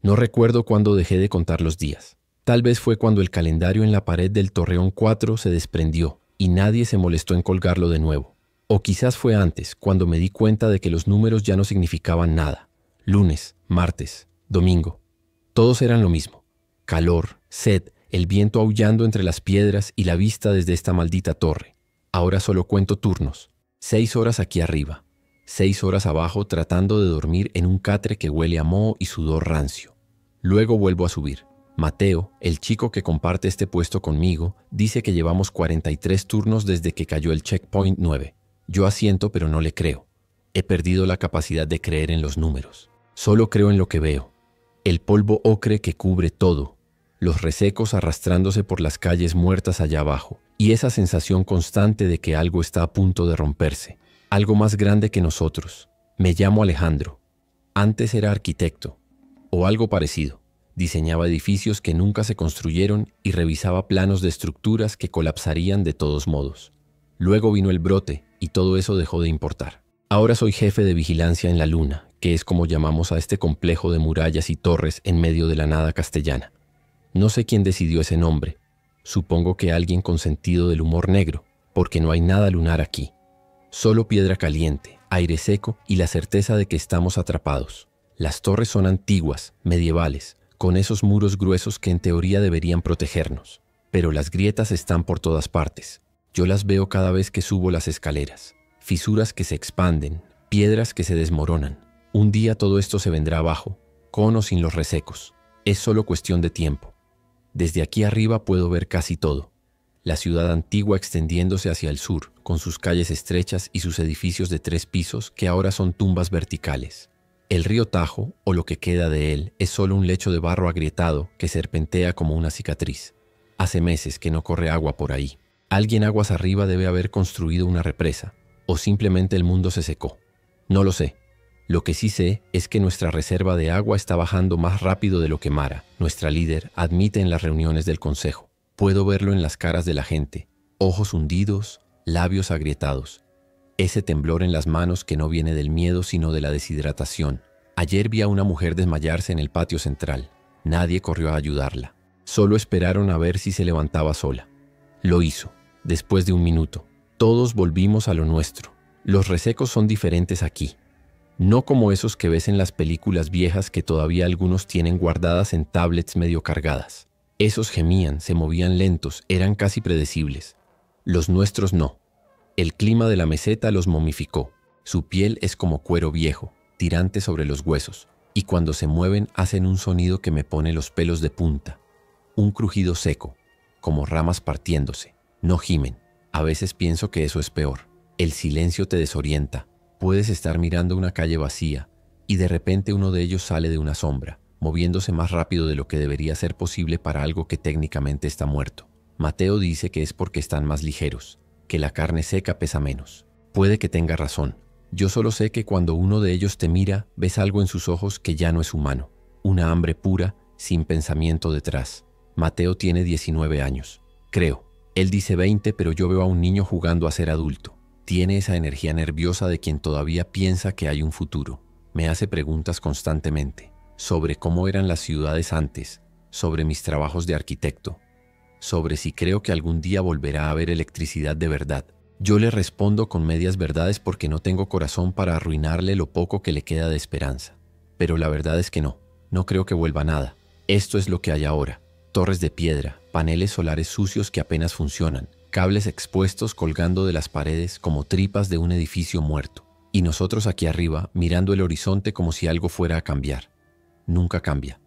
No recuerdo cuándo dejé de contar los días. Tal vez fue cuando el calendario en la pared del Torreón 4 se desprendió y nadie se molestó en colgarlo de nuevo. O quizás fue antes, cuando me di cuenta de que los números ya no significaban nada. Lunes, martes, domingo. Todos eran lo mismo. Calor, sed, el viento aullando entre las piedras y la vista desde esta maldita torre. Ahora solo cuento turnos. 6 horas aquí arriba. 6 horas abajo tratando de dormir en un catre que huele a moho y sudor rancio. Luego vuelvo a subir. Mateo, el chico que comparte este puesto conmigo, dice que llevamos 43 turnos desde que cayó el checkpoint 9. Yo asiento, pero no le creo. He perdido la capacidad de creer en los números. Solo creo en lo que veo. El polvo ocre que cubre todo. Los resecos arrastrándose por las calles muertas allá abajo. Y esa sensación constante de que algo está a punto de romperse. Algo más grande que nosotros. Me llamo Alejandro. Antes era arquitecto. O algo parecido. Diseñaba edificios que nunca se construyeron y revisaba planos de estructuras que colapsarían de todos modos. Luego vino el brote y todo eso dejó de importar. Ahora soy jefe de vigilancia en la Luna, que es como llamamos a este complejo de murallas y torres en medio de la nada castellana. No sé quién decidió ese nombre. Supongo que alguien con sentido del humor negro, porque no hay nada lunar aquí. Solo piedra caliente, aire seco y la certeza de que estamos atrapados. Las torres son antiguas, medievales, con esos muros gruesos que en teoría deberían protegernos. Pero las grietas están por todas partes. Yo las veo cada vez que subo las escaleras. Fisuras que se expanden, piedras que se desmoronan. Un día todo esto se vendrá abajo, con o sin los resecos. Es solo cuestión de tiempo. Desde aquí arriba puedo ver casi todo. La ciudad antigua extendiéndose hacia el sur, con sus calles estrechas y sus edificios de 3 pisos que ahora son tumbas verticales. El río Tajo, o lo que queda de él, es solo un lecho de barro agrietado que serpentea como una cicatriz. Hace meses que no corre agua por ahí. Alguien aguas arriba debe haber construido una represa, o simplemente el mundo se secó. No lo sé. Lo que sí sé es que nuestra reserva de agua está bajando más rápido de lo que Mara, nuestra líder, admite en las reuniones del consejo. Puedo verlo en las caras de la gente. Ojos hundidos, labios agrietados. Ese temblor en las manos que no viene del miedo sino de la deshidratación. Ayer vi a una mujer desmayarse en el patio central. Nadie corrió a ayudarla. Solo esperaron a ver si se levantaba sola. Lo hizo. Después de un minuto. Todos volvimos a lo nuestro. Los resecos son diferentes aquí. No como esos que ves en las películas viejas que todavía algunos tienen guardadas en tablets medio cargadas. Esos gemían, se movían lentos, eran casi predecibles. Los nuestros no. El clima de la meseta los momificó. Su piel es como cuero viejo, tirante sobre los huesos, y cuando se mueven hacen un sonido que me pone los pelos de punta. Un crujido seco, como ramas partiéndose. No gimen. A veces pienso que eso es peor. El silencio te desorienta. Puedes estar mirando una calle vacía, y de repente uno de ellos sale de una sombra, moviéndose más rápido de lo que debería ser posible para algo que técnicamente está muerto. Mateo dice que es porque están más ligeros, que la carne seca pesa menos. Puede que tenga razón. Yo solo sé que cuando uno de ellos te mira, ves algo en sus ojos que ya no es humano. Una hambre pura, sin pensamiento detrás. Mateo tiene 19 años. Creo. Él dice 20, pero yo veo a un niño jugando a ser adulto. Tiene esa energía nerviosa de quien todavía piensa que hay un futuro. Me hace preguntas constantemente. Sobre cómo eran las ciudades antes. Sobre mis trabajos de arquitecto. Sobre si creo que algún día volverá a haber electricidad de verdad. Yo le respondo con medias verdades porque no tengo corazón para arruinarle lo poco que le queda de esperanza. Pero la verdad es que no creo que vuelva nada. Esto es lo que hay ahora. Torres de piedra, paneles solares sucios que apenas funcionan, cables expuestos colgando de las paredes como tripas de un edificio muerto. Y nosotros aquí arriba, mirando el horizonte como si algo fuera a cambiar. Nunca cambia.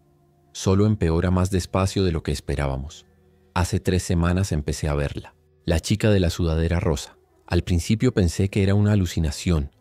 Solo empeora más despacio de lo que esperábamos. Hace 3 semanas empecé a verla. La chica de la sudadera rosa. Al principio pensé que era una alucinación.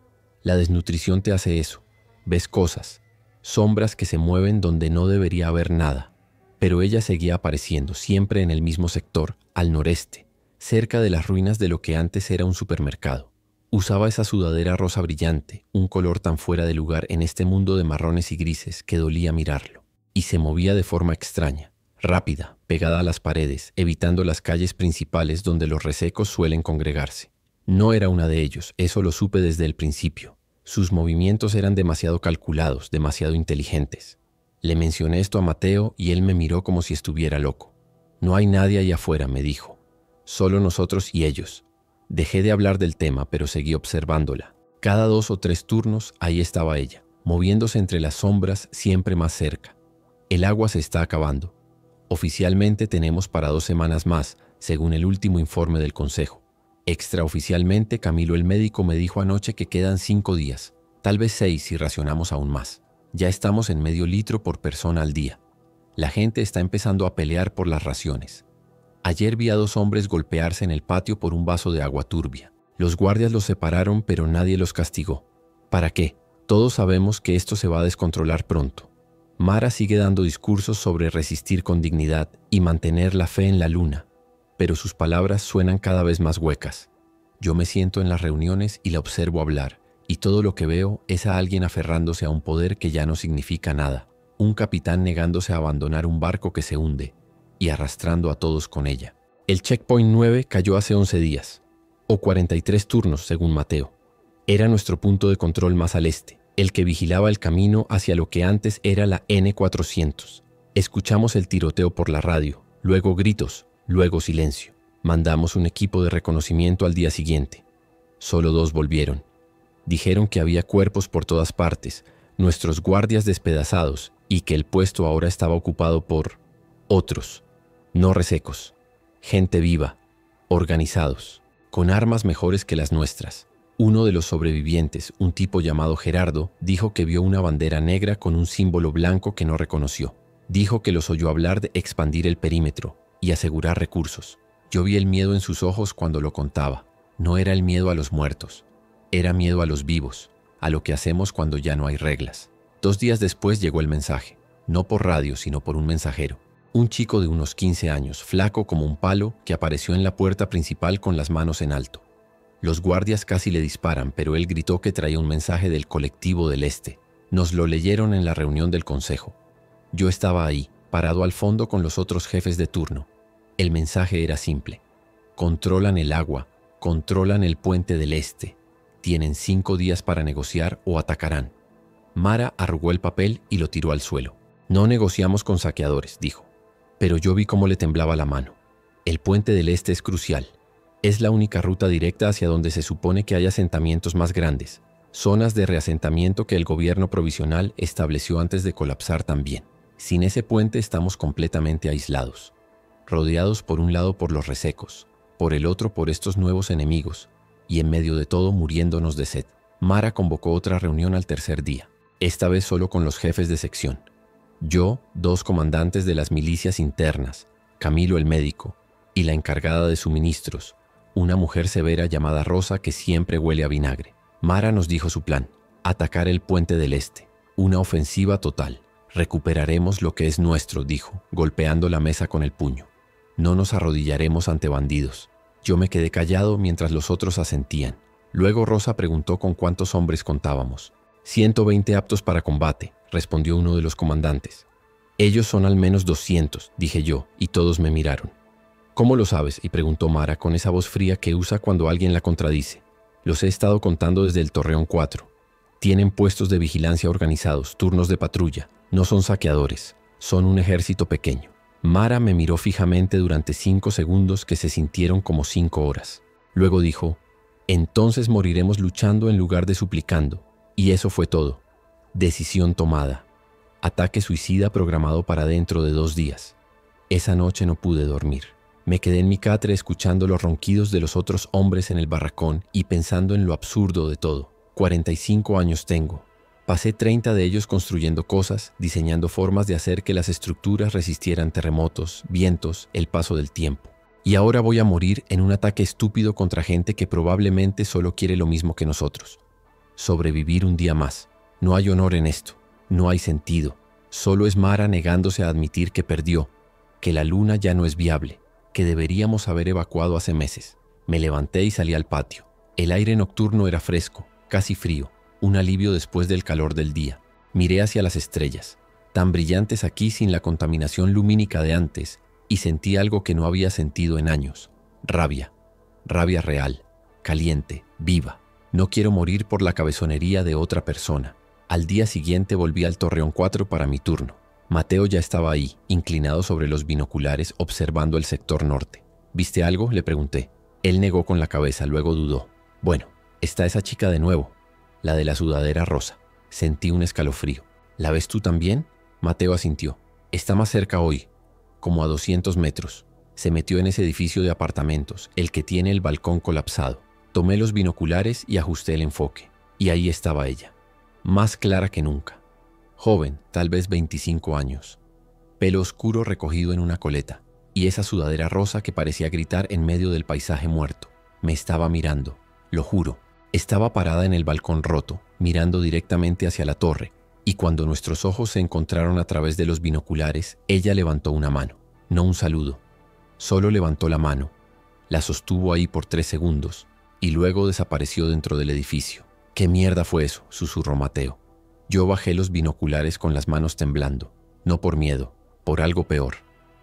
La desnutrición te hace eso. Ves cosas, sombras que se mueven donde no debería haber nada. Pero ella seguía apareciendo, siempre en el mismo sector, al noreste, cerca de las ruinas de lo que antes era un supermercado. Usaba esa sudadera rosa brillante, un color tan fuera de lugar en este mundo de marrones y grises que dolía mirarlo. Y se movía de forma extraña. Rápida, pegada a las paredes, evitando las calles principales donde los resecos suelen congregarse. No era una de ellos, eso lo supe desde el principio. Sus movimientos eran demasiado calculados, demasiado inteligentes. Le mencioné esto a Mateo y él me miró como si estuviera loco. No hay nadie allá afuera, me dijo. Solo nosotros y ellos. Dejé de hablar del tema, pero seguí observándola. Cada 2 o 3 turnos, ahí estaba ella, moviéndose entre las sombras siempre más cerca. El agua se está acabando. Oficialmente tenemos para 2 semanas más, según el último informe del Consejo. Extraoficialmente, Camilo el médico me dijo anoche que quedan 5 días, tal vez 6 si racionamos aún más. Ya estamos en medio litro por persona al día. La gente está empezando a pelear por las raciones. Ayer vi a 2 hombres golpearse en el patio por un vaso de agua turbia. Los guardias los separaron, pero nadie los castigó. ¿Para qué? Todos sabemos que esto se va a descontrolar pronto. Mara sigue dando discursos sobre resistir con dignidad y mantener la fe en la luna, pero sus palabras suenan cada vez más huecas. Yo me siento en las reuniones y la observo hablar, y todo lo que veo es a alguien aferrándose a un poder que ya no significa nada, un capitán negándose a abandonar un barco que se hunde y arrastrando a todos con ella. El checkpoint 9 cayó hace 11 días, o 43 turnos según Mateo. Era nuestro punto de control más al este, el que vigilaba el camino hacia lo que antes era la N400. Escuchamos el tiroteo por la radio, luego gritos, luego silencio. Mandamos un equipo de reconocimiento al día siguiente. Solo 2 volvieron. Dijeron que había cuerpos por todas partes, nuestros guardias despedazados, y que el puesto ahora estaba ocupado por otros, no resecos, gente viva, organizados, con armas mejores que las nuestras. Uno de los sobrevivientes, un tipo llamado Gerardo, dijo que vio una bandera negra con un símbolo blanco que no reconoció. Dijo que los oyó hablar de expandir el perímetro y asegurar recursos. Yo vi el miedo en sus ojos cuando lo contaba. No era el miedo a los muertos, era miedo a los vivos, a lo que hacemos cuando ya no hay reglas. 2 días después llegó el mensaje, no por radio sino por un mensajero. Un chico de unos 15 años, flaco como un palo, que apareció en la puerta principal con las manos en alto. Los guardias casi le disparan, pero él gritó que traía un mensaje del colectivo del Este. Nos lo leyeron en la reunión del consejo. Yo estaba ahí, parado al fondo con los otros jefes de turno. El mensaje era simple. Controlan el agua, controlan el puente del Este. Tienen 5 días para negociar o atacarán. Mara arrugó el papel y lo tiró al suelo. No negociamos con saqueadores, dijo. Pero yo vi cómo le temblaba la mano. El puente del Este es crucial. Es la única ruta directa hacia donde se supone que hay asentamientos más grandes, zonas de reasentamiento que el gobierno provisional estableció antes de colapsar también. Sin ese puente estamos completamente aislados, rodeados por un lado por los resecos, por el otro por estos nuevos enemigos, y en medio de todo muriéndonos de sed. Mara convocó otra reunión al tercer día, esta vez solo con los jefes de sección. Yo, 2 comandantes de las milicias internas, Camilo el médico, y la encargada de suministros, una mujer severa llamada Rosa que siempre huele a vinagre. Mara nos dijo su plan: atacar el puente del Este, una ofensiva total. Recuperaremos lo que es nuestro, dijo, golpeando la mesa con el puño. No nos arrodillaremos ante bandidos. Yo me quedé callado mientras los otros asentían. Luego Rosa preguntó con cuántos hombres contábamos. 120 aptos para combate, respondió uno de los comandantes. Ellos son al menos 200, dije yo, y todos me miraron. ¿Cómo lo sabes?, y preguntó Mara con esa voz fría que usa cuando alguien la contradice. Los he estado contando desde el Torreón 4. Tienen puestos de vigilancia organizados, turnos de patrulla. No son saqueadores, son un ejército pequeño. Mara me miró fijamente durante 5 segundos que se sintieron como 5 horas. Luego dijo: entonces moriremos luchando en lugar de suplicando. Y eso fue todo. Decisión tomada. Ataque suicida programado para dentro de 2 días. Esa noche no pude dormir. Me quedé en mi catre escuchando los ronquidos de los otros hombres en el barracón y pensando en lo absurdo de todo. 45 años tengo. Pasé 30 de ellos construyendo cosas, diseñando formas de hacer que las estructuras resistieran terremotos, vientos, el paso del tiempo. Y ahora voy a morir en un ataque estúpido contra gente que probablemente solo quiere lo mismo que nosotros. Sobrevivir un día más. No hay honor en esto. No hay sentido. Solo es Mara negándose a admitir que perdió, que la luna ya no es viable, que deberíamos haber evacuado hace meses. Me levanté y salí al patio. El aire nocturno era fresco, casi frío, un alivio después del calor del día. Miré hacia las estrellas, tan brillantes aquí sin la contaminación lumínica de antes, y sentí algo que no había sentido en años. Rabia. Rabia real, caliente, viva. No quiero morir por la cabezonería de otra persona. Al día siguiente volví al Torreón 4 para mi turno. Mateo ya estaba ahí, inclinado sobre los binoculares, observando el sector norte. ¿Viste algo?, le pregunté. Él negó con la cabeza, luego dudó. Bueno, está esa chica de nuevo, la de la sudadera rosa. Sentí un escalofrío. ¿La ves tú también? Mateo asintió. Está más cerca hoy, como a 200 metros. Se metió en ese edificio de apartamentos, el que tiene el balcón colapsado. Tomé los binoculares y ajusté el enfoque. Y ahí estaba ella, más clara que nunca. Joven, tal vez 25 años. Pelo oscuro recogido en una coleta. Y esa sudadera rosa que parecía gritar en medio del paisaje muerto. Me estaba mirando, lo juro. Estaba parada en el balcón roto, mirando directamente hacia la torre, y cuando nuestros ojos se encontraron a través de los binoculares, ella levantó una mano. No un saludo, solo levantó la mano. La sostuvo ahí por 3 segundos, y luego desapareció dentro del edificio. «¿Qué mierda fue eso?», susurró Mateo. Yo bajé los binoculares con las manos temblando, no por miedo, por algo peor.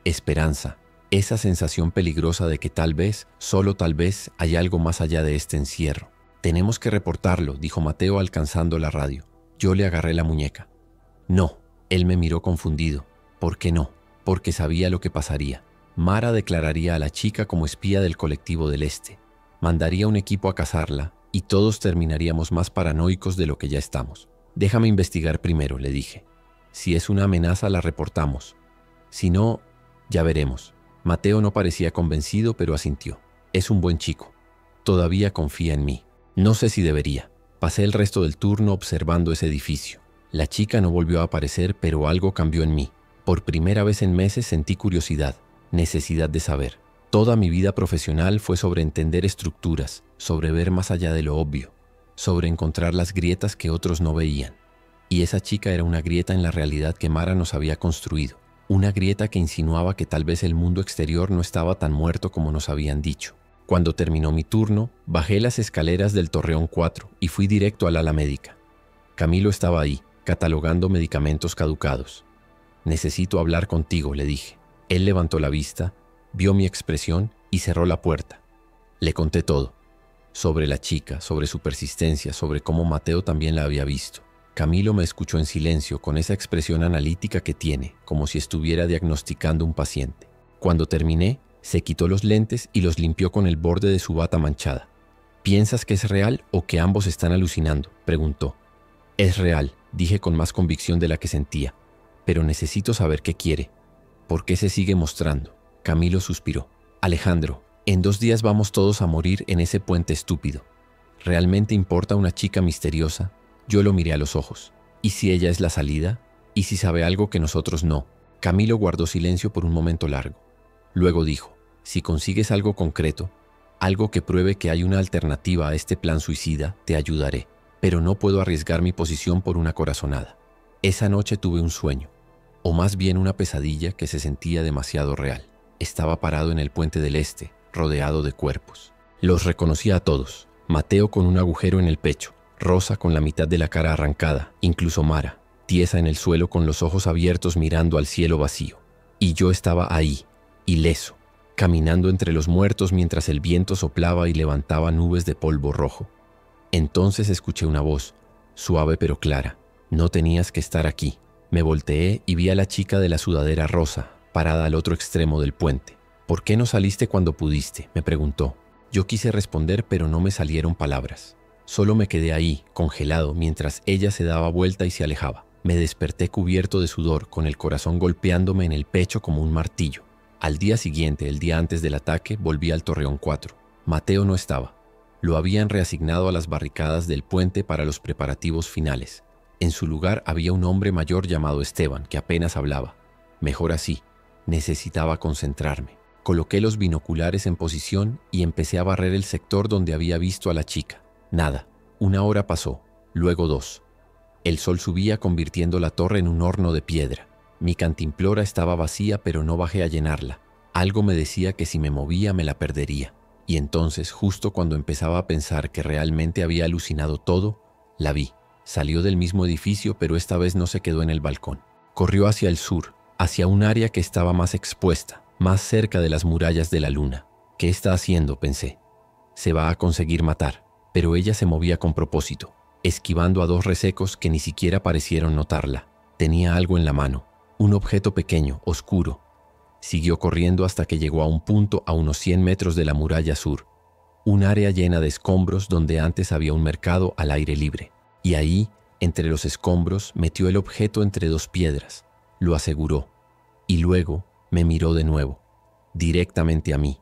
Esperanza, esa sensación peligrosa de que tal vez, solo tal vez, hay algo más allá de este encierro. «Tenemos que reportarlo», dijo Mateo alcanzando la radio. Yo le agarré la muñeca. «No», él me miró confundido. «¿Por qué no?». Porque sabía lo que pasaría. Mara declararía a la chica como espía del colectivo del Este. Mandaría un equipo a cazarla y todos terminaríamos más paranoicos de lo que ya estamos. «Déjame investigar primero», le dije. «Si es una amenaza, la reportamos. Si no, ya veremos». Mateo no parecía convencido, pero asintió. «Es un buen chico. Todavía confía en mí». No sé si debería. Pasé el resto del turno observando ese edificio. La chica no volvió a aparecer, pero algo cambió en mí. Por primera vez en meses sentí curiosidad, necesidad de saber. Toda mi vida profesional fue sobre entender estructuras, sobre ver más allá de lo obvio, sobre encontrar las grietas que otros no veían. Y esa chica era una grieta en la realidad que Mara nos había construido. Una grieta que insinuaba que tal vez el mundo exterior no estaba tan muerto como nos habían dicho. Cuando terminó mi turno, bajé las escaleras del Torreón 4 y fui directo al ala médica. Camilo estaba ahí, catalogando medicamentos caducados. «Necesito hablar contigo», le dije. Él levantó la vista, vio mi expresión y cerró la puerta. Le conté todo. Sobre la chica, sobre su persistencia, sobre cómo Mateo también la había visto. Camilo me escuchó en silencio, con esa expresión analítica que tiene, como si estuviera diagnosticando un paciente. Cuando terminé, se quitó los lentes y los limpió con el borde de su bata manchada. «¿Piensas que es real o que ambos están alucinando?», preguntó. «Es real», dije con más convicción de la que sentía. «Pero necesito saber qué quiere. ¿Por qué se sigue mostrando?». Camilo suspiró. «Alejandro, en 2 días vamos todos a morir en ese puente estúpido. ¿Realmente importa una chica misteriosa?». Yo lo miré a los ojos. ¿Y si ella es la salida? ¿Y si sabe algo que nosotros no? Camilo guardó silencio por un momento largo. Luego dijo: «Si consigues algo concreto, algo que pruebe que hay una alternativa a este plan suicida, te ayudaré. Pero no puedo arriesgar mi posición por una corazonada». Esa noche tuve un sueño, o más bien una pesadilla que se sentía demasiado real. Estaba parado en el puente del Este, rodeado de cuerpos. Los reconocía a todos. Mateo con un agujero en el pecho, Rosa con la mitad de la cara arrancada, incluso Mara, tiesa en el suelo con los ojos abiertos mirando al cielo vacío. Y yo estaba ahí, ileso, caminando entre los muertos mientras el viento soplaba y levantaba nubes de polvo rojo. Entonces escuché una voz, suave pero clara: «No tenías que estar aquí». Me volteé y vi a la chica de la sudadera rosa, parada al otro extremo del puente. «¿Por qué no saliste cuando pudiste?», me preguntó. Yo quise responder, pero no me salieron palabras. Solo me quedé ahí, congelado, mientras ella se daba vuelta y se alejaba. Me desperté cubierto de sudor, con el corazón golpeándome en el pecho como un martillo. Al día siguiente, el día antes del ataque, volví al Torreón 4. Mateo no estaba. Lo habían reasignado a las barricadas del puente para los preparativos finales. En su lugar había un hombre mayor llamado Esteban, que apenas hablaba. Mejor así. Necesitaba concentrarme. Coloqué los binoculares en posición y empecé a barrer el sector donde había visto a la chica. Nada. 1 hora pasó, luego 2. El sol subía convirtiendo la torre en un horno de piedra. Mi cantimplora estaba vacía, pero no bajé a llenarla. Algo me decía que si me movía me la perdería. Y entonces, justo cuando empezaba a pensar que realmente había alucinado todo, la vi. Salió del mismo edificio, pero esta vez no se quedó en el balcón. Corrió hacia el sur, hacia un área que estaba más expuesta, más cerca de las murallas de la luna. «¿Qué está haciendo?», pensé. «Se va a conseguir matar». Pero ella se movía con propósito, esquivando a 2 resecos que ni siquiera parecieron notarla. Tenía algo en la mano, Un objeto pequeño, oscuro. Siguió corriendo hasta que llegó a un punto a unos 100 metros de la muralla sur, un área llena de escombros donde antes había un mercado al aire libre. Y ahí, entre los escombros, metió el objeto entre dos piedras, lo aseguró, y luego me miró de nuevo, directamente a mí.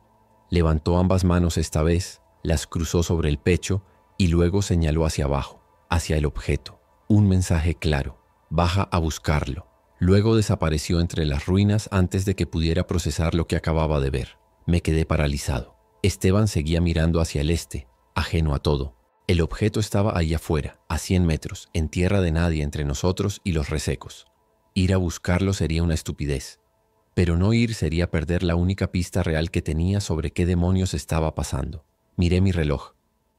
Levantó ambas manos esta vez, las cruzó sobre el pecho y luego señaló hacia abajo, hacia el objeto. Un mensaje claro: baja a buscarlo. Luego desapareció entre las ruinas antes de que pudiera procesar lo que acababa de ver. Me quedé paralizado. Esteban seguía mirando hacia el este, ajeno a todo. El objeto estaba ahí afuera, a 100 metros, en tierra de nadie entre nosotros y los resecos. Ir a buscarlo sería una estupidez. Pero no ir sería perder la única pista real que tenía sobre qué demonios estaba pasando. Miré mi reloj.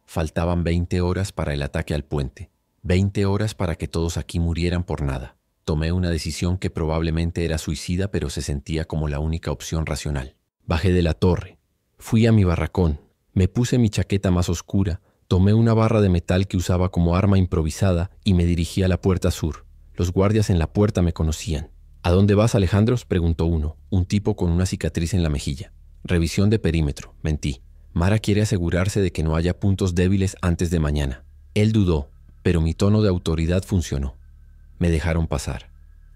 Faltaban 20 horas para el ataque al puente. 20 horas para que todos aquí murieran por nada. Tomé una decisión que probablemente era suicida, pero se sentía como la única opción racional. Bajé de la torre. Fui a mi barracón. Me puse mi chaqueta más oscura. Tomé una barra de metal que usaba como arma improvisada y me dirigí a la puerta sur. Los guardias en la puerta me conocían. ¿A dónde vas, Alejandros?, preguntó uno, un tipo con una cicatriz en la mejilla. Revisión de perímetro, mentí. Mara quiere asegurarse de que no haya puntos débiles antes de mañana. Él dudó, pero mi tono de autoridad funcionó. Me dejaron pasar.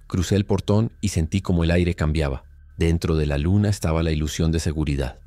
Crucé el portón y sentí como el aire cambiaba. Dentro de la luna estaba la ilusión de seguridad.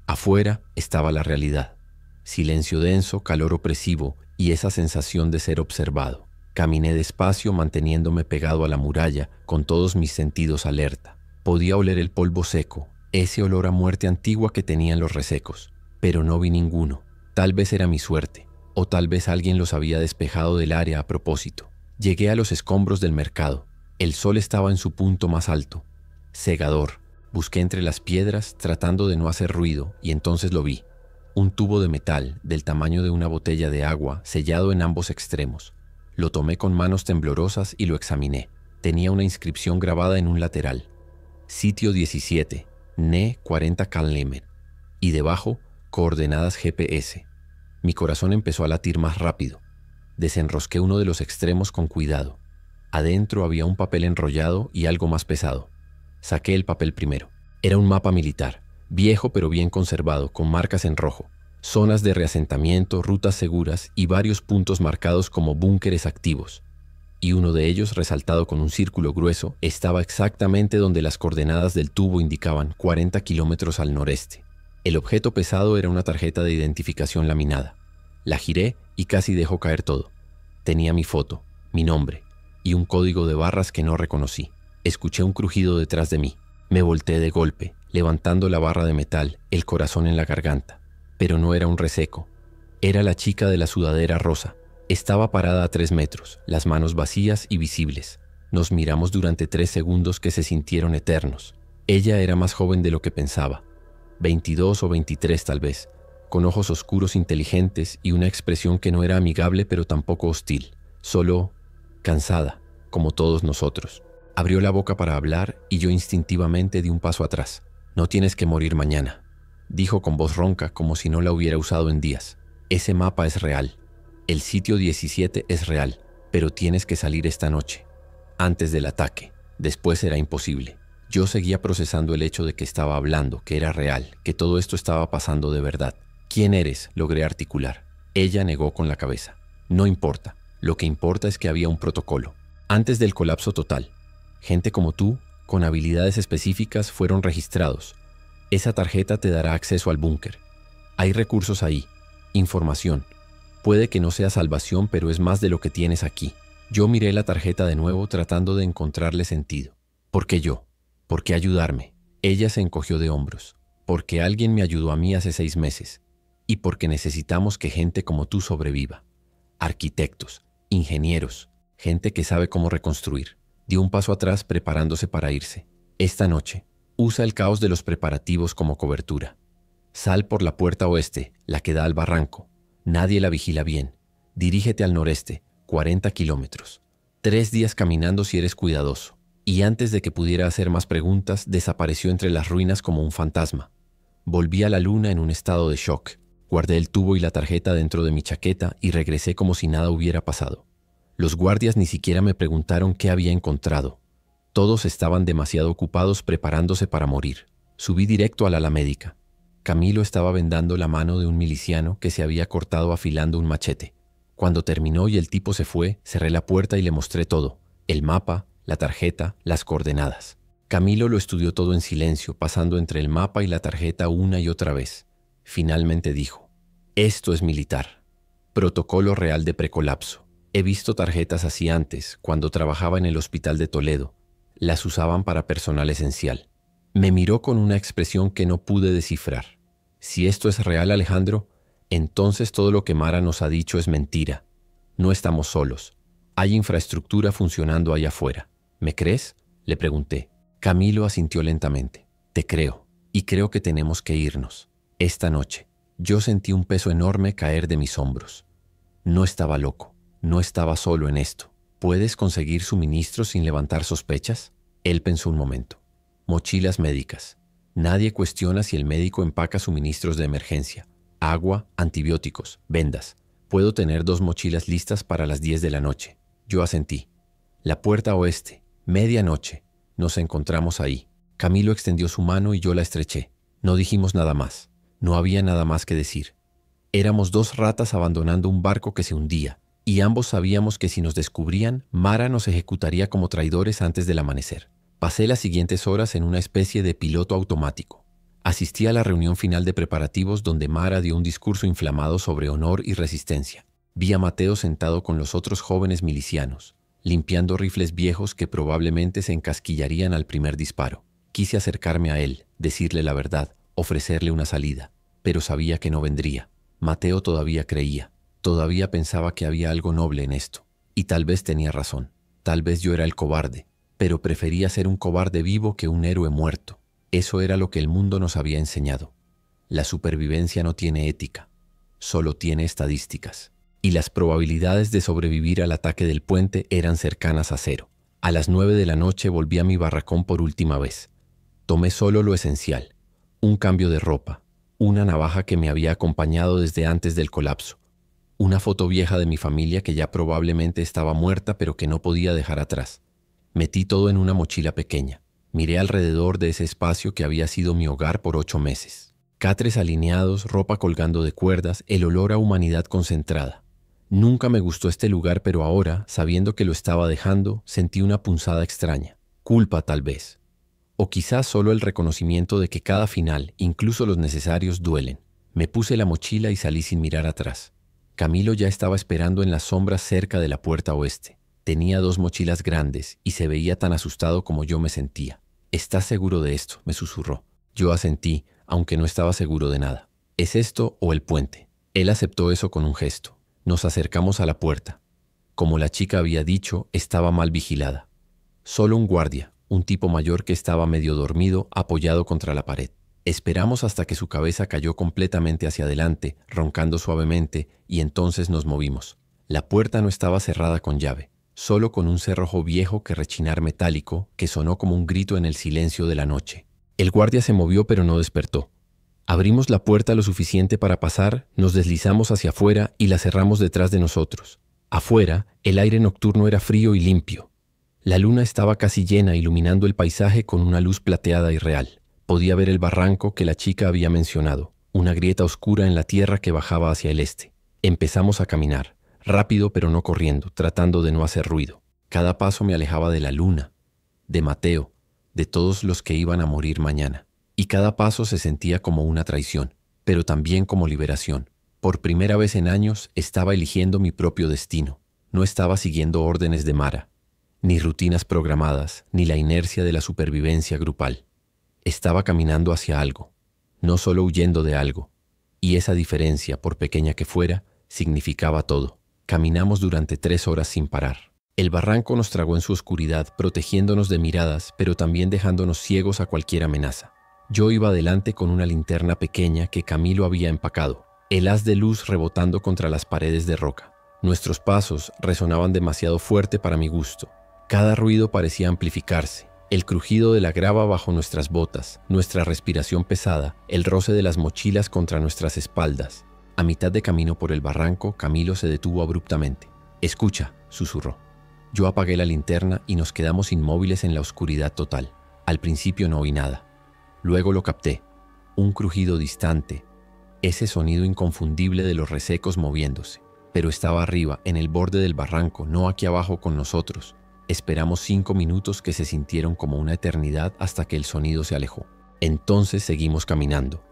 Afuera estaba la realidad. Silencio denso, calor opresivo y esa sensación de ser observado. Caminé despacio, manteniéndome pegado a la muralla, con todos mis sentidos alerta. Podía oler el polvo seco, ese olor a muerte antigua que tenían los resecos, pero no vi ninguno. Tal vez era mi suerte, o tal vez alguien los había despejado del área a propósito. Llegué a los escombros del mercado. El sol estaba en su punto más alto. Cegador. Busqué entre las piedras, tratando de no hacer ruido, y entonces lo vi. Un tubo de metal, del tamaño de una botella de agua, sellado en ambos extremos. Lo tomé con manos temblorosas y lo examiné. Tenía una inscripción grabada en un lateral. Sitio 17, Ne 40 km. Y debajo, coordenadas GPS. Mi corazón empezó a latir más rápido. Desenrosqué uno de los extremos con cuidado. Adentro había un papel enrollado y algo más pesado. Saqué el papel primero. Era un mapa militar, viejo pero bien conservado, con marcas en rojo. Zonas de reasentamiento, rutas seguras y varios puntos marcados como búnkeres activos. Y uno de ellos, resaltado con un círculo grueso, estaba exactamente donde las coordenadas del tubo indicaban, 40 kilómetros al noreste. El objeto pesado era una tarjeta de identificación laminada. La giré y casi dejó caer todo. Tenía mi foto, mi nombre y un código de barras que no reconocí. Escuché un crujido detrás de mí. Me volteé de golpe, levantando la barra de metal, el corazón en la garganta. Pero no era un reseco. Era la chica de la sudadera rosa. Estaba parada a 3 metros, las manos vacías y visibles. Nos miramos durante 3 segundos que se sintieron eternos. Ella era más joven de lo que pensaba. 22 o 23 tal vez, con ojos oscuros inteligentes y una expresión que no era amigable pero tampoco hostil. Solo cansada, como todos nosotros. Abrió la boca para hablar y yo instintivamente di un paso atrás. «No tienes que morir mañana», dijo con voz ronca como si no la hubiera usado en días. «Ese mapa es real. El sitio 17 es real, pero tienes que salir esta noche, antes del ataque. Después será imposible». Yo seguía procesando el hecho de que estaba hablando, que era real, que todo esto estaba pasando de verdad. «¿Quién eres?», logré articular. Ella negó con la cabeza. «No importa. Lo que importa es que había un protocolo. Antes del colapso total, gente como tú, con habilidades específicas, fueron registrados. Esa tarjeta te dará acceso al búnker. Hay recursos ahí, información. Puede que no sea salvación, pero es más de lo que tienes aquí». Yo miré la tarjeta de nuevo tratando de encontrarle sentido. ¿Por qué yo? ¿Por qué ayudarme? Ella se encogió de hombros. Porque alguien me ayudó a mí hace 6 meses. Y porque necesitamos que gente como tú sobreviva. Arquitectos, ingenieros, gente que sabe cómo reconstruir. Dio un paso atrás preparándose para irse. Esta noche, usa el caos de los preparativos como cobertura. Sal por la puerta oeste, la que da al barranco. Nadie la vigila bien. Dirígete al noreste, 40 kilómetros. 3 días caminando si eres cuidadoso. Y antes de que pudiera hacer más preguntas, desapareció entre las ruinas como un fantasma. Volví a la luna en un estado de shock. Guardé el tubo y la tarjeta dentro de mi chaqueta y regresé como si nada hubiera pasado. Los guardias ni siquiera me preguntaron qué había encontrado. Todos estaban demasiado ocupados preparándose para morir. Subí directo al ala médica. Camilo estaba vendando la mano de un miliciano que se había cortado afilando un machete. Cuando terminó y el tipo se fue, cerré la puerta y le mostré todo: el mapa, la tarjeta, las coordenadas. Camilo lo estudió todo en silencio, pasando entre el mapa y la tarjeta una y otra vez. Finalmente dijo: esto es militar. Protocolo real de precolapso. He visto tarjetas así antes, cuando trabajaba en el hospital de Toledo. Las usaban para personal esencial. Me miró con una expresión que no pude descifrar. Si esto es real, Alejandro, entonces todo lo que Mara nos ha dicho es mentira. No estamos solos. Hay infraestructura funcionando allá afuera. ¿Me crees?, le pregunté. Camilo asintió lentamente. Te creo, y creo que tenemos que irnos. Esta noche. Yo sentí un peso enorme caer de mis hombros. No estaba loco, no estaba solo en esto. ¿Puedes conseguir suministros sin levantar sospechas? Él pensó un momento. Mochilas médicas. Nadie cuestiona si el médico empaca suministros de emergencia. Agua, antibióticos, vendas. Puedo tener 2 mochilas listas para las 10 de la noche. Yo asentí. La puerta oeste, medianoche. Nos encontramos ahí. Camilo extendió su mano y yo la estreché. No dijimos nada más. No había nada más que decir. Éramos 2 ratas abandonando un barco que se hundía, y ambos sabíamos que si nos descubrían, Mara nos ejecutaría como traidores antes del amanecer. Pasé las siguientes horas en una especie de piloto automático. Asistí a la reunión final de preparativos donde Mara dio un discurso inflamado sobre honor y resistencia. Vi a Mateo sentado con los otros jóvenes milicianos, limpiando rifles viejos que probablemente se encasquillarían al primer disparo. Quise acercarme a él, decirle la verdad, ofrecerle una salida, pero sabía que no vendría. Mateo todavía creía, todavía pensaba que había algo noble en esto, y tal vez tenía razón. Tal vez yo era el cobarde, pero prefería ser un cobarde vivo que un héroe muerto. Eso era lo que el mundo nos había enseñado. La supervivencia no tiene ética, solo tiene estadísticas. Y las probabilidades de sobrevivir al ataque del puente eran cercanas a 0. A las 9 de la noche volví a mi barracón por última vez. Tomé solo lo esencial: un cambio de ropa, una navaja que me había acompañado desde antes del colapso, una foto vieja de mi familia que ya probablemente estaba muerta pero que no podía dejar atrás. Metí todo en una mochila pequeña. Miré alrededor de ese espacio que había sido mi hogar por 8 meses. Catres alineados, ropa colgando de cuerdas, el olor a humanidad concentrada. Nunca me gustó este lugar, pero ahora, sabiendo que lo estaba dejando, sentí una punzada extraña. Culpa, tal vez. O quizás solo el reconocimiento de que cada final, incluso los necesarios, duelen. Me puse la mochila y salí sin mirar atrás. Camilo ya estaba esperando en las sombras cerca de la puerta oeste. Tenía 2 mochilas grandes y se veía tan asustado como yo me sentía. ¿Estás seguro de esto?, me susurró. Yo asentí, aunque no estaba seguro de nada. ¿Es esto o el puente? Él aceptó eso con un gesto. Nos acercamos a la puerta. Como la chica había dicho, estaba mal vigilada. Solo un guardia, un tipo mayor que estaba medio dormido, apoyado contra la pared. Esperamos hasta que su cabeza cayó completamente hacia adelante, roncando suavemente, y entonces nos movimos. La puerta no estaba cerrada con llave, solo con un cerrojo viejo que rechinar metálico que sonó como un grito en el silencio de la noche. El guardia se movió pero no despertó. Abrimos la puerta lo suficiente para pasar, nos deslizamos hacia afuera y la cerramos detrás de nosotros. Afuera, el aire nocturno era frío y limpio. La luna estaba casi llena, iluminando el paisaje con una luz plateada y real. Podía ver el barranco que la chica había mencionado, una grieta oscura en la tierra que bajaba hacia el este. Empezamos a caminar, rápido pero no corriendo, tratando de no hacer ruido. Cada paso me alejaba de la luna, de Mateo, de todos los que iban a morir mañana. Y cada paso se sentía como una traición, pero también como liberación. Por primera vez en años estaba eligiendo mi propio destino. No estaba siguiendo órdenes de Mara, ni rutinas programadas, ni la inercia de la supervivencia grupal. Estaba caminando hacia algo, no solo huyendo de algo. Y esa diferencia, por pequeña que fuera, significaba todo. Caminamos durante 3 horas sin parar. El barranco nos tragó en su oscuridad, protegiéndonos de miradas, pero también dejándonos ciegos a cualquier amenaza. Yo iba adelante con una linterna pequeña que Camilo había empacado, el haz de luz rebotando contra las paredes de roca. Nuestros pasos resonaban demasiado fuerte para mi gusto. Cada ruido parecía amplificarse. El crujido de la grava bajo nuestras botas, nuestra respiración pesada, el roce de las mochilas contra nuestras espaldas. A mitad de camino por el barranco, Camilo se detuvo abruptamente. «Escucha», susurró. Yo apagué la linterna y nos quedamos inmóviles en la oscuridad total. Al principio no oí nada. Luego lo capté. Un crujido distante. Ese sonido inconfundible de los resecos moviéndose. Pero estaba arriba, en el borde del barranco, no aquí abajo con nosotros. Esperamos 5 minutos que se sintieron como una eternidad hasta que el sonido se alejó. Entonces seguimos caminando.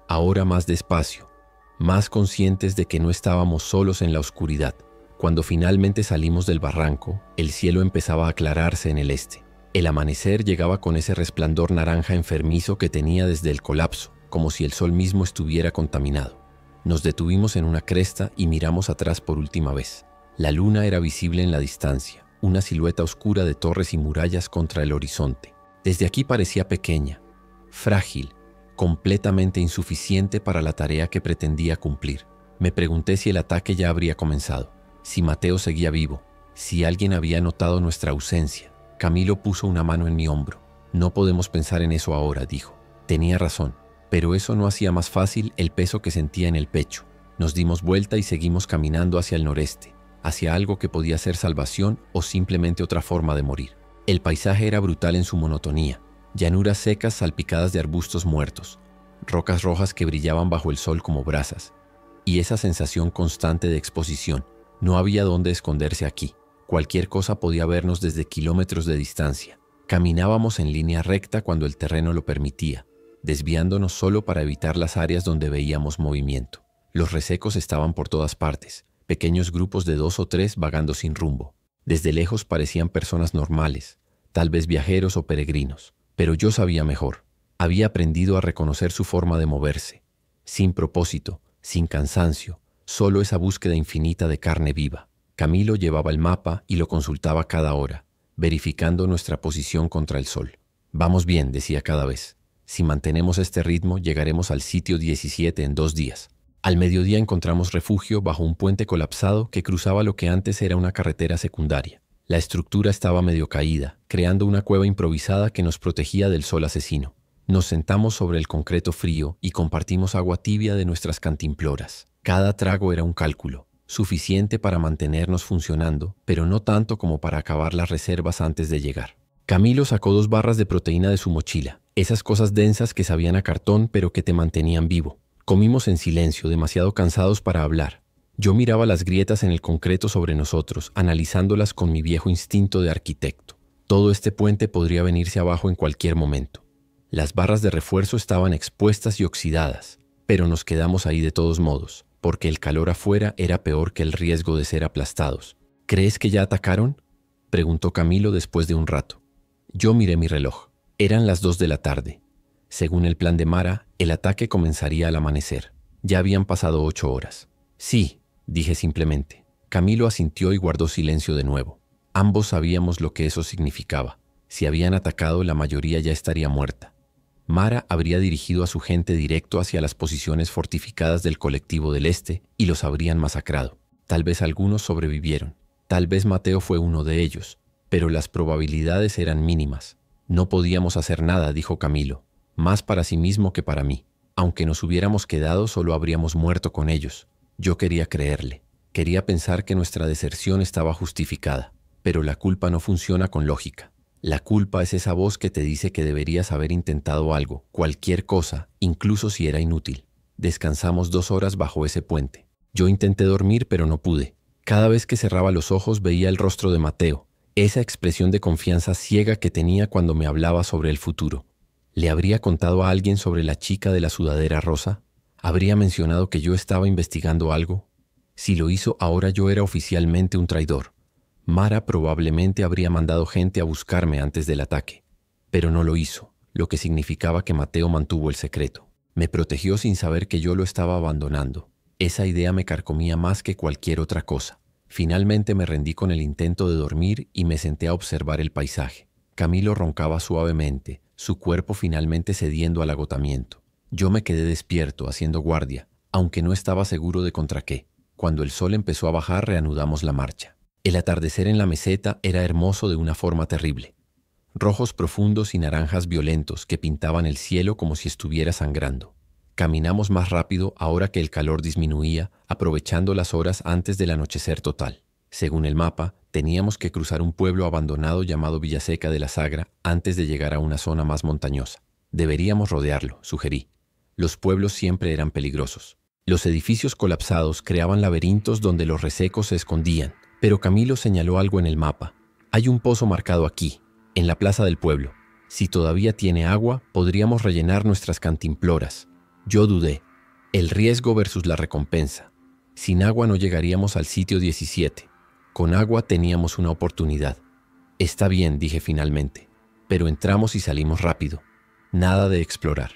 Ahora más despacio, más conscientes de que no estábamos solos en la oscuridad. Cuando finalmente salimos del barranco, el cielo empezaba a aclararse en el este. El amanecer llegaba con ese resplandor naranja enfermizo que tenía desde el colapso, como si el sol mismo estuviera contaminado. Nos detuvimos en una cresta y miramos atrás por última vez. La luna era visible en la distancia, una silueta oscura de torres y murallas contra el horizonte. Desde aquí parecía pequeña, frágil, completamente insuficiente para la tarea que pretendía cumplir. Me pregunté si el ataque ya habría comenzado, si Mateo seguía vivo, si alguien había notado nuestra ausencia. Camilo puso una mano en mi hombro. No podemos pensar en eso ahora, dijo. Tenía razón, pero eso no hacía más fácil el peso que sentía en el pecho. Nos dimos vuelta y seguimos caminando hacia el noreste, hacia algo que podía ser salvación o simplemente otra forma de morir. El paisaje era brutal en su monotonía. Llanuras secas salpicadas de arbustos muertos, rocas rojas que brillaban bajo el sol como brasas, y esa sensación constante de exposición. No había dónde esconderse aquí. Cualquier cosa podía vernos desde kilómetros de distancia. Caminábamos en línea recta cuando el terreno lo permitía, desviándonos solo para evitar las áreas donde veíamos movimiento. Los resecos estaban por todas partes, pequeños grupos de 2 o 3 vagando sin rumbo. Desde lejos parecían personas normales, tal vez viajeros o peregrinos. Pero yo sabía mejor. Había aprendido a reconocer su forma de moverse, sin propósito, sin cansancio, solo esa búsqueda infinita de carne viva. Camilo llevaba el mapa y lo consultaba cada hora, verificando nuestra posición contra el sol. Vamos bien, decía cada vez. Si mantenemos este ritmo, llegaremos al sitio 17 en 2 días. Al mediodía encontramos refugio bajo un puente colapsado que cruzaba lo que antes era una carretera secundaria. La estructura estaba medio caída, creando una cueva improvisada que nos protegía del sol asesino. Nos sentamos sobre el concreto frío y compartimos agua tibia de nuestras cantimploras. Cada trago era un cálculo, suficiente para mantenernos funcionando, pero no tanto como para acabar las reservas antes de llegar. Camilo sacó 2 barras de proteína de su mochila, esas cosas densas que sabían a cartón pero que te mantenían vivo. Comimos en silencio, demasiado cansados para hablar. Yo miraba las grietas en el concreto sobre nosotros, analizándolas con mi viejo instinto de arquitecto. Todo este puente podría venirse abajo en cualquier momento. Las barras de refuerzo estaban expuestas y oxidadas, pero nos quedamos ahí de todos modos, porque el calor afuera era peor que el riesgo de ser aplastados. ¿Crees que ya atacaron?, preguntó Camilo después de un rato. Yo miré mi reloj. Eran las 2 de la tarde. Según el plan de Mara, el ataque comenzaría al amanecer. Ya habían pasado 8 horas. Sí, dije simplemente. Camilo asintió y guardó silencio de nuevo. Ambos sabíamos lo que eso significaba. Si habían atacado, la mayoría ya estaría muerta. Mara habría dirigido a su gente directo hacia las posiciones fortificadas del colectivo del Este y los habrían masacrado. Tal vez algunos sobrevivieron. Tal vez Mateo fue uno de ellos, pero las probabilidades eran mínimas. No podíamos hacer nada, dijo Camilo, más para sí mismo que para mí. Aunque nos hubiéramos quedado, solo habríamos muerto con ellos. Yo quería creerle. Quería pensar que nuestra deserción estaba justificada. Pero la culpa no funciona con lógica. La culpa es esa voz que te dice que deberías haber intentado algo, cualquier cosa, incluso si era inútil. Descansamos 2 horas bajo ese puente. Yo intenté dormir, pero no pude. Cada vez que cerraba los ojos veía el rostro de Mateo, esa expresión de confianza ciega que tenía cuando me hablaba sobre el futuro. ¿Le habría contado a alguien sobre la chica de la sudadera rosa? ¿Habría mencionado que yo estaba investigando algo? Si lo hizo, ahora yo era oficialmente un traidor. Mara probablemente habría mandado gente a buscarme antes del ataque, pero no lo hizo, lo que significaba que Mateo mantuvo el secreto. Me protegió sin saber que yo lo estaba abandonando. Esa idea me carcomía más que cualquier otra cosa. Finalmente me rendí con el intento de dormir y me senté a observar el paisaje. Camilo roncaba suavemente, su cuerpo finalmente cediendo al agotamiento. Yo me quedé despierto, haciendo guardia, aunque no estaba seguro de contra qué. Cuando el sol empezó a bajar, reanudamos la marcha. El atardecer en la meseta era hermoso de una forma terrible. Rojos profundos y naranjas violentos que pintaban el cielo como si estuviera sangrando. Caminamos más rápido ahora que el calor disminuía, aprovechando las horas antes del anochecer total. Según el mapa, Teníamos que cruzar un pueblo abandonado llamado Villaseca de la Sagra antes de llegar a una zona más montañosa. Deberíamos rodearlo, sugerí. Los pueblos siempre eran peligrosos. Los edificios colapsados creaban laberintos donde los resecos se escondían, pero Camilo señaló algo en el mapa. Hay un pozo marcado aquí, en la plaza del pueblo. Si todavía tiene agua, podríamos rellenar nuestras cantimploras. Yo dudé. El riesgo versus la recompensa. Sin agua no llegaríamos al sitio 17. Con agua teníamos una oportunidad. Está bien, dije finalmente, pero entramos y salimos rápido. Nada de explorar.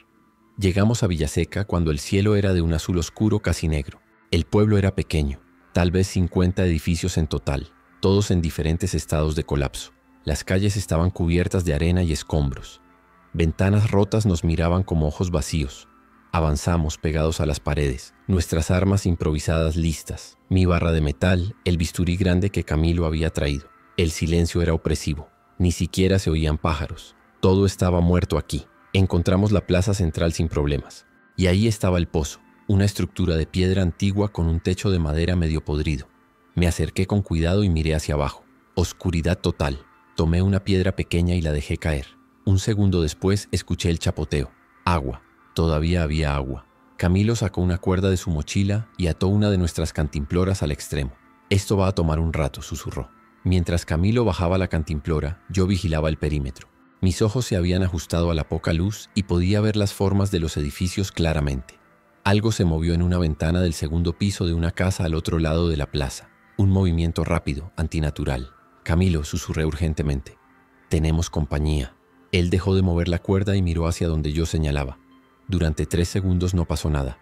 Llegamos a Villaseca cuando el cielo era de un azul oscuro casi negro. El pueblo era pequeño, tal vez 50 edificios en total, todos en diferentes estados de colapso. Las calles estaban cubiertas de arena y escombros. Ventanas rotas nos miraban como ojos vacíos. Avanzamos pegados a las paredes, nuestras armas improvisadas listas, mi barra de metal, el bisturí grande que Camilo había traído. El silencio era opresivo, ni siquiera se oían pájaros. Todo estaba muerto aquí. Encontramos la plaza central sin problemas. Y ahí estaba el pozo, una estructura de piedra antigua con un techo de madera medio podrido. Me acerqué con cuidado y miré hacia abajo. Oscuridad total. Tomé una piedra pequeña y la dejé caer. Un segundo después escuché el chapoteo. Agua. Todavía había agua. Camilo sacó una cuerda de su mochila y ató una de nuestras cantimploras al extremo. Esto va a tomar un rato, susurró. Mientras Camilo bajaba la cantimplora, yo vigilaba el perímetro. Mis ojos se habían ajustado a la poca luz y podía ver las formas de los edificios claramente. Algo se movió en una ventana del segundo piso de una casa al otro lado de la plaza. Un movimiento rápido, antinatural. Camilo, susurré urgentemente. Tenemos compañía. Él dejó de mover la cuerda y miró hacia donde yo señalaba. Durante 3 segundos no pasó nada.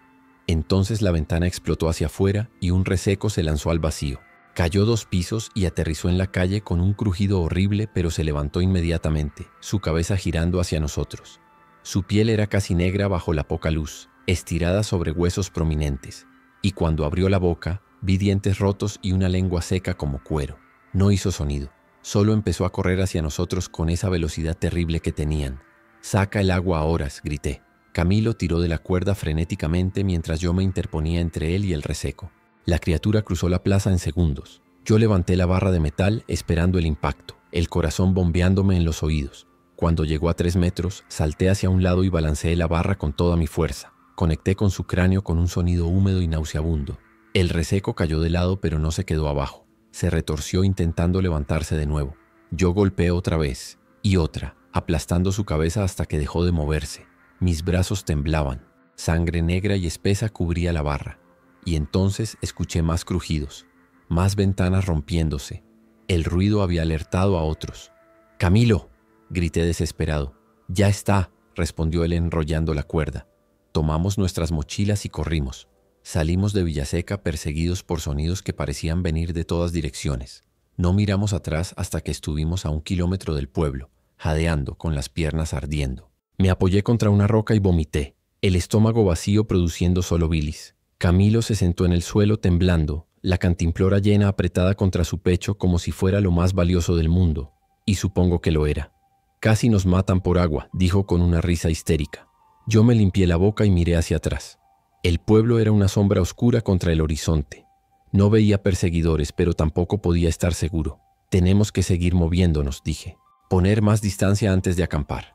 Entonces la ventana explotó hacia afuera y un reseco se lanzó al vacío. Cayó 2 pisos y aterrizó en la calle con un crujido horrible, pero se levantó inmediatamente, su cabeza girando hacia nosotros. Su piel era casi negra bajo la poca luz, estirada sobre huesos prominentes, y cuando abrió la boca, vi dientes rotos y una lengua seca como cuero. No hizo sonido, solo empezó a correr hacia nosotros con esa velocidad terrible que tenían. «Saca el agua ahora», grité. Camilo tiró de la cuerda frenéticamente mientras yo me interponía entre él y el reseco. La criatura cruzó la plaza en segundos. Yo levanté la barra de metal esperando el impacto, el corazón bombeándome en los oídos. Cuando llegó a 3 metros, salté hacia un lado y balanceé la barra con toda mi fuerza. Conecté con su cráneo con un sonido húmedo y nauseabundo. El reseco cayó de lado pero no se quedó abajo. Se retorció intentando levantarse de nuevo. Yo golpeé otra vez y otra, aplastando su cabeza hasta que dejó de moverse. Mis brazos temblaban. Sangre negra y espesa cubría la barra. Y entonces escuché más crujidos, más ventanas rompiéndose. El ruido había alertado a otros. «¡Camilo!», grité desesperado. «Ya está», respondió él enrollando la cuerda. Tomamos nuestras mochilas y corrimos. Salimos de Villaseca perseguidos por sonidos que parecían venir de todas direcciones. No miramos atrás hasta que estuvimos a 1 kilómetro del pueblo, jadeando, con las piernas ardiendo. Me apoyé contra una roca y vomité, el estómago vacío produciendo solo bilis. Camilo se sentó en el suelo temblando, la cantimplora llena apretada contra su pecho como si fuera lo más valioso del mundo, y supongo que lo era. «Casi nos matan por agua», dijo con una risa histérica. Yo me limpié la boca y miré hacia atrás. El pueblo era una sombra oscura contra el horizonte. No veía perseguidores, pero tampoco podía estar seguro. «Tenemos que seguir moviéndonos», dije. «Poner más distancia antes de acampar».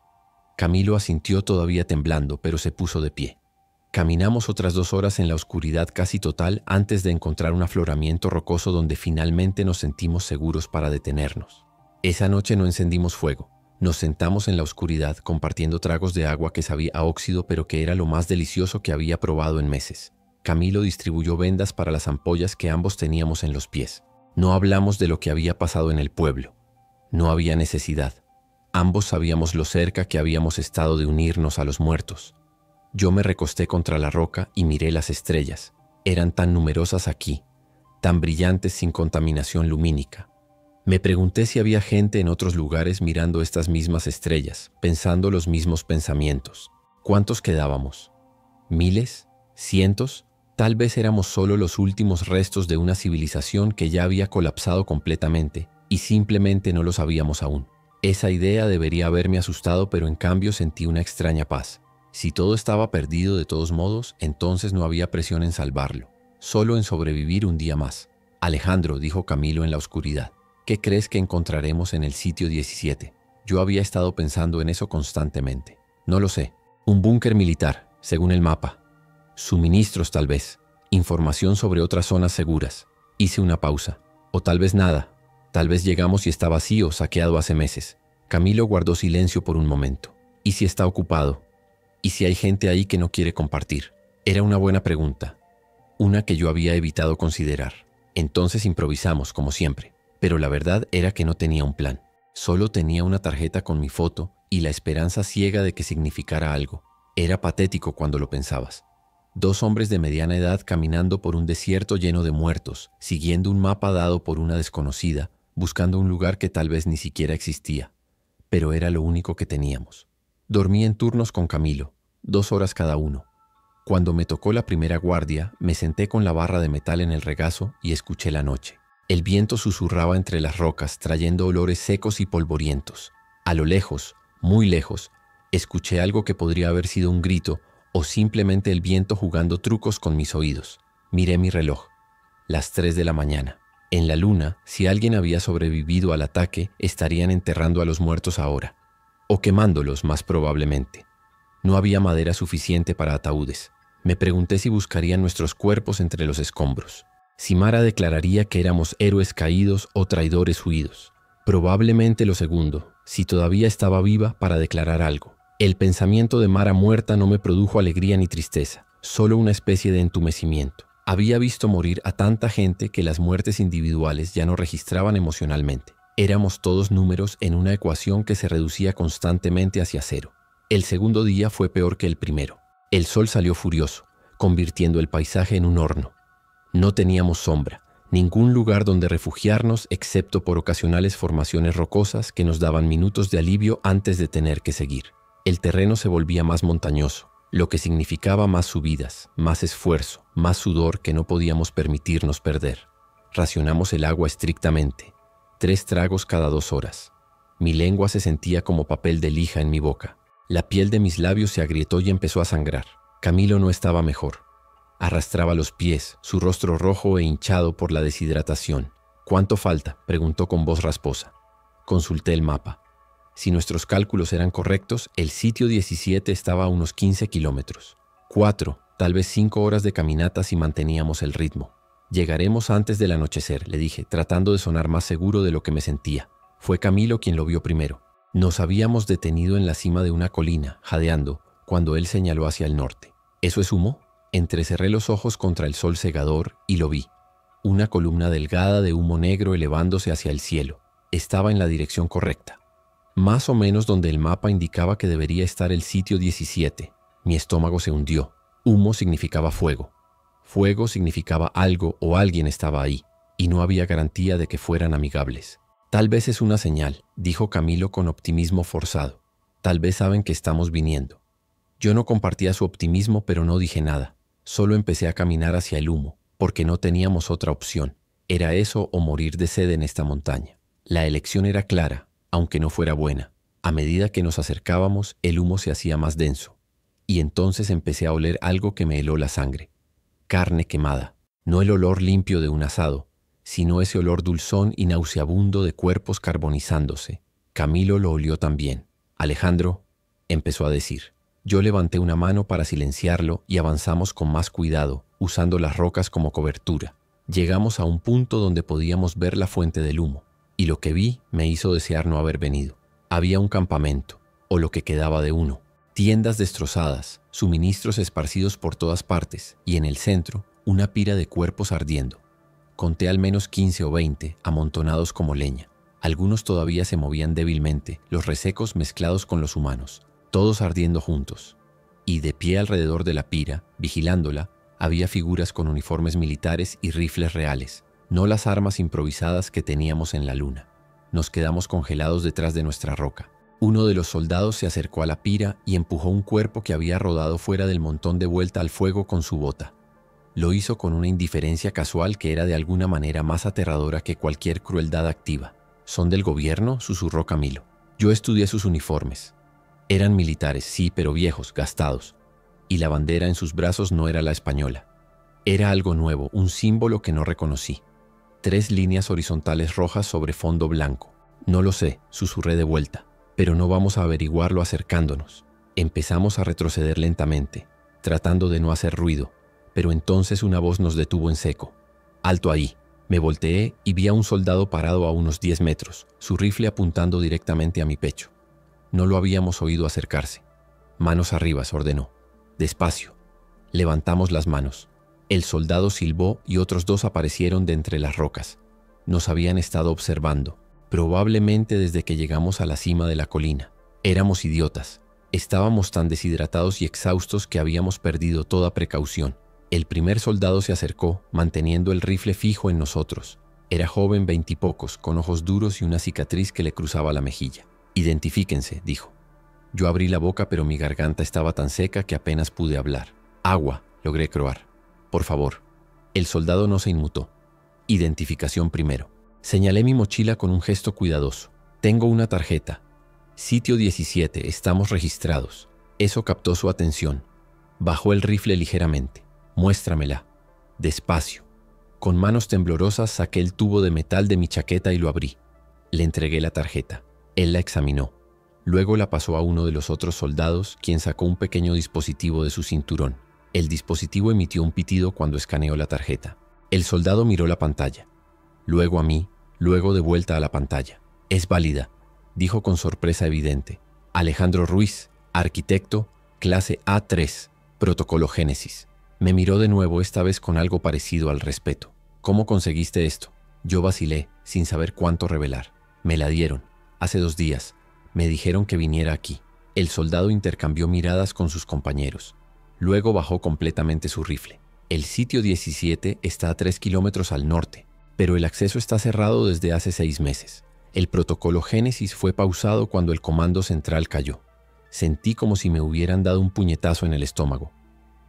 Camilo asintió todavía temblando, pero se puso de pie. Caminamos otras 2 horas en la oscuridad casi total antes de encontrar un afloramiento rocoso donde finalmente nos sentimos seguros para detenernos. Esa noche no encendimos fuego. Nos sentamos en la oscuridad compartiendo tragos de agua que sabía a óxido pero que era lo más delicioso que había probado en meses. Camilo distribuyó vendas para las ampollas que ambos teníamos en los pies. No hablamos de lo que había pasado en el pueblo. No había necesidad. Ambos sabíamos lo cerca que habíamos estado de unirnos a los muertos. Yo me recosté contra la roca y miré las estrellas. Eran tan numerosas aquí, tan brillantes sin contaminación lumínica. Me pregunté si había gente en otros lugares mirando estas mismas estrellas, pensando los mismos pensamientos. ¿Cuántos quedábamos? ¿Miles? ¿Cientos? Tal vez éramos solo los últimos restos de una civilización que ya había colapsado completamente y simplemente no lo sabíamos aún. Esa idea debería haberme asustado, pero en cambio sentí una extraña paz. Si todo estaba perdido de todos modos, entonces no había presión en salvarlo, solo en sobrevivir un día más. «Alejandro», dijo Camilo en la oscuridad. ¿Qué crees que encontraremos en el sitio 17? Yo había estado pensando en eso constantemente. No lo sé. Un búnker militar, según el mapa. Suministros tal vez. Información sobre otras zonas seguras. Hice una pausa. O tal vez nada. Tal vez llegamos y está vacío, saqueado hace meses. Camilo guardó silencio por un momento. ¿Y si está ocupado? ¿Y si hay gente ahí que no quiere compartir? Era una buena pregunta. Una que yo había evitado considerar. Entonces improvisamos, como siempre. Pero la verdad era que no tenía un plan. Solo tenía una tarjeta con mi foto y la esperanza ciega de que significara algo. Era patético cuando lo pensabas. 2 hombres de mediana edad caminando por un desierto lleno de muertos, siguiendo un mapa dado por una desconocida, buscando un lugar que tal vez ni siquiera existía. Pero era lo único que teníamos. Dormí en turnos con Camilo, 2 horas cada uno. Cuando me tocó la primera guardia, me senté con la barra de metal en el regazo y escuché la noche. El viento susurraba entre las rocas, trayendo olores secos y polvorientos. A lo lejos, muy lejos, escuché algo que podría haber sido un grito o simplemente el viento jugando trucos con mis oídos. Miré mi reloj. Las 3 de la mañana. En la luna, si alguien había sobrevivido al ataque, estarían enterrando a los muertos ahora. O quemándolos, más probablemente. No había madera suficiente para ataúdes. Me pregunté si buscarían nuestros cuerpos entre los escombros. Si Mara declararía que éramos héroes caídos o traidores huidos. Probablemente lo segundo, si todavía estaba viva para declarar algo. El pensamiento de Mara muerta no me produjo alegría ni tristeza, solo una especie de entumecimiento. Había visto morir a tanta gente que las muertes individuales ya no registraban emocionalmente. Éramos todos números en una ecuación que se reducía constantemente hacia cero. El segundo día fue peor que el primero. El sol salió furioso, convirtiendo el paisaje en un horno. No teníamos sombra, ningún lugar donde refugiarnos excepto por ocasionales formaciones rocosas que nos daban minutos de alivio antes de tener que seguir. El terreno se volvía más montañoso, lo que significaba más subidas, más esfuerzo, más sudor que no podíamos permitirnos perder. Racionamos el agua estrictamente, 3 tragos cada 2 horas. Mi lengua se sentía como papel de lija en mi boca. La piel de mis labios se agrietó y empezó a sangrar. Camilo no estaba mejor. Arrastraba los pies, su rostro rojo e hinchado por la deshidratación. ¿Cuánto falta?, preguntó con voz rasposa. Consulté el mapa. Si nuestros cálculos eran correctos, el sitio 17 estaba a unos 15 kilómetros. 4, tal vez 5 horas de caminata si manteníamos el ritmo. Llegaremos antes del anochecer, le dije, tratando de sonar más seguro de lo que me sentía. Fue Camilo quien lo vio primero. Nos habíamos detenido en la cima de una colina, jadeando, cuando él señaló hacia el norte. ¿Eso es humo? Entrecerré los ojos contra el sol cegador y lo vi. Una columna delgada de humo negro elevándose hacia el cielo. Estaba en la dirección correcta. Más o menos donde el mapa indicaba que debería estar el sitio 17. Mi estómago se hundió. Humo significaba fuego. Fuego significaba algo o alguien estaba ahí, y no había garantía de que fueran amigables. Tal vez es una señal, dijo Camilo con optimismo forzado. Tal vez saben que estamos viniendo. Yo no compartía su optimismo, pero no dije nada. Solo empecé a caminar hacia el humo, porque no teníamos otra opción. Era eso o morir de sed en esta montaña. La elección era clara, aunque no fuera buena. A medida que nos acercábamos, el humo se hacía más denso. Y entonces empecé a oler algo que me heló la sangre. Carne quemada. No el olor limpio de un asado, sino ese olor dulzón y nauseabundo de cuerpos carbonizándose. Camilo lo olió también. Alejandro, empezó a decir. Yo levanté una mano para silenciarlo y avanzamos con más cuidado, usando las rocas como cobertura. Llegamos a un punto donde podíamos ver la fuente del humo, y lo que vi me hizo desear no haber venido. Había un campamento, o lo que quedaba de uno, tiendas destrozadas, suministros esparcidos por todas partes, y en el centro, una pira de cuerpos ardiendo. Conté al menos 15 o 20, amontonados como leña. Algunos todavía se movían débilmente, los resecos mezclados con los humanos. Todos ardiendo juntos. Y de pie alrededor de la pira, vigilándola, había figuras con uniformes militares y rifles reales, no las armas improvisadas que teníamos en la luna. Nos quedamos congelados detrás de nuestra roca. Uno de los soldados se acercó a la pira y empujó un cuerpo que había rodado fuera del montón de vuelta al fuego con su bota. Lo hizo con una indiferencia casual que era de alguna manera más aterradora que cualquier crueldad activa. ¿Son del gobierno?, susurró Camilo. Yo estudié sus uniformes. Eran militares, sí, pero viejos, gastados. Y la bandera en sus brazos no era la española. Era algo nuevo, un símbolo que no reconocí. 3 líneas horizontales rojas sobre fondo blanco. No lo sé, susurré de vuelta, pero no vamos a averiguarlo acercándonos. Empezamos a retroceder lentamente, tratando de no hacer ruido, pero entonces una voz nos detuvo en seco. «Alto ahí». Me volteé y vi a un soldado parado a unos 10 metros, su rifle apuntando directamente a mi pecho. No lo habíamos oído acercarse. «Manos arriba», ordenó. «Despacio». Levantamos las manos. El soldado silbó y otros 2 aparecieron de entre las rocas. Nos habían estado observando, probablemente desde que llegamos a la cima de la colina. Éramos idiotas. Estábamos tan deshidratados y exhaustos que habíamos perdido toda precaución. El primer soldado se acercó, manteniendo el rifle fijo en nosotros. Era joven, 20 y pocos, con ojos duros y una cicatriz que le cruzaba la mejilla. «Identifíquense», dijo. Yo abrí la boca, pero mi garganta estaba tan seca que apenas pude hablar. «Agua», logré croar. «Por favor». El soldado no se inmutó. «Identificación primero». Señalé mi mochila con un gesto cuidadoso. «Tengo una tarjeta. Sitio 17, estamos registrados». Eso captó su atención. Bajó el rifle ligeramente. «Muéstramela». Despacio. Con manos temblorosas saqué el tubo de metal de mi chaqueta y lo abrí. Le entregué la tarjeta. Él la examinó. Luego la pasó a uno de los otros soldados, quien sacó un pequeño dispositivo de su cinturón. El dispositivo emitió un pitido cuando escaneó la tarjeta. El soldado miró la pantalla. Luego a mí, luego de vuelta a la pantalla. «Es válida», dijo con sorpresa evidente. «Alejandro Ruiz, arquitecto, clase A3, protocolo Génesis». Me miró de nuevo, esta vez con algo parecido al respeto. «¿Cómo conseguiste esto?» Yo vacilé, sin saber cuánto revelar. «Me la dieron. Hace 2 días. Me dijeron que viniera aquí». El soldado intercambió miradas con sus compañeros. Luego bajó completamente su rifle. «El sitio 17 está a 3 kilómetros al norte, pero el acceso está cerrado desde hace 6 meses. El protocolo Génesis fue pausado cuando el comando central cayó». Sentí como si me hubieran dado un puñetazo en el estómago.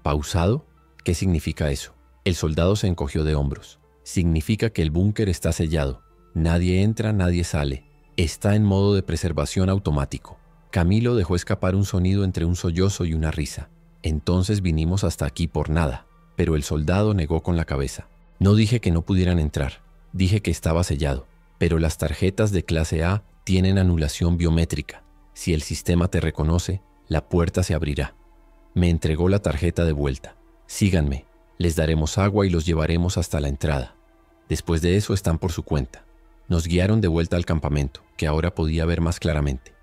«¿Pausado? ¿Qué significa eso?». El soldado se encogió de hombros. «Significa que el búnker está sellado. Nadie entra, nadie sale. Está en modo de preservación automático». Camilo dejó escapar un sonido entre un sollozo y una risa. «Entonces vinimos hasta aquí por nada». Pero el soldado negó con la cabeza. «No dije que no pudieran entrar. Dije que estaba sellado. Pero las tarjetas de clase A tienen anulación biométrica. Si el sistema te reconoce, la puerta se abrirá». Me entregó la tarjeta de vuelta. «Síganme. Les daremos agua y los llevaremos hasta la entrada. Después de eso están por su cuenta». Nos guiaron de vuelta al campamento, que ahora podía ver más claramente.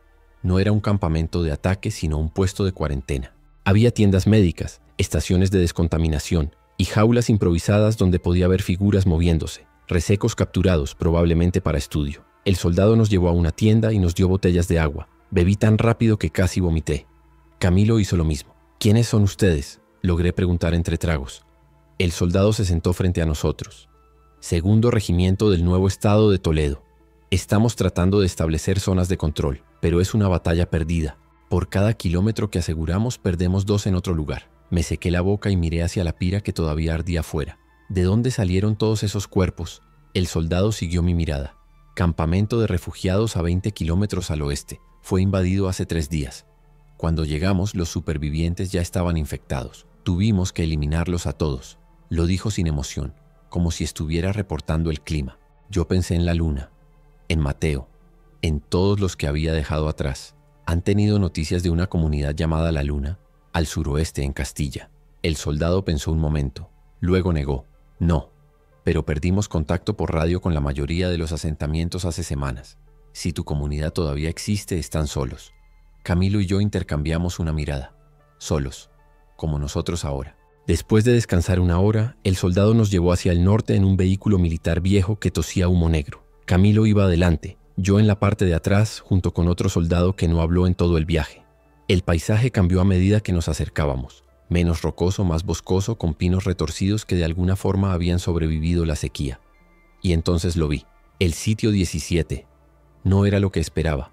No era un campamento de ataque, sino un puesto de cuarentena. Había tiendas médicas, estaciones de descontaminación y jaulas improvisadas donde podía ver figuras moviéndose, resecos capturados probablemente para estudio. El soldado nos llevó a una tienda y nos dio botellas de agua. Bebí tan rápido que casi vomité. Camilo hizo lo mismo. «¿Quiénes son ustedes?», logré preguntar entre tragos. El soldado se sentó frente a nosotros. «Segundo Regimiento del Nuevo Estado de Toledo. Estamos tratando de establecer zonas de control, pero es una batalla perdida. Por cada kilómetro que aseguramos, perdemos 2 en otro lugar». Me sequé la boca y miré hacia la pira que todavía ardía afuera. ¿De dónde salieron todos esos cuerpos? El soldado siguió mi mirada. «Campamento de refugiados a 20 kilómetros al oeste. Fue invadido hace 3 días. Cuando llegamos, los supervivientes ya estaban infectados. Tuvimos que eliminarlos a todos». Lo dijo sin emoción, como si estuviera reportando el clima. Yo pensé en la luna, en Mateo, en todos los que había dejado atrás. ¿Han tenido noticias de una comunidad llamada La Luna? Al suroeste, en Castilla. El soldado pensó un momento. Luego negó. «No, pero perdimos contacto por radio con la mayoría de los asentamientos hace semanas. Si tu comunidad todavía existe, están solos». Camilo y yo intercambiamos una mirada. Solos, como nosotros ahora. Después de descansar 1 hora, el soldado nos llevó hacia el norte en un vehículo militar viejo que tosía humo negro. Camilo iba adelante, yo en la parte de atrás, junto con otro soldado que no habló en todo el viaje. El paisaje cambió a medida que nos acercábamos. Menos rocoso, más boscoso, con pinos retorcidos que de alguna forma habían sobrevivido la sequía. Y entonces lo vi. El sitio 17. No era lo que esperaba.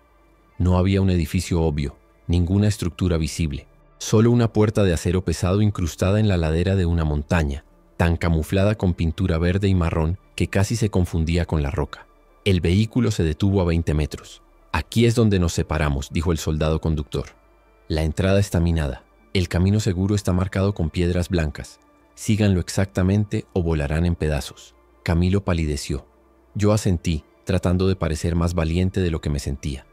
No había un edificio obvio, ninguna estructura visible. Solo una puerta de acero pesado incrustada en la ladera de una montaña, tan camuflada con pintura verde y marrón que casi se confundía con la roca. El vehículo se detuvo a 20 metros. «Aquí es donde nos separamos», dijo el soldado conductor. «La entrada está minada. El camino seguro está marcado con piedras blancas. Síganlo exactamente o volarán en pedazos». Camilo palideció. Yo asentí, tratando de parecer más valiente de lo que me sentía.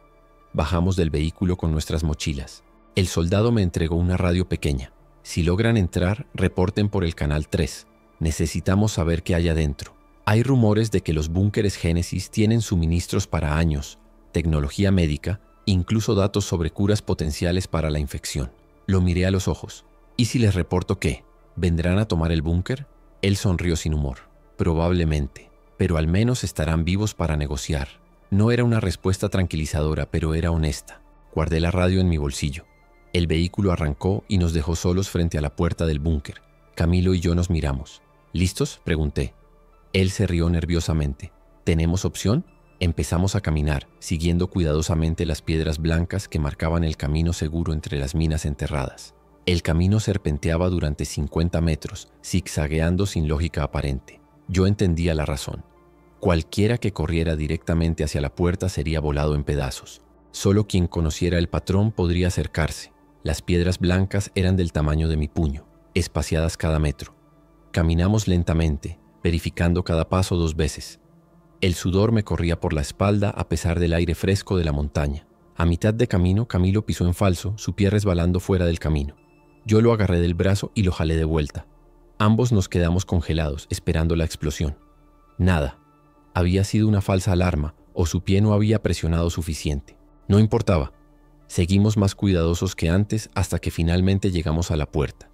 Bajamos del vehículo con nuestras mochilas. El soldado me entregó una radio pequeña. Si logran entrar, reporten por el canal 3. Necesitamos saber qué hay adentro. Hay rumores de que los búnkeres Génesis tienen suministros para años, tecnología médica, incluso datos sobre curas potenciales para la infección. Lo miré a los ojos. ¿Y si les reporto qué? ¿Vendrán a tomar el búnker? Él sonrió sin humor. Probablemente, pero al menos estarán vivos para negociar. No era una respuesta tranquilizadora, pero era honesta. Guardé la radio en mi bolsillo. El vehículo arrancó y nos dejó solos frente a la puerta del búnker. Camilo y yo nos miramos. ¿Listos?, pregunté. Él se rió nerviosamente. ¿Tenemos opción? Empezamos a caminar, siguiendo cuidadosamente las piedras blancas que marcaban el camino seguro entre las minas enterradas. El camino serpenteaba durante 50 metros, zigzagueando sin lógica aparente. Yo entendía la razón. Cualquiera que corriera directamente hacia la puerta sería volado en pedazos. Solo quien conociera el patrón podría acercarse. Las piedras blancas eran del tamaño de mi puño, espaciadas cada metro. Caminamos lentamente, verificando cada paso 2 veces. El sudor me corría por la espalda a pesar del aire fresco de la montaña. A mitad de camino, Camilo pisó en falso, su pie resbalando fuera del camino. Yo lo agarré del brazo y lo jalé de vuelta. Ambos nos quedamos congelados, esperando la explosión. Nada. Había sido una falsa alarma, o su pie no había presionado suficiente. No importaba. Seguimos más cuidadosos que antes hasta que finalmente llegamos a la puerta.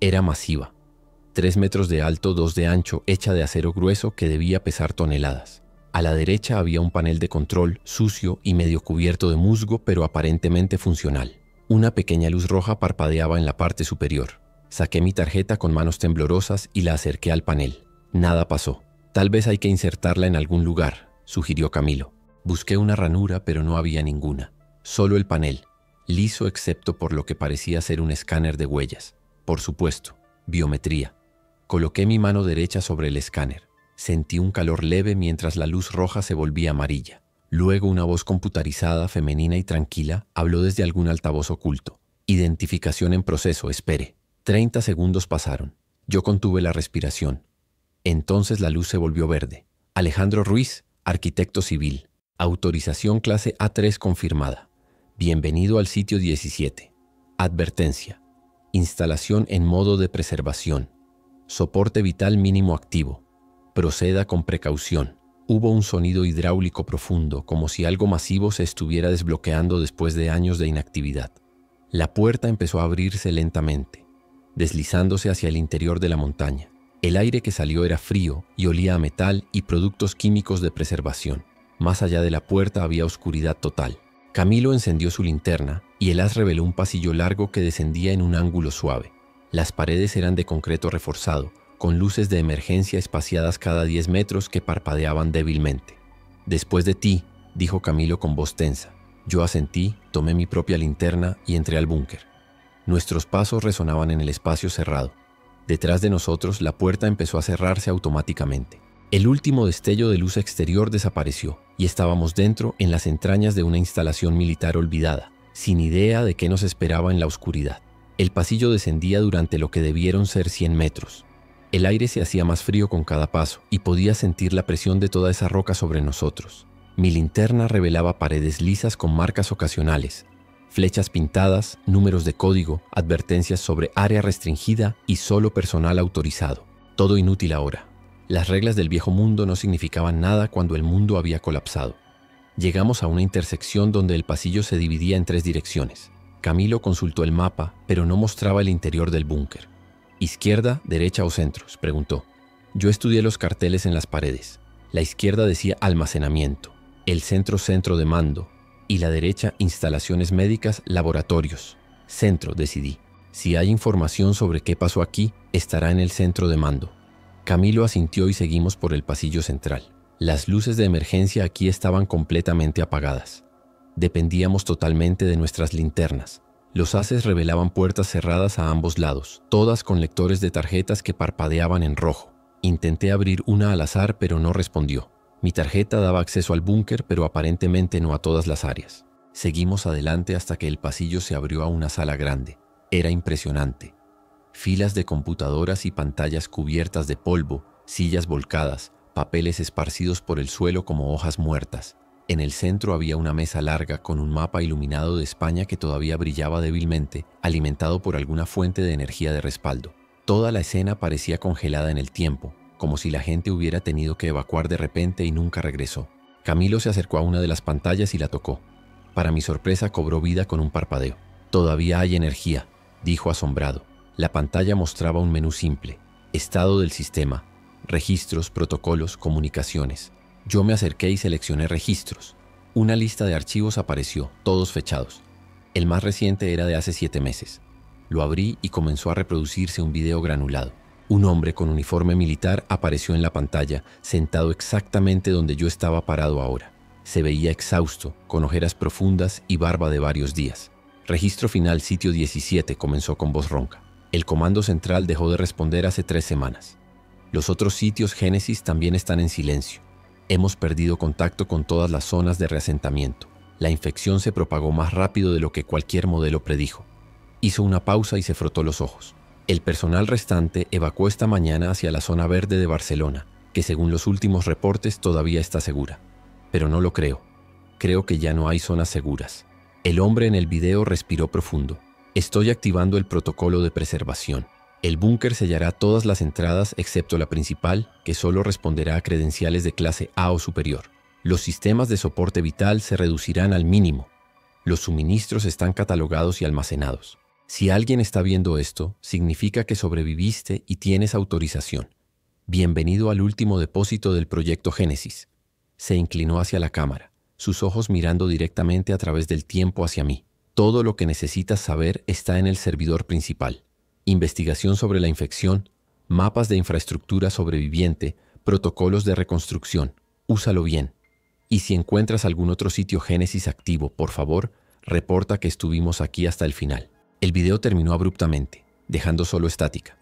Era masiva. 3 metros de alto, 2 de ancho, hecha de acero grueso que debía pesar toneladas. A la derecha había un panel de control, sucio y medio cubierto de musgo, pero aparentemente funcional. Una pequeña luz roja parpadeaba en la parte superior. Saqué mi tarjeta con manos temblorosas y la acerqué al panel. Nada pasó. Tal vez hay que insertarla en algún lugar, sugirió Camilo. Busqué una ranura, pero no había ninguna. Solo el panel, liso excepto por lo que parecía ser un escáner de huellas. Por supuesto, biometría. Coloqué mi mano derecha sobre el escáner. Sentí un calor leve mientras la luz roja se volvía amarilla. Luego una voz computarizada, femenina y tranquila, habló desde algún altavoz oculto. Identificación en proceso, espere. 30 segundos pasaron. Yo contuve la respiración. Entonces la luz se volvió verde. Alejandro Ruiz, arquitecto civil. Autorización clase A3 confirmada. Bienvenido al sitio 17. Advertencia. Instalación en modo de preservación. Soporte vital mínimo activo. Proceda con precaución. Hubo un sonido hidráulico profundo, como si algo masivo se estuviera desbloqueando después de años de inactividad. La puerta empezó a abrirse lentamente, deslizándose hacia el interior de la montaña. El aire que salió era frío y olía a metal y productos químicos de preservación. Más allá de la puerta había oscuridad total. Camilo encendió su linterna y el haz reveló un pasillo largo que descendía en un ángulo suave. Las paredes eran de concreto reforzado, con luces de emergencia espaciadas cada 10 metros que parpadeaban débilmente. «Después de ti», dijo Camilo con voz tensa. Yo asentí, tomé mi propia linterna y entré al búnker. Nuestros pasos resonaban en el espacio cerrado. Detrás de nosotros, la puerta empezó a cerrarse automáticamente. El último destello de luz exterior desapareció y estábamos dentro en las entrañas de una instalación militar olvidada, sin idea de qué nos esperaba en la oscuridad. El pasillo descendía durante lo que debieron ser 100 metros. El aire se hacía más frío con cada paso y podía sentir la presión de toda esa roca sobre nosotros. Mi linterna revelaba paredes lisas con marcas ocasionales, flechas pintadas, números de código, advertencias sobre área restringida y solo personal autorizado. Todo inútil ahora. Las reglas del viejo mundo no significaban nada cuando el mundo había colapsado. Llegamos a una intersección donde el pasillo se dividía en 3 direcciones. Camilo consultó el mapa, pero no mostraba el interior del búnker. ¿Izquierda, derecha o centros?, preguntó. Yo estudié los carteles en las paredes. La izquierda decía almacenamiento, el centro de mando y la derecha instalaciones médicas, laboratorios. Centro, decidí. Si hay información sobre qué pasó aquí, estará en el centro de mando. Camilo asintió y seguimos por el pasillo central. Las luces de emergencia aquí estaban completamente apagadas. Dependíamos totalmente de nuestras linternas. Los haces revelaban puertas cerradas a ambos lados, todas con lectores de tarjetas que parpadeaban en rojo. Intenté abrir una al azar, pero no respondió. Mi tarjeta daba acceso al búnker, pero aparentemente no a todas las áreas. Seguimos adelante hasta que el pasillo se abrió a una sala grande. Era impresionante. Filas de computadoras y pantallas cubiertas de polvo, sillas volcadas, papeles esparcidos por el suelo como hojas muertas. En el centro había una mesa larga con un mapa iluminado de España que todavía brillaba débilmente, alimentado por alguna fuente de energía de respaldo. Toda la escena parecía congelada en el tiempo, como si la gente hubiera tenido que evacuar de repente y nunca regresó. Camilo se acercó a una de las pantallas y la tocó. Para mi sorpresa, cobró vida con un parpadeo. «Todavía hay energía», dijo asombrado. La pantalla mostraba un menú simple: estado del sistema, registros, protocolos, comunicaciones. Yo me acerqué y seleccioné registros. Una lista de archivos apareció, todos fechados. El más reciente era de hace 7 meses. Lo abrí y comenzó a reproducirse un video granulado. Un hombre con uniforme militar apareció en la pantalla, sentado exactamente donde yo estaba parado ahora. Se veía exhausto, con ojeras profundas y barba de varios días. Registro final, sitio 17, comenzó con voz ronca. El comando central dejó de responder hace 3 semanas. Los otros sitios Génesis también están en silencio. Hemos perdido contacto con todas las zonas de reasentamiento. La infección se propagó más rápido de lo que cualquier modelo predijo. Hizo una pausa y se frotó los ojos. El personal restante evacuó esta mañana hacia la zona verde de Barcelona, que según los últimos reportes todavía está segura. Pero no lo creo. Creo que ya no hay zonas seguras. El hombre en el video respiró profundo. Estoy activando el protocolo de preservación. El búnker sellará todas las entradas excepto la principal, que solo responderá a credenciales de clase A o superior. Los sistemas de soporte vital se reducirán al mínimo. Los suministros están catalogados y almacenados. Si alguien está viendo esto, significa que sobreviviste y tienes autorización. Bienvenido al último depósito del proyecto Génesis. Se inclinó hacia la cámara, sus ojos mirando directamente a través del tiempo hacia mí. Todo lo que necesitas saber está en el servidor principal. Investigación sobre la infección, mapas de infraestructura sobreviviente, protocolos de reconstrucción. Úsalo bien. Y si encuentras algún otro sitio Génesis activo, por favor, reporta que estuvimos aquí hasta el final. El video terminó abruptamente, dejando solo estática.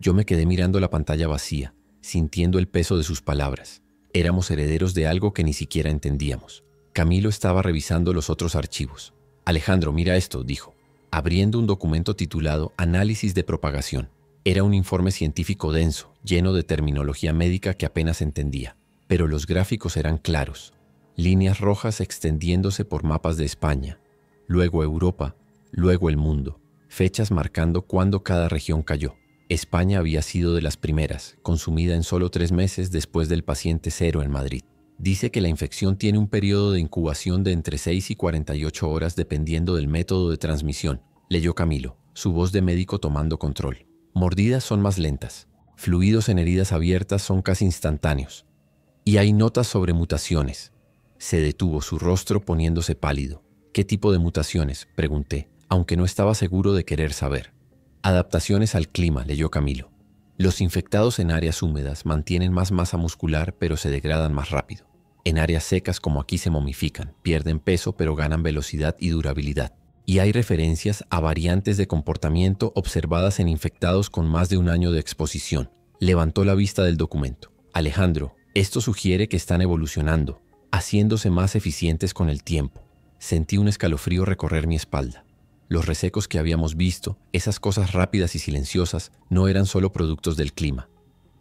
Yo me quedé mirando la pantalla vacía, sintiendo el peso de sus palabras. Éramos herederos de algo que ni siquiera entendíamos. Camilo estaba revisando los otros archivos. «Alejandro, mira esto», dijo, abriendo un documento titulado Análisis de propagación. Era un informe científico denso, lleno de terminología médica que apenas entendía. Pero los gráficos eran claros. Líneas rojas extendiéndose por mapas de España, luego Europa, luego el mundo. Fechas marcando cuándo cada región cayó. España había sido de las primeras, consumida en solo 3 meses después del paciente cero en Madrid. Dice que la infección tiene un periodo de incubación de entre 6 y 48 horas dependiendo del método de transmisión, leyó Camilo, su voz de médico tomando control. Mordidas son más lentas. Fluidos en heridas abiertas son casi instantáneos. Y hay notas sobre mutaciones. Se detuvo, su rostro poniéndose pálido. ¿Qué tipo de mutaciones?, pregunté, aunque no estaba seguro de querer saber. Adaptaciones al clima, leyó Camilo. Los infectados en áreas húmedas mantienen más masa muscular pero se degradan más rápido. En áreas secas como aquí se momifican, pierden peso pero ganan velocidad y durabilidad. Y hay referencias a variantes de comportamiento observadas en infectados con más de 1 año de exposición. Levantó la vista del documento. Alejandro, esto sugiere que están evolucionando, haciéndose más eficientes con el tiempo. Sentí un escalofrío recorrer mi espalda. Los resecos que habíamos visto, esas cosas rápidas y silenciosas, no eran solo productos del clima.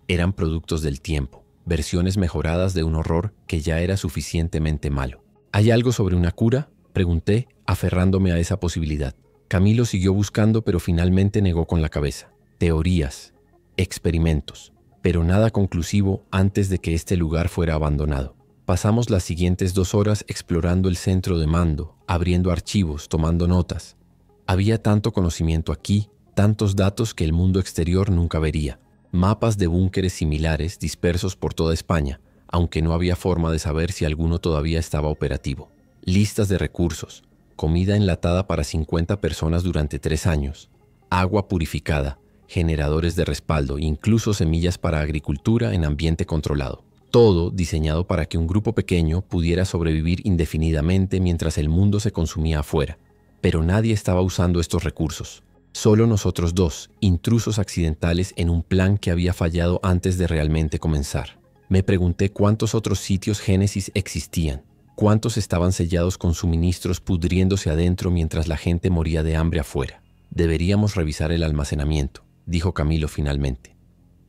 Eran productos del tiempo, versiones mejoradas de un horror que ya era suficientemente malo. ¿Hay algo sobre una cura?, pregunté, aferrándome a esa posibilidad. Camilo siguió buscando, pero finalmente negó con la cabeza. Teorías, experimentos, pero nada conclusivo antes de que este lugar fuera abandonado. Pasamos las siguientes 2 horas explorando el centro de mando, abriendo archivos, tomando notas. Había tanto conocimiento aquí, tantos datos que el mundo exterior nunca vería. Mapas de búnkeres similares dispersos por toda España, aunque no había forma de saber si alguno todavía estaba operativo. Listas de recursos, comida enlatada para 50 personas durante 3 años, agua purificada, generadores de respaldo, incluso semillas para agricultura en ambiente controlado. Todo diseñado para que un grupo pequeño pudiera sobrevivir indefinidamente mientras el mundo se consumía afuera. Pero nadie estaba usando estos recursos. Solo nosotros 2, intrusos accidentales en un plan que había fallado antes de realmente comenzar. Me pregunté cuántos otros sitios Génesis existían, cuántos estaban sellados con suministros pudriéndose adentro mientras la gente moría de hambre afuera. Deberíamos revisar el almacenamiento, dijo Camilo finalmente.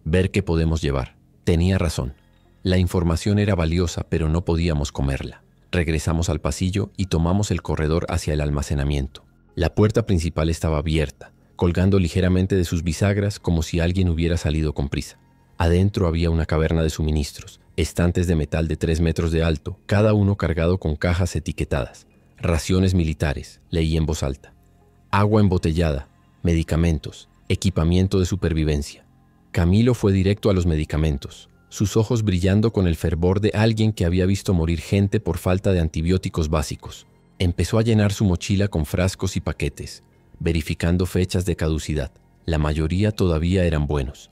Ver qué podemos llevar. Tenía razón. La información era valiosa, pero no podíamos comerla. Regresamos al pasillo y tomamos el corredor hacia el almacenamiento. La puerta principal estaba abierta, colgando ligeramente de sus bisagras como si alguien hubiera salido con prisa. Adentro había una caverna de suministros, estantes de metal de 3 metros de alto, cada uno cargado con cajas etiquetadas. Raciones militares, leí en voz alta. Agua embotellada, medicamentos, equipamiento de supervivencia. Camilo fue directo a los medicamentos, sus ojos brillando con el fervor de alguien que había visto morir gente por falta de antibióticos básicos. Empezó a llenar su mochila con frascos y paquetes, verificando fechas de caducidad. La mayoría todavía eran buenos.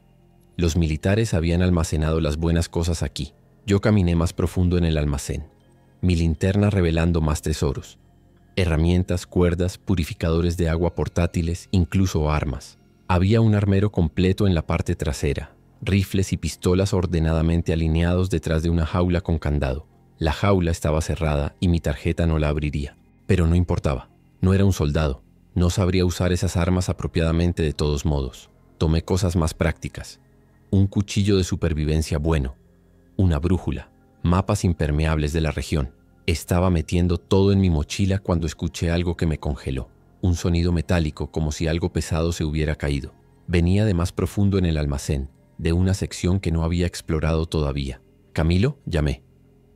Los militares habían almacenado las buenas cosas aquí. Yo caminé más profundo en el almacén, mi linterna revelando más tesoros. Herramientas, cuerdas, purificadores de agua portátiles, incluso armas. Había un armero completo en la parte trasera, rifles y pistolas ordenadamente alineados detrás de una jaula con candado. La jaula estaba cerrada y mi tarjeta no la abriría. Pero no importaba, no era un soldado, no sabría usar esas armas apropiadamente de todos modos. Tomé cosas más prácticas. Un cuchillo de supervivencia bueno, una brújula, mapas impermeables de la región. Estaba metiendo todo en mi mochila cuando escuché algo que me congeló. Un sonido metálico como si algo pesado se hubiera caído. Venía de más profundo en el almacén, de una sección que no había explorado todavía. «Camilo», llamé.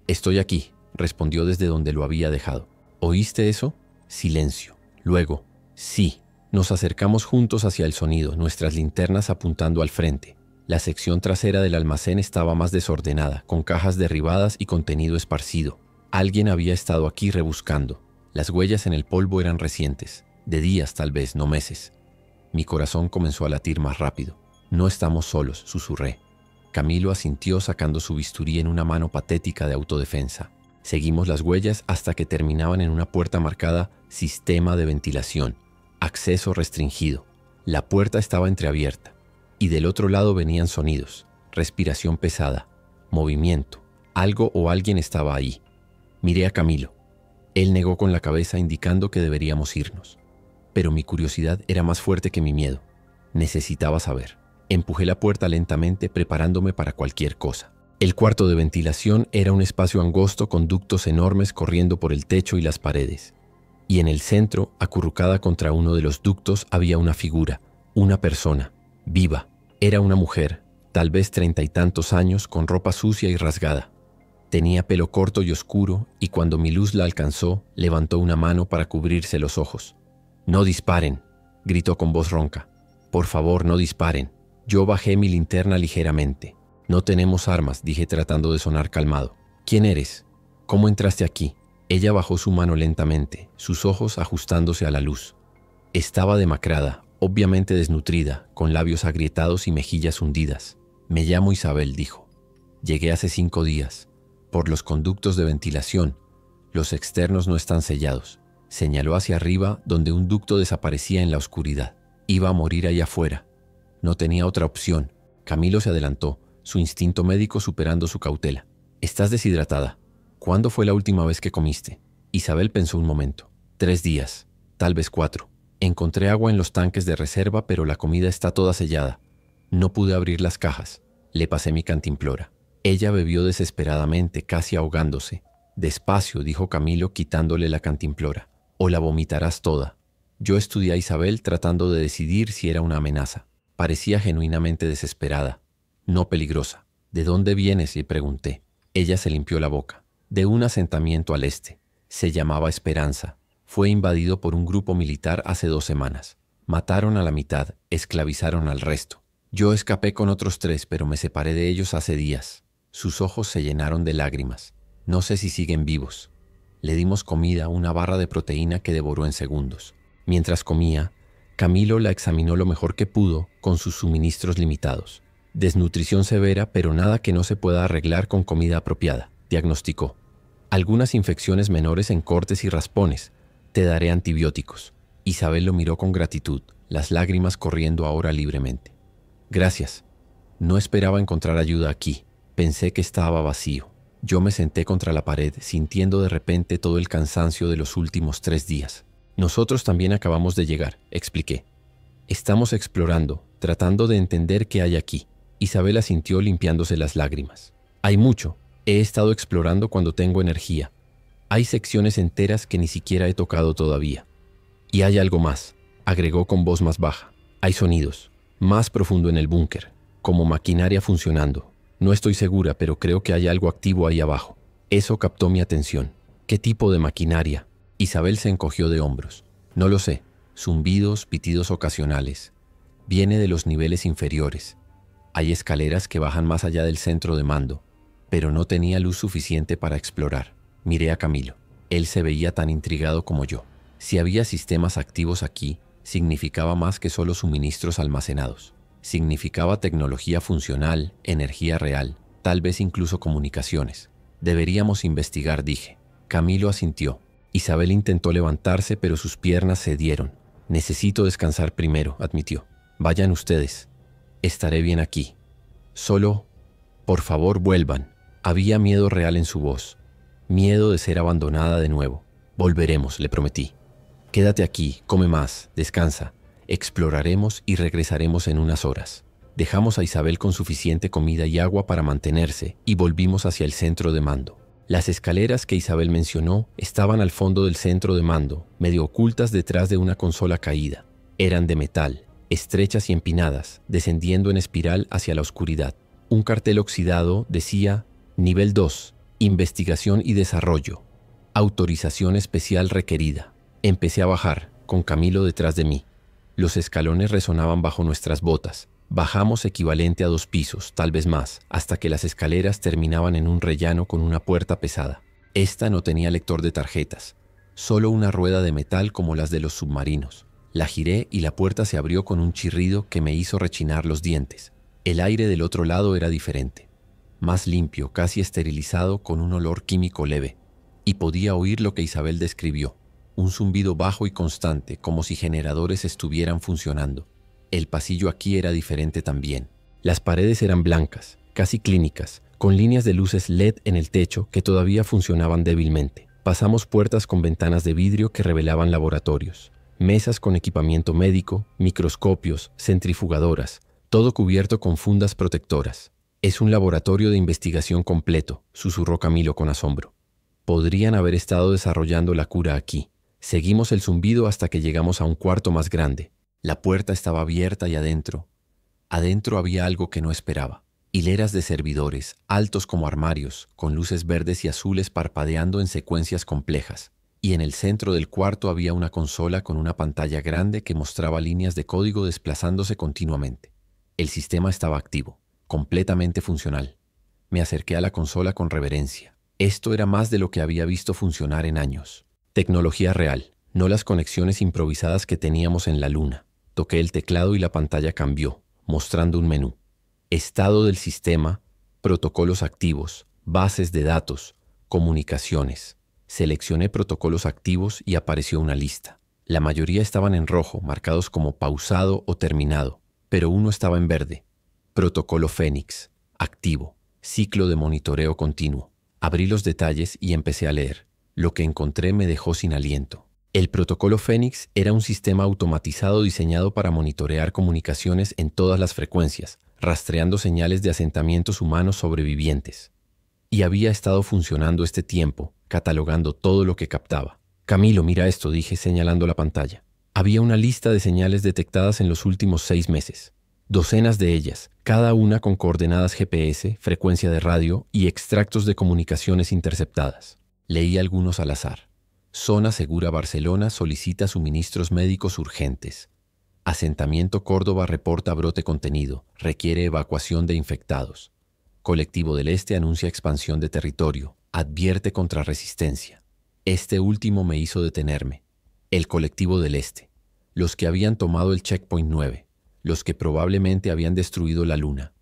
«Estoy aquí», respondió desde donde lo había dejado. «¿Oíste eso?» Silencio. Luego, «Sí». Nos acercamos juntos hacia el sonido, nuestras linternas apuntando al frente. La sección trasera del almacén estaba más desordenada, con cajas derribadas y contenido esparcido. Alguien había estado aquí rebuscando. Las huellas en el polvo eran recientes, de días tal vez, no meses. Mi corazón comenzó a latir más rápido. «No estamos solos», susurré. Camilo asintió sacando su bisturí en una mano patética de autodefensa. Seguimos las huellas hasta que terminaban en una puerta marcada «Sistema de ventilación. Acceso restringido». La puerta estaba entreabierta, y del otro lado venían sonidos, respiración pesada, movimiento. Algo o alguien estaba ahí. Miré a Camilo. Él negó con la cabeza indicando que deberíamos irnos. Pero mi curiosidad era más fuerte que mi miedo. Necesitaba saber. Empujé la puerta lentamente, preparándome para cualquier cosa. El cuarto de ventilación era un espacio angosto con ductos enormes corriendo por el techo y las paredes. Y en el centro, acurrucada contra uno de los ductos, había una figura, una persona, viva. Era una mujer, tal vez 30 y tantos años, con ropa sucia y rasgada. Tenía pelo corto y oscuro, y cuando mi luz la alcanzó, levantó una mano para cubrirse los ojos. «No disparen», gritó con voz ronca. «Por favor, no disparen». Yo bajé mi linterna ligeramente. «No tenemos armas», dije tratando de sonar calmado. «¿Quién eres? ¿Cómo entraste aquí?» Ella bajó su mano lentamente, sus ojos ajustándose a la luz. Estaba demacrada, obviamente desnutrida, con labios agrietados y mejillas hundidas. «Me llamo Isabel», dijo. «Llegué hace 5 días. Por los conductos de ventilación. Los externos no están sellados». Señaló hacia arriba, donde un ducto desaparecía en la oscuridad. Iba a morir allá afuera. No tenía otra opción. Camilo se adelantó, su instinto médico superando su cautela. «Estás deshidratada. ¿Cuándo fue la última vez que comiste?» Isabel pensó un momento. 3 días, tal vez 4. Encontré agua en los tanques de reserva, pero la comida está toda sellada. No pude abrir las cajas. Le pasé mi cantimplora. Ella bebió desesperadamente, casi ahogándose. «Despacio», dijo Camilo quitándole la cantimplora. «O la vomitarás toda». Yo estudié a Isabel tratando de decidir si era una amenaza. Parecía genuinamente desesperada, no peligrosa. «¿De dónde vienes?», le pregunté. Ella se limpió la boca. «De un asentamiento al este. Se llamaba Esperanza. Fue invadido por un grupo militar hace 2 semanas. Mataron a la mitad, esclavizaron al resto. Yo escapé con otros 3, pero me separé de ellos hace días». Sus ojos se llenaron de lágrimas. «No sé si siguen vivos». Le dimos comida, una barra de proteína que devoró en segundos. Mientras comía, Camilo la examinó lo mejor que pudo con sus suministros limitados. «Desnutrición severa, pero nada que no se pueda arreglar con comida apropiada», diagnosticó. «Algunas infecciones menores en cortes y raspones. Te daré antibióticos». Isabel lo miró con gratitud, las lágrimas corriendo ahora libremente. «Gracias. No esperaba encontrar ayuda aquí. Pensé que estaba vacío». Yo me senté contra la pared, sintiendo de repente todo el cansancio de los últimos 3 días. «Nosotros también acabamos de llegar», expliqué. «Estamos explorando, tratando de entender qué hay aquí». Isabel asintió limpiándose las lágrimas. Hay mucho. He estado explorando cuando tengo energía. Hay secciones enteras que ni siquiera he tocado todavía. Y hay algo más, agregó con voz más baja. Hay sonidos, más profundo en el búnker, como maquinaria funcionando. No estoy segura, pero creo que hay algo activo ahí abajo. Eso captó mi atención. ¿Qué tipo de maquinaria? Isabel se encogió de hombros. No lo sé. Zumbidos, pitidos ocasionales. Viene de los niveles inferiores. Hay escaleras que bajan más allá del centro de mando, pero no tenía luz suficiente para explorar. Miré a Camilo. Él se veía tan intrigado como yo. Si había sistemas activos aquí, significaba más que solo suministros almacenados. Significaba tecnología funcional, energía real, tal vez incluso comunicaciones. Deberíamos investigar, dije. Camilo asintió. Isabel intentó levantarse, pero sus piernas cedieron. Necesito descansar primero, admitió. Vayan ustedes. Estaré bien aquí. Solo, por favor, vuelvan. Había miedo real en su voz. Miedo de ser abandonada de nuevo. Volveremos, le prometí. Quédate aquí, come más, descansa. Exploraremos y regresaremos en unas horas. Dejamos a Isabel con suficiente comida y agua para mantenerse y volvimos hacia el centro de mando. Las escaleras que Isabel mencionó estaban al fondo del centro de mando, medio ocultas detrás de una consola caída. Eran de metal, estrechas y empinadas, descendiendo en espiral hacia la oscuridad. Un cartel oxidado decía: Nivel 2, Investigación y Desarrollo. Autorización especial requerida. Empecé a bajar, con Camilo detrás de mí. Los escalones resonaban bajo nuestras botas. Bajamos equivalente a 2 pisos, tal vez más, hasta que las escaleras terminaban en un rellano con una puerta pesada. Esta no tenía lector de tarjetas, solo una rueda de metal como las de los submarinos. La giré y la puerta se abrió con un chirrido que me hizo rechinar los dientes. El aire del otro lado era diferente, más limpio, casi esterilizado, con un olor químico leve. Y podía oír lo que Isabel describió, un zumbido bajo y constante, como si generadores estuvieran funcionando. El pasillo aquí era diferente también. Las paredes eran blancas, casi clínicas, con líneas de luces LED en el techo que todavía funcionaban débilmente. Pasamos puertas con ventanas de vidrio que revelaban laboratorios, mesas con equipamiento médico, microscopios, centrifugadoras, todo cubierto con fundas protectoras. Es un laboratorio de investigación completo, susurró Camilo con asombro. Podrían haber estado desarrollando la cura aquí. Seguimos el zumbido hasta que llegamos a un cuarto más grande. La puerta estaba abierta y adentro había algo que no esperaba. Hileras de servidores, altos como armarios, con luces verdes y azules parpadeando en secuencias complejas. Y en el centro del cuarto había una consola con una pantalla grande que mostraba líneas de código desplazándose continuamente. El sistema estaba activo, completamente funcional. Me acerqué a la consola con reverencia. Esto era más de lo que había visto funcionar en años. Tecnología real, no las conexiones improvisadas que teníamos en la luna. Toqué el teclado y la pantalla cambió, mostrando un menú. Estado del sistema, protocolos activos, bases de datos, comunicaciones. Seleccioné protocolos activos y apareció una lista. La mayoría estaban en rojo, marcados como pausado o terminado, pero uno estaba en verde. Protocolo Fénix, activo, ciclo de monitoreo continuo. Abrí los detalles y empecé a leer. Lo que encontré me dejó sin aliento. El protocolo Fénix era un sistema automatizado diseñado para monitorear comunicaciones en todas las frecuencias, rastreando señales de asentamientos humanos sobrevivientes. Y había estado funcionando este tiempo, catalogando todo lo que captaba. Camilo, mira esto, dije señalando la pantalla. Había una lista de señales detectadas en los últimos 6 meses. Docenas de ellas, cada una con coordenadas GPS, frecuencia de radio y extractos de comunicaciones interceptadas. Leí algunos al azar. Zona Segura Barcelona solicita suministros médicos urgentes. Asentamiento Córdoba reporta brote contenido. Requiere evacuación de infectados. Colectivo del Este anuncia expansión de territorio. Advierte contra resistencia. Este último me hizo detenerme. El Colectivo del Este. Los que habían tomado el Checkpoint 9. Los que probablemente habían destruido la Luna.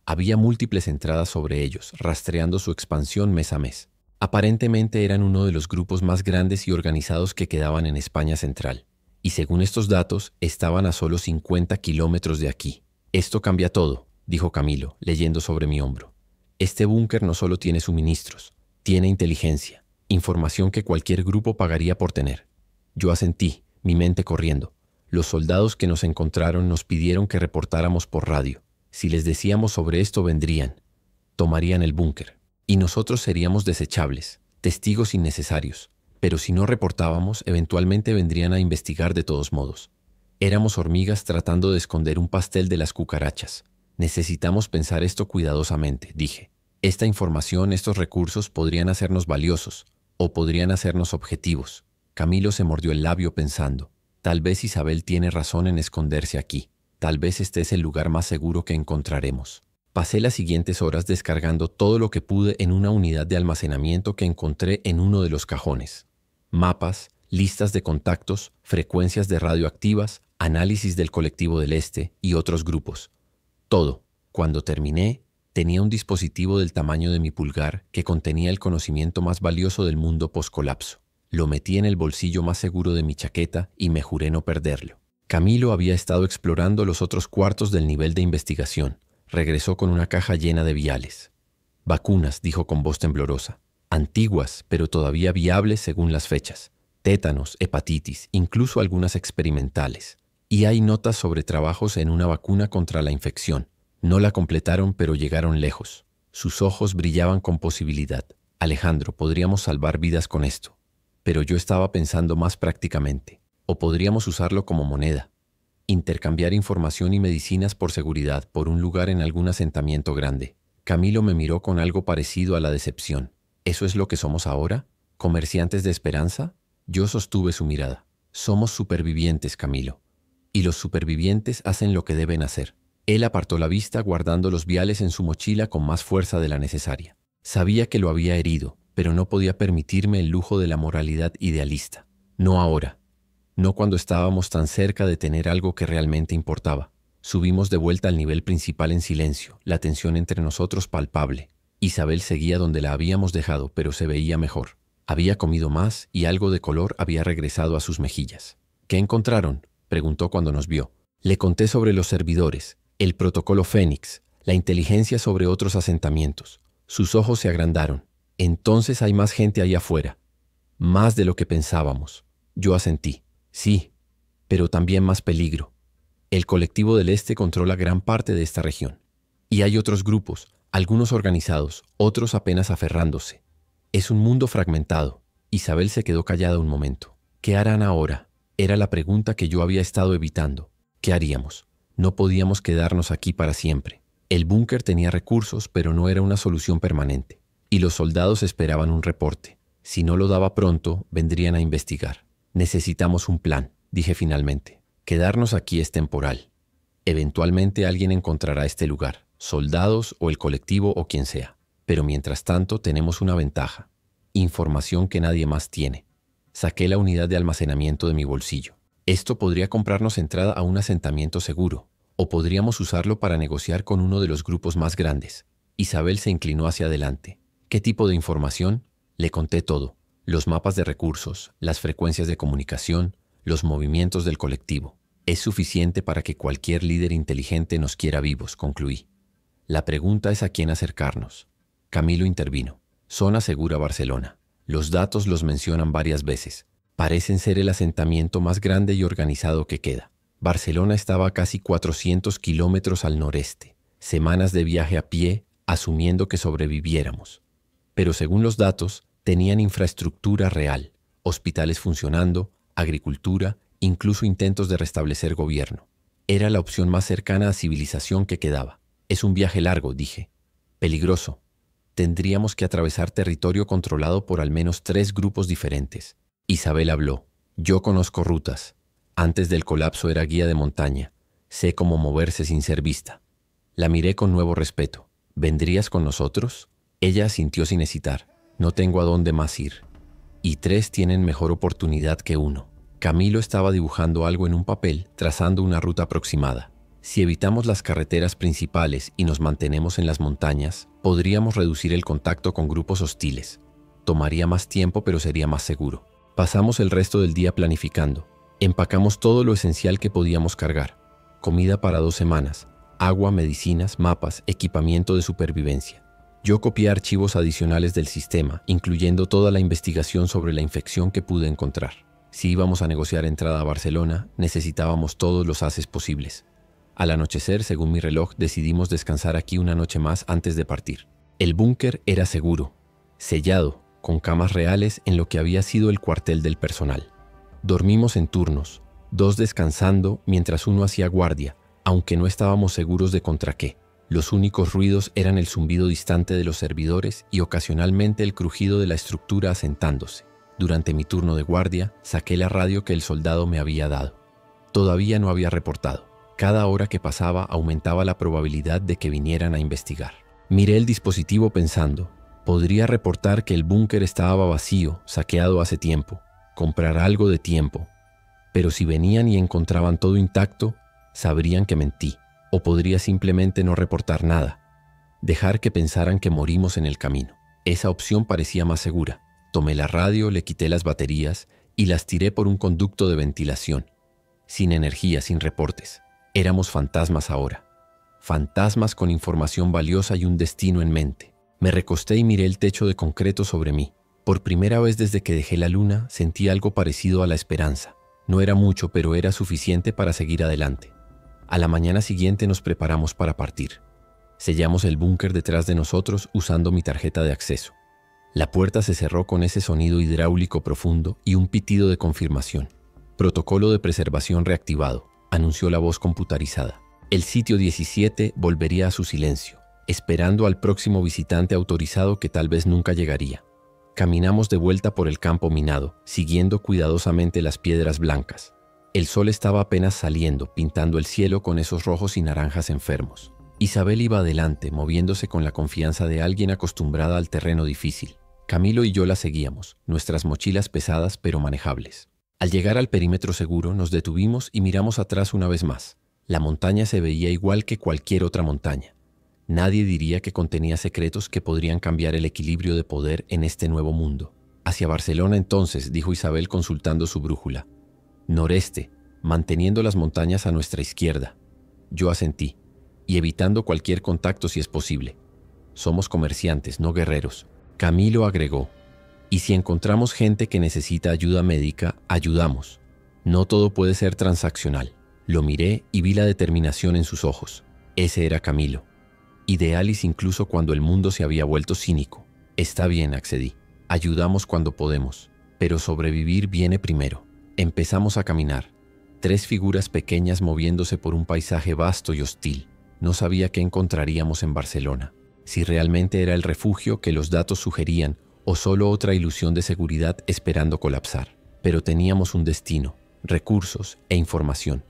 Había múltiples entradas sobre ellos, rastreando su expansión mes a mes. Aparentemente eran uno de los grupos más grandes y organizados que quedaban en España Central. Y según estos datos, estaban a solo 50 kilómetros de aquí. Esto cambia todo, dijo Camilo, leyendo sobre mi hombro. Este búnker no solo tiene suministros, tiene inteligencia, información que cualquier grupo pagaría por tener. Yo asentí, mi mente corriendo. Los soldados que nos encontraron nos pidieron que reportáramos por radio. Si les decíamos sobre esto vendrían, tomarían el búnker. y nosotros seríamos desechables, testigos innecesarios. Pero si no reportábamos, eventualmente vendrían a investigar de todos modos. Éramos hormigas tratando de esconder un pastel de las cucarachas. Necesitamos pensar esto cuidadosamente, dije. Esta información, estos recursos podrían hacernos valiosos, o podrían hacernos objetivos. Camilo se mordió el labio pensando, tal vez Isabel tiene razón en esconderse aquí. Tal vez este es el lugar más seguro que encontraremos. Pasé las siguientes horas descargando todo lo que pude en una unidad de almacenamiento que encontré en uno de los cajones. Mapas, listas de contactos, frecuencias de radioactivas, análisis del colectivo del Este y otros grupos. Todo. Cuando terminé, tenía un dispositivo del tamaño de mi pulgar que contenía el conocimiento más valioso del mundo post-colapso. Lo metí en el bolsillo más seguro de mi chaqueta y me juré no perderlo. Camilo había estado explorando los otros cuartos del nivel de investigación. Regresó con una caja llena de viales. Vacunas, dijo con voz temblorosa. Antiguas, pero todavía viables según las fechas. Tétanos, hepatitis, incluso algunas experimentales. Y hay notas sobre trabajos en una vacuna contra la infección. No la completaron, pero llegaron lejos. Sus ojos brillaban con posibilidad. Alejandro, podríamos salvar vidas con esto. Pero yo estaba pensando más prácticamente. O podríamos usarlo como moneda. Intercambiar información y medicinas por seguridad por un lugar en algún asentamiento grande. Camilo me miró con algo parecido a la decepción. ¿Eso es lo que somos ahora? ¿Comerciantes de esperanza? Yo sostuve su mirada. Somos supervivientes, Camilo. Y los supervivientes hacen lo que deben hacer. Él apartó la vista guardando los viales en su mochila con más fuerza de la necesaria. Sabía que lo había herido, pero no podía permitirme el lujo de la moralidad idealista. No ahora. No cuando estábamos tan cerca de tener algo que realmente importaba. Subimos de vuelta al nivel principal en silencio, la tensión entre nosotros palpable. Isabel seguía donde la habíamos dejado, pero se veía mejor. Había comido más y algo de color había regresado a sus mejillas. ¿Qué encontraron?, preguntó cuando nos vio. Le conté sobre los servidores, el protocolo Fénix, la inteligencia sobre otros asentamientos. Sus ojos se agrandaron. Entonces hay más gente ahí afuera. Más de lo que pensábamos. Yo asentí. Sí, pero también más peligro. El colectivo del Este controla gran parte de esta región. Y hay otros grupos, algunos organizados, otros apenas aferrándose. Es un mundo fragmentado. Isabel se quedó callada un momento. ¿Qué harán ahora? Era la pregunta que yo había estado evitando. ¿Qué haríamos? No podíamos quedarnos aquí para siempre. El búnker tenía recursos, pero no era una solución permanente. Y los soldados esperaban un reporte. Si no lo daba pronto, vendrían a investigar. Necesitamos un plan, dije finalmente. Quedarnos aquí es temporal. Eventualmente alguien encontrará este lugar, soldados o el colectivo o quien sea. Pero mientras tanto tenemos una ventaja. Información que nadie más tiene. Saqué la unidad de almacenamiento de mi bolsillo. Esto podría comprarnos entrada a un asentamiento seguro, o podríamos usarlo para negociar con uno de los grupos más grandes. Isabel se inclinó hacia adelante. ¿Qué tipo de información? Le conté todo. Los mapas de recursos, las frecuencias de comunicación, los movimientos del colectivo. Es suficiente para que cualquier líder inteligente nos quiera vivos, concluí. La pregunta es a quién acercarnos. Camilo intervino. Zona segura Barcelona. Los datos los mencionan varias veces. Parecen ser el asentamiento más grande y organizado que queda. Barcelona estaba a casi 400 kilómetros al noreste. Semanas de viaje a pie, asumiendo que sobreviviéramos. Pero según los datos, tenían infraestructura real, hospitales funcionando, agricultura, incluso intentos de restablecer gobierno. Era la opción más cercana a civilización que quedaba. Es un viaje largo, dije. Peligroso. Tendríamos que atravesar territorio controlado por al menos 3 grupos diferentes. Isabel habló. Yo conozco rutas. Antes del colapso era guía de montaña. Sé cómo moverse sin ser vista. La miré con nuevo respeto. ¿Vendrías con nosotros? Ella asintió sin hesitar. No tengo a dónde más ir. Y 3 tienen mejor oportunidad que 1. Camilo estaba dibujando algo en un papel, trazando una ruta aproximada. Si evitamos las carreteras principales y nos mantenemos en las montañas, podríamos reducir el contacto con grupos hostiles. Tomaría más tiempo, pero sería más seguro. Pasamos el resto del día planificando. Empacamos todo lo esencial que podíamos cargar. Comida para 2 semanas, agua, medicinas, mapas, equipamiento de supervivencia. Yo copié archivos adicionales del sistema, incluyendo toda la investigación sobre la infección que pude encontrar. Si íbamos a negociar entrada a Barcelona, necesitábamos todos los haces posibles. Al anochecer, según mi reloj, decidimos descansar aquí una noche más antes de partir. El búnker era seguro, sellado, con camas reales en lo que había sido el cuartel del personal. Dormimos en turnos, 2 descansando mientras uno hacía guardia, aunque no estábamos seguros de contra qué. Los únicos ruidos eran el zumbido distante de los servidores y ocasionalmente el crujido de la estructura asentándose. Durante mi turno de guardia, saqué la radio que el soldado me había dado. Todavía no había reportado. Cada hora que pasaba aumentaba la probabilidad de que vinieran a investigar. Miré el dispositivo pensando, podría reportar que el búnker estaba vacío, saqueado hace tiempo, comprar algo de tiempo. Pero si venían y encontraban todo intacto, sabrían que mentí. O podría simplemente no reportar nada, dejar que pensaran que morimos en el camino. Esa opción parecía más segura. Tomé la radio, le quité las baterías y las tiré por un conducto de ventilación. Sin energía, sin reportes. Éramos fantasmas ahora. Fantasmas con información valiosa y un destino en mente. Me recosté y miré el techo de concreto sobre mí. Por primera vez desde que dejé la luna, sentí algo parecido a la esperanza. No era mucho, pero era suficiente para seguir adelante. A la mañana siguiente nos preparamos para partir. Sellamos el búnker detrás de nosotros usando mi tarjeta de acceso. La puerta se cerró con ese sonido hidráulico profundo y un pitido de confirmación. Protocolo de preservación reactivado, anunció la voz computarizada. El sitio 17 volvería a su silencio, esperando al próximo visitante autorizado que tal vez nunca llegaría. Caminamos de vuelta por el campo minado, siguiendo cuidadosamente las piedras blancas. El sol estaba apenas saliendo, pintando el cielo con esos rojos y naranjas enfermos. Isabel iba adelante, moviéndose con la confianza de alguien acostumbrada al terreno difícil. Camilo y yo la seguíamos, nuestras mochilas pesadas pero manejables. Al llegar al perímetro seguro, nos detuvimos y miramos atrás una vez más. La montaña se veía igual que cualquier otra montaña. Nadie diría que contenía secretos que podrían cambiar el equilibrio de poder en este nuevo mundo. Hacia Barcelona entonces, dijo Isabel consultando su brújula. Noreste, manteniendo las montañas a nuestra izquierda. Yo asentí, y evitando cualquier contacto si es posible. Somos comerciantes, no guerreros. Camilo agregó, y si encontramos gente que necesita ayuda médica, ayudamos. No todo puede ser transaccional. Lo miré y vi la determinación en sus ojos. Ese era Camilo. Idealis incluso cuando el mundo se había vuelto cínico. Está bien, accedí. Ayudamos cuando podemos, pero sobrevivir viene primero. Empezamos a caminar. 3 figuras pequeñas moviéndose por un paisaje vasto y hostil. No sabía qué encontraríamos en Barcelona. Si realmente era el refugio que los datos sugerían o solo otra ilusión de seguridad esperando colapsar. Pero teníamos un destino, recursos e información.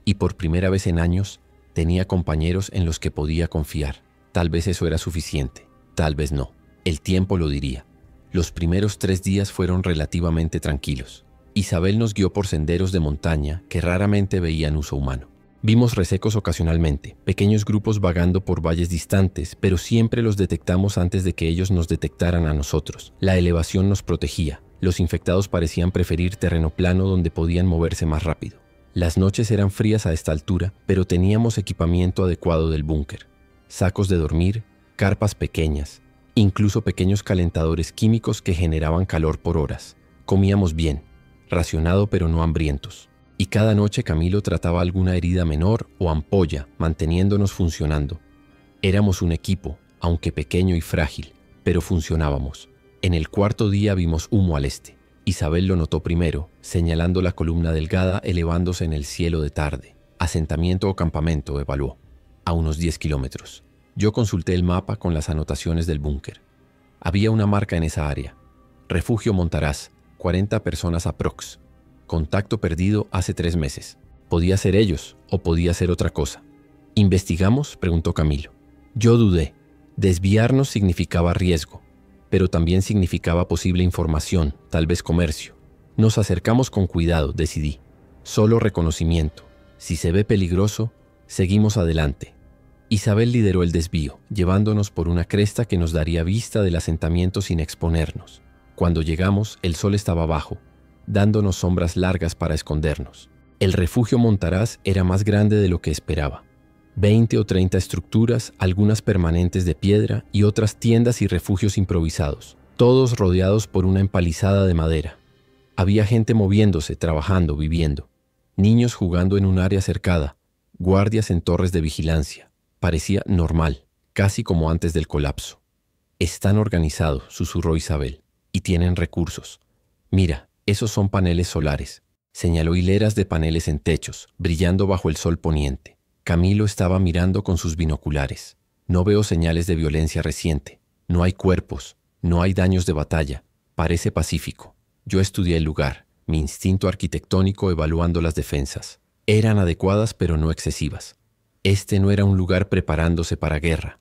Y por primera vez en años, tenía compañeros en los que podía confiar. Tal vez eso era suficiente, tal vez no. El tiempo lo diría. Los primeros 3 días fueron relativamente tranquilos. Isabel nos guió por senderos de montaña que raramente veían uso humano. Vimos resecos ocasionalmente, pequeños grupos vagando por valles distantes, pero siempre los detectamos antes de que ellos nos detectaran a nosotros. La elevación nos protegía. Los infectados parecían preferir terreno plano donde podían moverse más rápido. Las noches eran frías a esta altura, pero teníamos equipamiento adecuado del búnker. Sacos de dormir, carpas pequeñas, incluso pequeños calentadores químicos que generaban calor por horas. Comíamos bien, racionado pero no hambrientos. Y cada noche Camilo trataba alguna herida menor o ampolla, manteniéndonos funcionando. Éramos un equipo, aunque pequeño y frágil, pero funcionábamos. En el 4.º día vimos humo al este. Isabel lo notó primero, señalando la columna delgada elevándose en el cielo de tarde. Asentamiento o campamento, evaluó. A unos 10 kilómetros. Yo consulté el mapa con las anotaciones del búnker. Había una marca en esa área. Refugio Montaraz, 40 personas aprox. Contacto perdido hace 3 meses. Podía ser ellos o podía ser otra cosa. ¿Investigamos?, preguntó Camilo. Yo dudé. Desviarnos significaba riesgo, pero también significaba posible información, tal vez comercio. Nos acercamos con cuidado, decidí. Solo reconocimiento. Si se ve peligroso, seguimos adelante. Isabel lideró el desvío, llevándonos por una cresta que nos daría vista del asentamiento sin exponernos. Cuando llegamos, el sol estaba bajo, dándonos sombras largas para escondernos. El refugio Montaraz era más grande de lo que esperaba. 20 o 30 estructuras, algunas permanentes de piedra y otras tiendas y refugios improvisados, todos rodeados por una empalizada de madera. Había gente moviéndose, trabajando, viviendo. Niños jugando en un área cercada, guardias en torres de vigilancia. Parecía normal, casi como antes del colapso. Están organizados, susurró Isabel, y tienen recursos. Mira, esos son paneles solares. Señaló hileras de paneles en techos, brillando bajo el sol poniente. Camilo estaba mirando con sus binoculares. No veo señales de violencia reciente. No hay cuerpos, no hay daños de batalla. Parece pacífico. Yo estudié el lugar, mi instinto arquitectónico evaluando las defensas. Eran adecuadas pero no excesivas. Este no era un lugar preparándose para guerra.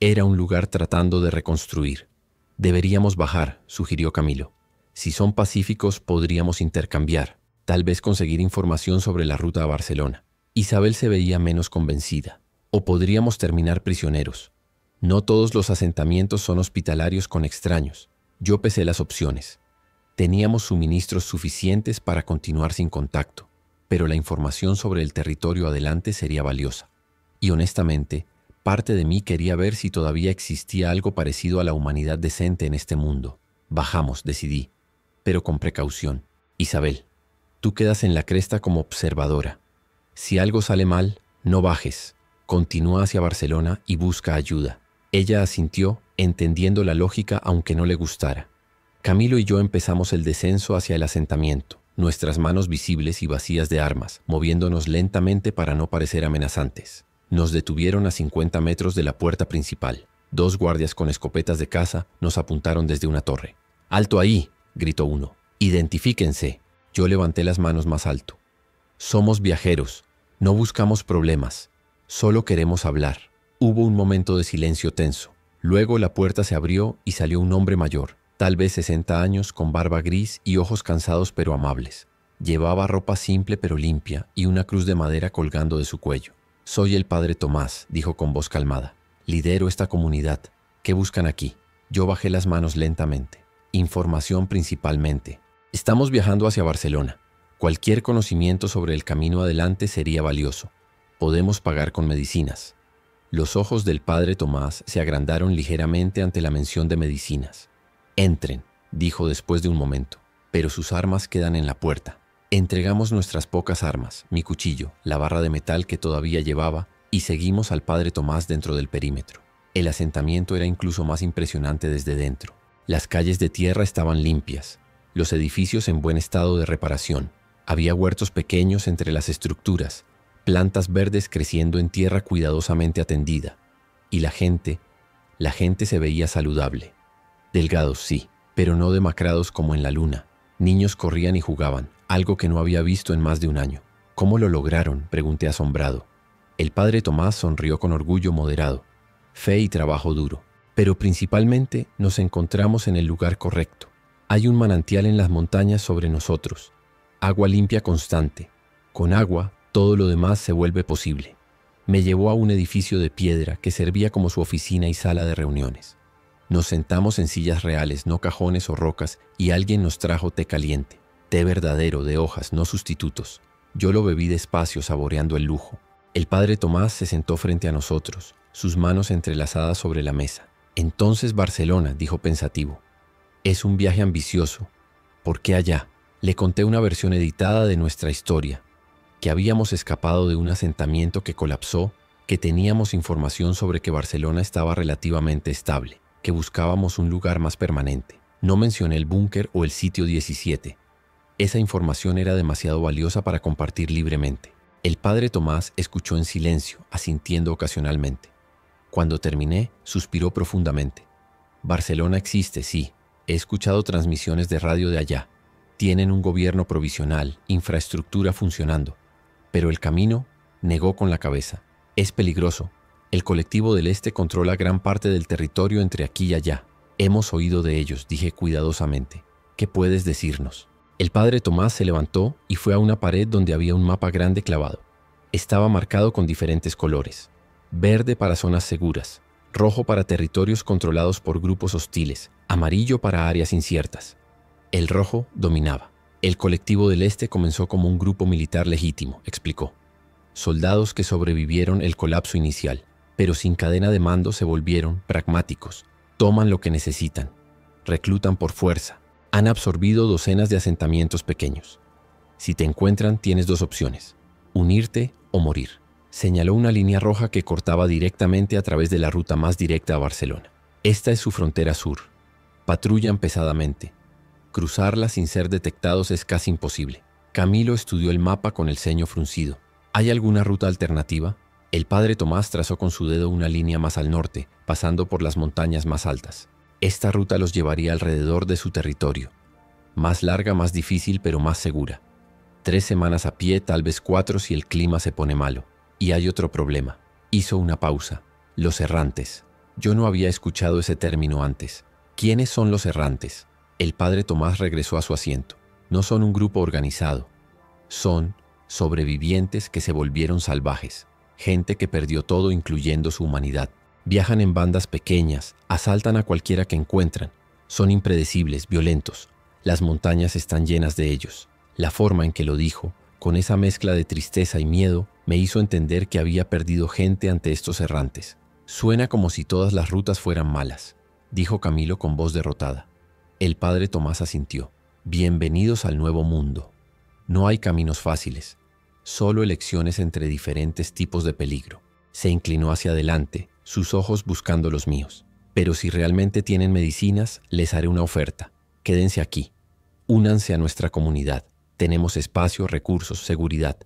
Era un lugar tratando de reconstruir. Deberíamos bajar, sugirió Camilo. Si son pacíficos podríamos intercambiar, tal vez conseguir información sobre la ruta a Barcelona. Isabel se veía menos convencida. O podríamos terminar prisioneros. No todos los asentamientos son hospitalarios con extraños. Yo pesé las opciones. Teníamos suministros suficientes para continuar sin contacto, pero la información sobre el territorio adelante sería valiosa. Y honestamente, parte de mí quería ver si todavía existía algo parecido a la humanidad decente en este mundo. Bajamos, decidí, pero con precaución. Isabel, tú quedas en la cresta como observadora. Si algo sale mal, no bajes. Continúa hacia Barcelona y busca ayuda. Ella asintió, entendiendo la lógica aunque no le gustara. Camilo y yo empezamos el descenso hacia el asentamiento, nuestras manos visibles y vacías de armas, moviéndonos lentamente para no parecer amenazantes. Nos detuvieron a 50 metros de la puerta principal. 2 guardias con escopetas de caza nos apuntaron desde una torre. «¡Alto ahí!», gritó uno. «Identifíquense». Yo levanté las manos más alto. «Somos viajeros. No buscamos problemas. Solo queremos hablar». Hubo un momento de silencio tenso. Luego la puerta se abrió y salió un hombre mayor, tal vez 60 años, con barba gris y ojos cansados pero amables. Llevaba ropa simple pero limpia y una cruz de madera colgando de su cuello. «Soy el padre Tomás», dijo con voz calmada. «Lidero esta comunidad. ¿Qué buscan aquí?». Yo bajé las manos lentamente. «Información principalmente. Estamos viajando hacia Barcelona. Cualquier conocimiento sobre el camino adelante sería valioso. Podemos pagar con medicinas». Los ojos del padre Tomás se agrandaron ligeramente ante la mención de medicinas. «Entren», dijo después de un momento, «pero sus armas quedan en la puerta». Entregamos nuestras pocas armas, mi cuchillo, la barra de metal que todavía llevaba, y seguimos al padre Tomás dentro del perímetro. El asentamiento era incluso más impresionante desde dentro. Las calles de tierra estaban limpias, los edificios en buen estado de reparación. Había huertos pequeños entre las estructuras, plantas verdes creciendo en tierra cuidadosamente atendida. Y la gente se veía saludable. Delgados, sí, pero no demacrados como en la luna. Niños corrían y jugaban, algo que no había visto en más de un año. «¿Cómo lo lograron?», pregunté asombrado. El padre Tomás sonrió con orgullo moderado. «Fe y trabajo duro. Pero principalmente nos encontramos en el lugar correcto. Hay un manantial en las montañas sobre nosotros. Agua limpia constante. Con agua, todo lo demás se vuelve posible». Me llevó a un edificio de piedra que servía como su oficina y sala de reuniones. Nos sentamos en sillas reales, no cajones o rocas, y alguien nos trajo té caliente. Té verdadero, de hojas, no sustitutos. Yo lo bebí despacio, saboreando el lujo. El padre Tomás se sentó frente a nosotros, sus manos entrelazadas sobre la mesa. «Entonces Barcelona», dijo pensativo. «Es un viaje ambicioso. ¿Por qué allá?». Le conté una versión editada de nuestra historia, que habíamos escapado de un asentamiento que colapsó, que teníamos información sobre que Barcelona estaba relativamente estable, que buscábamos un lugar más permanente. No mencioné el búnker o el sitio 17. Esa información era demasiado valiosa para compartir libremente. El padre Tomás escuchó en silencio, asintiendo ocasionalmente. Cuando terminé, suspiró profundamente. «Barcelona existe, sí. He escuchado transmisiones de radio de allá. Tienen un gobierno provisional, infraestructura funcionando. Pero el camino», negó con la cabeza, «es peligroso. El colectivo del Este controla gran parte del territorio entre aquí y allá. Hemos oído de ellos», dije cuidadosamente. «¿Qué puedes decirnos?». El padre Tomás se levantó y fue a una pared donde había un mapa grande clavado. Estaba marcado con diferentes colores. Verde para zonas seguras, rojo para territorios controlados por grupos hostiles, amarillo para áreas inciertas. El rojo dominaba. «El colectivo del Este comenzó como un grupo militar legítimo», explicó. «Soldados que sobrevivieron el colapso inicial, pero sin cadena de mando se volvieron pragmáticos. Toman lo que necesitan. Reclutan por fuerza. Han absorbido docenas de asentamientos pequeños. Si te encuentran, tienes 2 opciones: unirte o morir». Señaló una línea roja que cortaba directamente a través de la ruta más directa a Barcelona. Esta es su frontera sur. Patrullan pesadamente. Cruzarla sin ser detectados es casi imposible. Camilo estudió el mapa con el ceño fruncido. ¿Hay alguna ruta alternativa? El padre Tomás trazó con su dedo una línea más al norte, pasando por las montañas más altas. Esta ruta los llevaría alrededor de su territorio. Más larga, más difícil, pero más segura. 3 semanas a pie, tal vez 4 si el clima se pone malo. Y hay otro problema. Hizo una pausa. Los errantes. Yo no había escuchado ese término antes. ¿Quiénes son los errantes? El padre Tomás regresó a su asiento. No son un grupo organizado. Son sobrevivientes que se volvieron salvajes. Gente que perdió todo, incluyendo su humanidad. Viajan en bandas pequeñas, asaltan a cualquiera que encuentran. Son impredecibles, violentos. Las montañas están llenas de ellos. La forma en que lo dijo, con esa mezcla de tristeza y miedo, me hizo entender que había perdido gente ante estos errantes. Suena como si todas las rutas fueran malas, dijo Camilo con voz derrotada. El padre Tomás asintió. Bienvenidos al nuevo mundo. No hay caminos fáciles, solo elecciones entre diferentes tipos de peligro. Se inclinó hacia adelante, sus ojos buscando los míos. Pero si realmente tienen medicinas, les haré una oferta. Quédense aquí. Únanse a nuestra comunidad. Tenemos espacio, recursos, seguridad.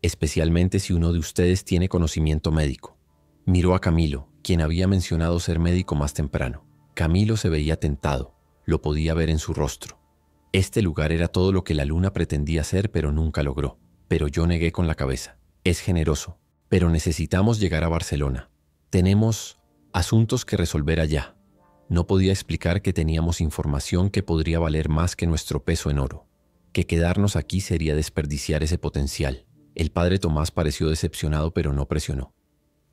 Especialmente si uno de ustedes tiene conocimiento médico. Miró a Camilo, quien había mencionado ser médico más temprano. Camilo se veía tentado. Lo podía ver en su rostro. Este lugar era todo lo que la luna pretendía ser, pero nunca logró. Pero yo negué con la cabeza. Es generoso, pero necesitamos llegar a Barcelona. Tenemos asuntos que resolver allá. No podía explicar que teníamos información que podría valer más que nuestro peso en oro. Que quedarnos aquí sería desperdiciar ese potencial. El padre Tomás pareció decepcionado, pero no presionó.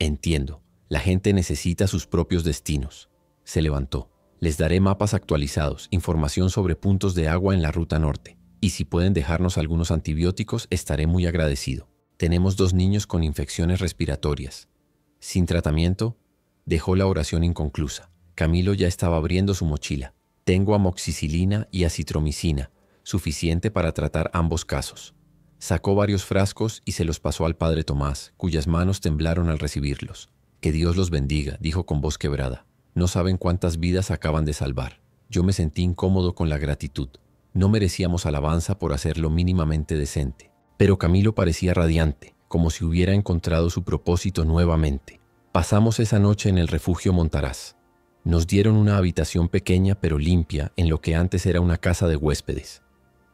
Entiendo, la gente necesita sus propios destinos. Se levantó. Les daré mapas actualizados, información sobre puntos de agua en la ruta norte. Y si pueden dejarnos algunos antibióticos, estaré muy agradecido. Tenemos 2 niños con infecciones respiratorias. Sin tratamiento, dejó la oración inconclusa. Camilo ya estaba abriendo su mochila. Tengo amoxicilina y acitromicina, suficiente para tratar ambos casos. Sacó varios frascos y se los pasó al padre Tomás, cuyas manos temblaron al recibirlos. Que Dios los bendiga, dijo con voz quebrada. No saben cuántas vidas acaban de salvar. Yo me sentí incómodo con la gratitud. No merecíamos alabanza por hacerlo mínimamente decente. Pero Camilo parecía radiante, como si hubiera encontrado su propósito nuevamente. Pasamos esa noche en el refugio Montaraz. Nos dieron una habitación pequeña pero limpia en lo que antes era una casa de huéspedes.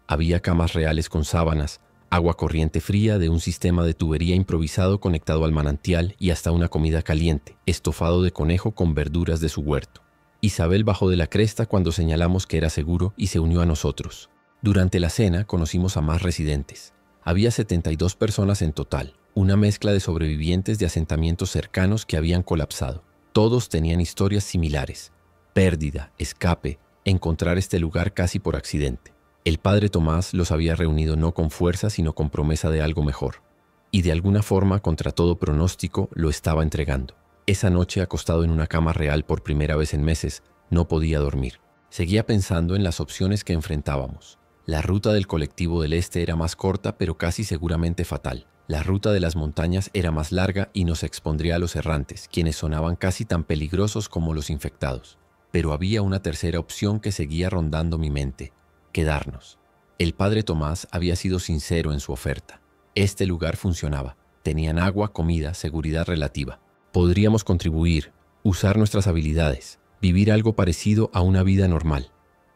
Había camas reales con sábanas, agua corriente fría de un sistema de tubería improvisado conectado al manantial y hasta una comida caliente, estofado de conejo con verduras de su huerto. Isabel bajó de la cresta cuando señalamos que era seguro y se unió a nosotros. Durante la cena conocimos a más residentes. Había 72 personas en total, una mezcla de sobrevivientes de asentamientos cercanos que habían colapsado. Todos tenían historias similares: pérdida, escape, encontrar este lugar casi por accidente. El padre Tomás los había reunido no con fuerza, sino con promesa de algo mejor. Y de alguna forma, contra todo pronóstico, lo estaba entregando. Esa noche, acostado en una cama real por primera vez en meses, no podía dormir. Seguía pensando en las opciones que enfrentábamos. La ruta del colectivo del Este era más corta, pero casi seguramente fatal. La ruta de las montañas era más larga y nos expondría a los errantes, quienes sonaban casi tan peligrosos como los infectados. Pero había una tercera opción que seguía rondando mi mente: quedarnos. El padre Tomás había sido sincero en su oferta. Este lugar funcionaba. Tenían agua, comida, seguridad relativa. Podríamos contribuir, usar nuestras habilidades, vivir algo parecido a una vida normal.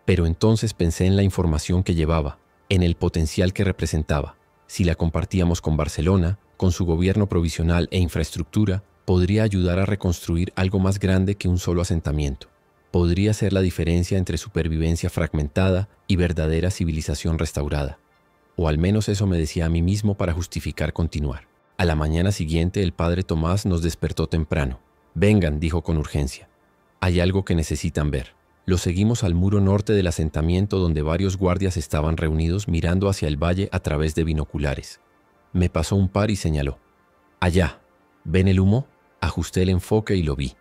Pero entonces pensé en la información que llevaba, en el potencial que representaba. Si la compartíamos con Barcelona, con su gobierno provisional e infraestructura, podría ayudar a reconstruir algo más grande que un solo asentamiento. Podría ser la diferencia entre supervivencia fragmentada y verdadera civilización restaurada. O al menos eso me decía a mí mismo para justificar continuar. A la mañana siguiente el padre Tomás nos despertó temprano. «Vengan», dijo con urgencia. «Hay algo que necesitan ver». Lo seguimos al muro norte del asentamiento, donde varios guardias estaban reunidos mirando hacia el valle a través de binoculares. Me pasó un par y señaló. «Allá. ¿Ven el humo?». Ajusté el enfoque y lo vi.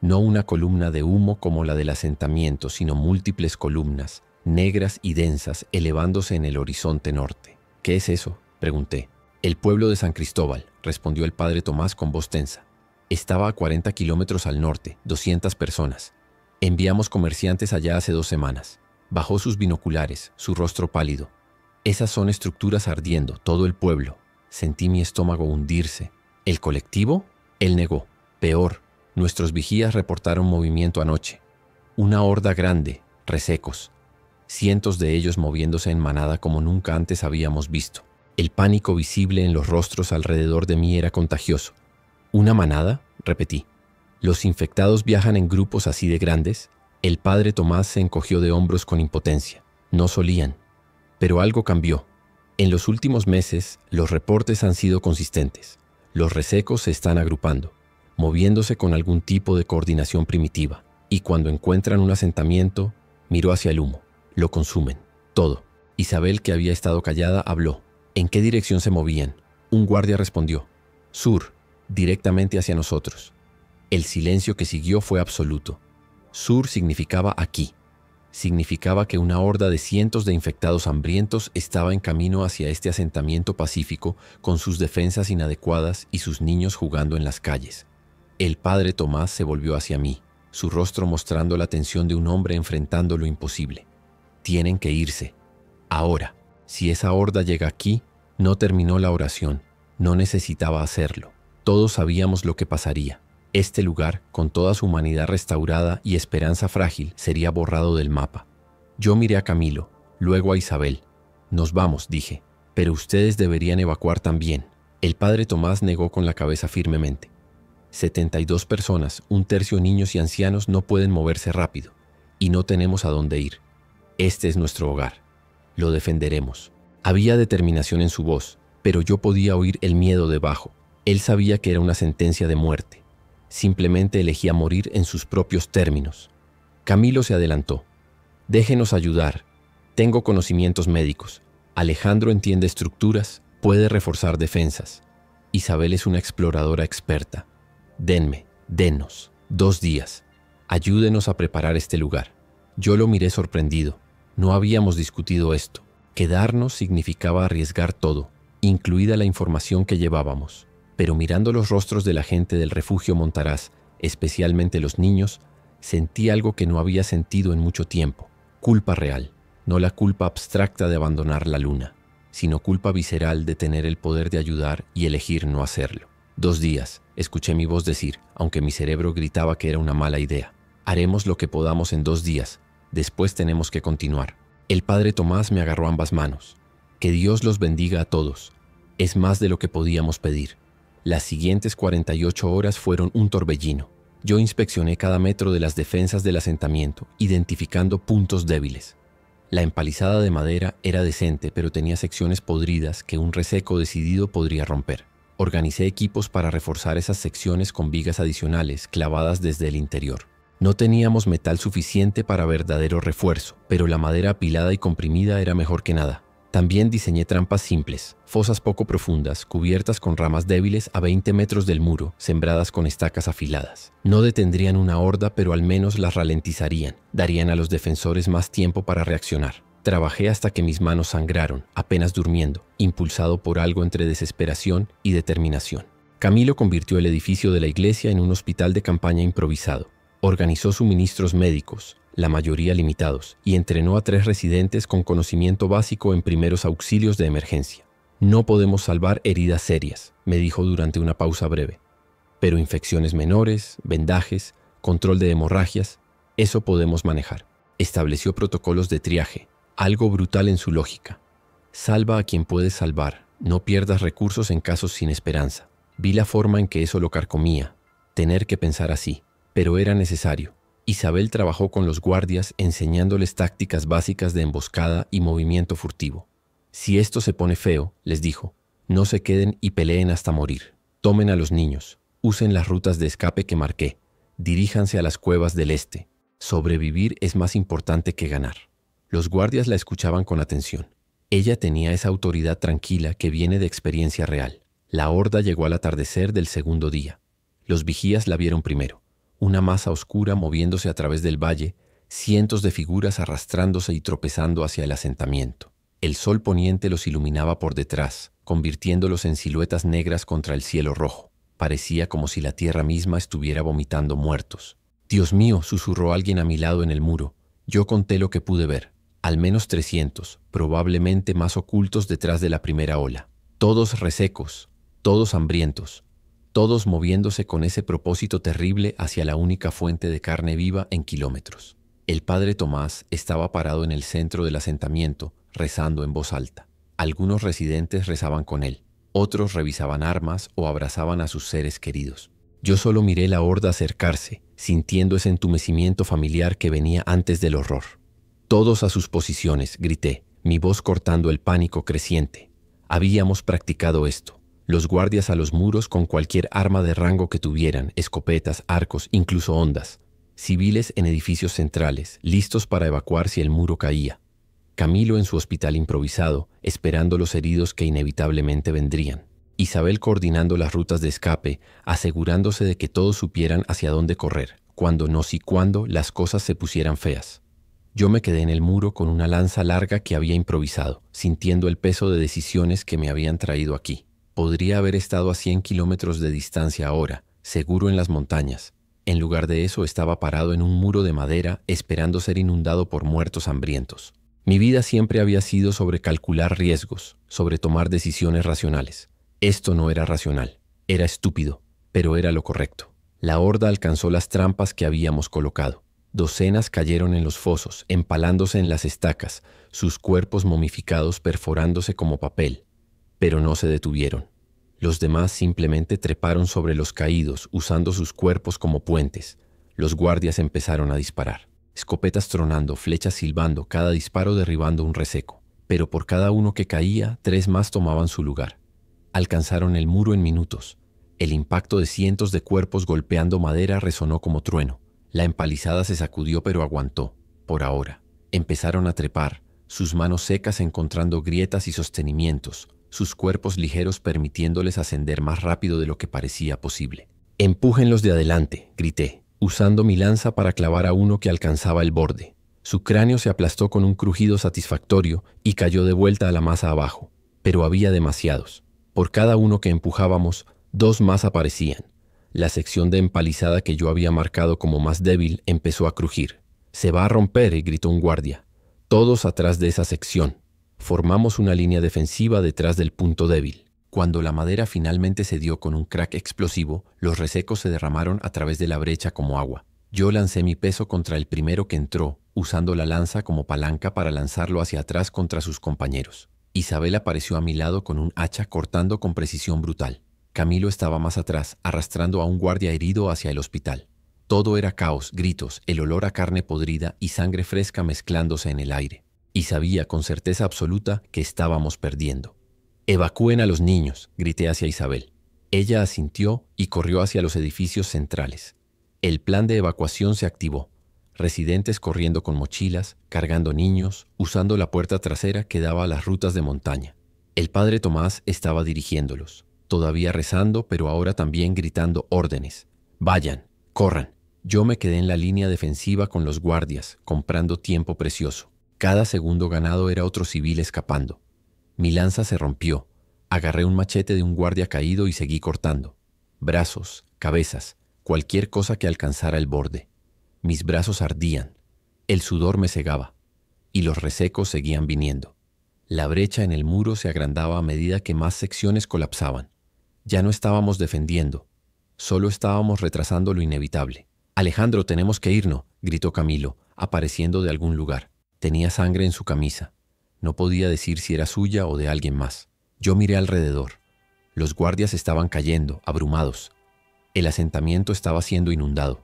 No una columna de humo como la del asentamiento, sino múltiples columnas, negras y densas, elevándose en el horizonte norte. «¿Qué es eso?», pregunté. «El pueblo de San Cristóbal», respondió el padre Tomás con voz tensa. Estaba a 40 kilómetros al norte, 200 personas. Enviamos comerciantes allá hace 2 semanas. Bajó sus binoculares, su rostro pálido. Esas son estructuras ardiendo, todo el pueblo. Sentí mi estómago hundirse. ¿El colectivo? Él negó. Peor, nuestros vigías reportaron movimiento anoche. Una horda grande, resecos. Cientos de ellos moviéndose en manada como nunca antes habíamos visto. El pánico visible en los rostros alrededor de mí era contagioso. ¿Una manada?, repetí. ¿Los infectados viajan en grupos así de grandes? El padre Tomás se encogió de hombros con impotencia. No solían. Pero algo cambió. En los últimos meses, los reportes han sido consistentes. Los resecos se están agrupando, moviéndose con algún tipo de coordinación primitiva. Y cuando encuentran un asentamiento, miró hacia el humo. Lo consumen. Todo. Isabel, que había estado callada, habló. ¿En qué dirección se movían? Un guardia respondió. Sur, directamente hacia nosotros. El silencio que siguió fue absoluto. Sur significaba aquí. Significaba que una horda de cientos de infectados hambrientos estaba en camino hacia este asentamiento pacífico con sus defensas inadecuadas y sus niños jugando en las calles. El padre Tomás se volvió hacia mí, su rostro mostrando la tensión de un hombre enfrentando lo imposible. Tienen que irse. Ahora, si esa horda llega aquí, no terminó la oración, no necesitaba hacerlo. Todos sabíamos lo que pasaría. Este lugar, con toda su humanidad restaurada y esperanza frágil, sería borrado del mapa. Yo miré a Camilo, luego a Isabel. Nos vamos, dije, pero ustedes deberían evacuar también. El padre Tomás negó con la cabeza firmemente. 72 personas, un tercio niños y ancianos, no pueden moverse rápido, y no tenemos a dónde ir. Este es nuestro hogar. Lo defenderemos. Había determinación en su voz, pero yo podía oír el miedo debajo. Él sabía que era una sentencia de muerte. Simplemente elegía morir en sus propios términos. Camilo se adelantó. Déjenos ayudar. Tengo conocimientos médicos. Alejandro entiende estructuras, puede reforzar defensas. Isabel es una exploradora experta. Denos 2 días. Ayúdenos a preparar este lugar. Yo lo miré sorprendido. No habíamos discutido esto. Quedarnos significaba arriesgar todo, incluida la información que llevábamos. Pero mirando los rostros de la gente del refugio Montaraz, especialmente los niños, sentí algo que no había sentido en mucho tiempo. Culpa real, no la culpa abstracta de abandonar la luna, sino culpa visceral de tener el poder de ayudar y elegir no hacerlo. 2 días, escuché mi voz decir, aunque mi cerebro gritaba que era una mala idea. Haremos lo que podamos en 2 días, después tenemos que continuar. El padre Tomás me agarró ambas manos. Que Dios los bendiga a todos. Es más de lo que podíamos pedir. Las siguientes 48 horas fueron un torbellino. Yo inspeccioné cada metro de las defensas del asentamiento, identificando puntos débiles. La empalizada de madera era decente, pero tenía secciones podridas que un reseco decidido podría romper. Organicé equipos para reforzar esas secciones con vigas adicionales clavadas desde el interior. No teníamos metal suficiente para verdadero refuerzo, pero la madera apilada y comprimida era mejor que nada. También diseñé trampas simples, fosas poco profundas, cubiertas con ramas débiles a 20 metros del muro, sembradas con estacas afiladas. No detendrían una horda, pero al menos las ralentizarían, darían a los defensores más tiempo para reaccionar. Trabajé hasta que mis manos sangraron, apenas durmiendo, impulsado por algo entre desesperación y determinación. Camilo convirtió el edificio de la iglesia en un hospital de campaña improvisado. Organizó suministros médicos, la mayoría limitados, y entrenó a 3 residentes con conocimiento básico en primeros auxilios de emergencia. No podemos salvar heridas serias, me dijo durante una pausa breve. Pero infecciones menores, vendajes, control de hemorragias, eso podemos manejar. Estableció protocolos de triaje, algo brutal en su lógica. Salva a quien puedes salvar, no pierdas recursos en casos sin esperanza. Vi la forma en que eso lo carcomía, tener que pensar así, pero era necesario. Isabel trabajó con los guardias enseñándoles tácticas básicas de emboscada y movimiento furtivo. Si esto se pone feo, les dijo, no se queden y peleen hasta morir. Tomen a los niños, usen las rutas de escape que marqué, diríjanse a las cuevas del este. Sobrevivir es más importante que ganar. Los guardias la escuchaban con atención. Ella tenía esa autoridad tranquila que viene de experiencia real. La horda llegó al atardecer del segundo día. Los vigías la vieron primero. Una masa oscura moviéndose a través del valle, cientos de figuras arrastrándose y tropezando hacia el asentamiento. El sol poniente los iluminaba por detrás, convirtiéndolos en siluetas negras contra el cielo rojo. Parecía como si la tierra misma estuviera vomitando muertos. Dios mío, susurró alguien a mi lado en el muro. Yo conté lo que pude ver. Al menos 300, probablemente más ocultos detrás de la primera ola. Todos resecos, todos hambrientos, todos moviéndose con ese propósito terrible hacia la única fuente de carne viva en kilómetros. El padre Tomás estaba parado en el centro del asentamiento, rezando en voz alta. Algunos residentes rezaban con él, otros revisaban armas o abrazaban a sus seres queridos. Yo solo miré la horda acercarse, sintiendo ese entumecimiento familiar que venía antes del horror. «Todos a sus posiciones», grité, mi voz cortando el pánico creciente. Habíamos practicado esto. Los guardias a los muros con cualquier arma de rango que tuvieran, escopetas, arcos, incluso hondas. Civiles en edificios centrales, listos para evacuar si el muro caía. Camilo en su hospital improvisado, esperando los heridos que inevitablemente vendrían. Isabel coordinando las rutas de escape, asegurándose de que todos supieran hacia dónde correr, cuando no si cuando las cosas se pusieran feas. Yo me quedé en el muro con una lanza larga que había improvisado, sintiendo el peso de decisiones que me habían traído aquí. Podría haber estado a 100 kilómetros de distancia ahora, seguro en las montañas. En lugar de eso estaba parado en un muro de madera esperando ser inundado por muertos hambrientos. Mi vida siempre había sido sobre calcular riesgos, sobre tomar decisiones racionales. Esto no era racional, era estúpido, pero era lo correcto. La horda alcanzó las trampas que habíamos colocado. Docenas cayeron en los fosos, empalándose en las estacas, sus cuerpos momificados perforándose como papel, pero no se detuvieron. Los demás simplemente treparon sobre los caídos, usando sus cuerpos como puentes. Los guardias empezaron a disparar. Escopetas tronando, flechas silbando, cada disparo derribando un reseco. Pero por cada uno que caía, 3 más tomaban su lugar. Alcanzaron el muro en minutos. El impacto de cientos de cuerpos golpeando madera resonó como trueno. La empalizada se sacudió pero aguantó, por ahora. Empezaron a trepar, sus manos secas encontrando grietas y sostenimientos, sus cuerpos ligeros permitiéndoles ascender más rápido de lo que parecía posible. «Empújenlos de adelante», grité, usando mi lanza para clavar a uno que alcanzaba el borde. Su cráneo se aplastó con un crujido satisfactorio y cayó de vuelta a la masa abajo. Pero había demasiados. Por cada uno que empujábamos, 2 más aparecían. La sección de empalizada que yo había marcado como más débil empezó a crujir. «Se va a romper», gritó un guardia. Todos atrás de esa sección. Formamos una línea defensiva detrás del punto débil. Cuando la madera finalmente se dio con un crack explosivo, los resecos se derramaron a través de la brecha como agua. Yo lancé mi peso contra el primero que entró, usando la lanza como palanca para lanzarlo hacia atrás contra sus compañeros. Isabel apareció a mi lado con un hacha cortando con precisión brutal. Camilo estaba más atrás, arrastrando a un guardia herido hacia el hospital. Todo era caos, gritos, el olor a carne podrida y sangre fresca mezclándose en el aire. Y sabía con certeza absoluta que estábamos perdiendo. «Evacúen a los niños», grité hacia Isabel. Ella asintió y corrió hacia los edificios centrales. El plan de evacuación se activó. Residentes corriendo con mochilas, cargando niños, usando la puerta trasera que daba a las rutas de montaña. El padre Tomás estaba dirigiéndolos, todavía rezando, pero ahora también gritando órdenes. «Vayan, corran». Yo me quedé en la línea defensiva con los guardias, comprando tiempo precioso. Cada segundo ganado era otro civil escapando. Mi lanza se rompió. Agarré un machete de un guardia caído y seguí cortando. Brazos, cabezas, cualquier cosa que alcanzara el borde. Mis brazos ardían. El sudor me cegaba. Y los resecos seguían viniendo. La brecha en el muro se agrandaba a medida que más secciones colapsaban. Ya no estábamos defendiendo. Solo estábamos retrasando lo inevitable. «Alejandro, tenemos que irnos», gritó Camilo, apareciendo de algún lugar. Tenía sangre en su camisa. No podía decir si era suya o de alguien más. Yo miré alrededor. Los guardias estaban cayendo, abrumados. El asentamiento estaba siendo inundado.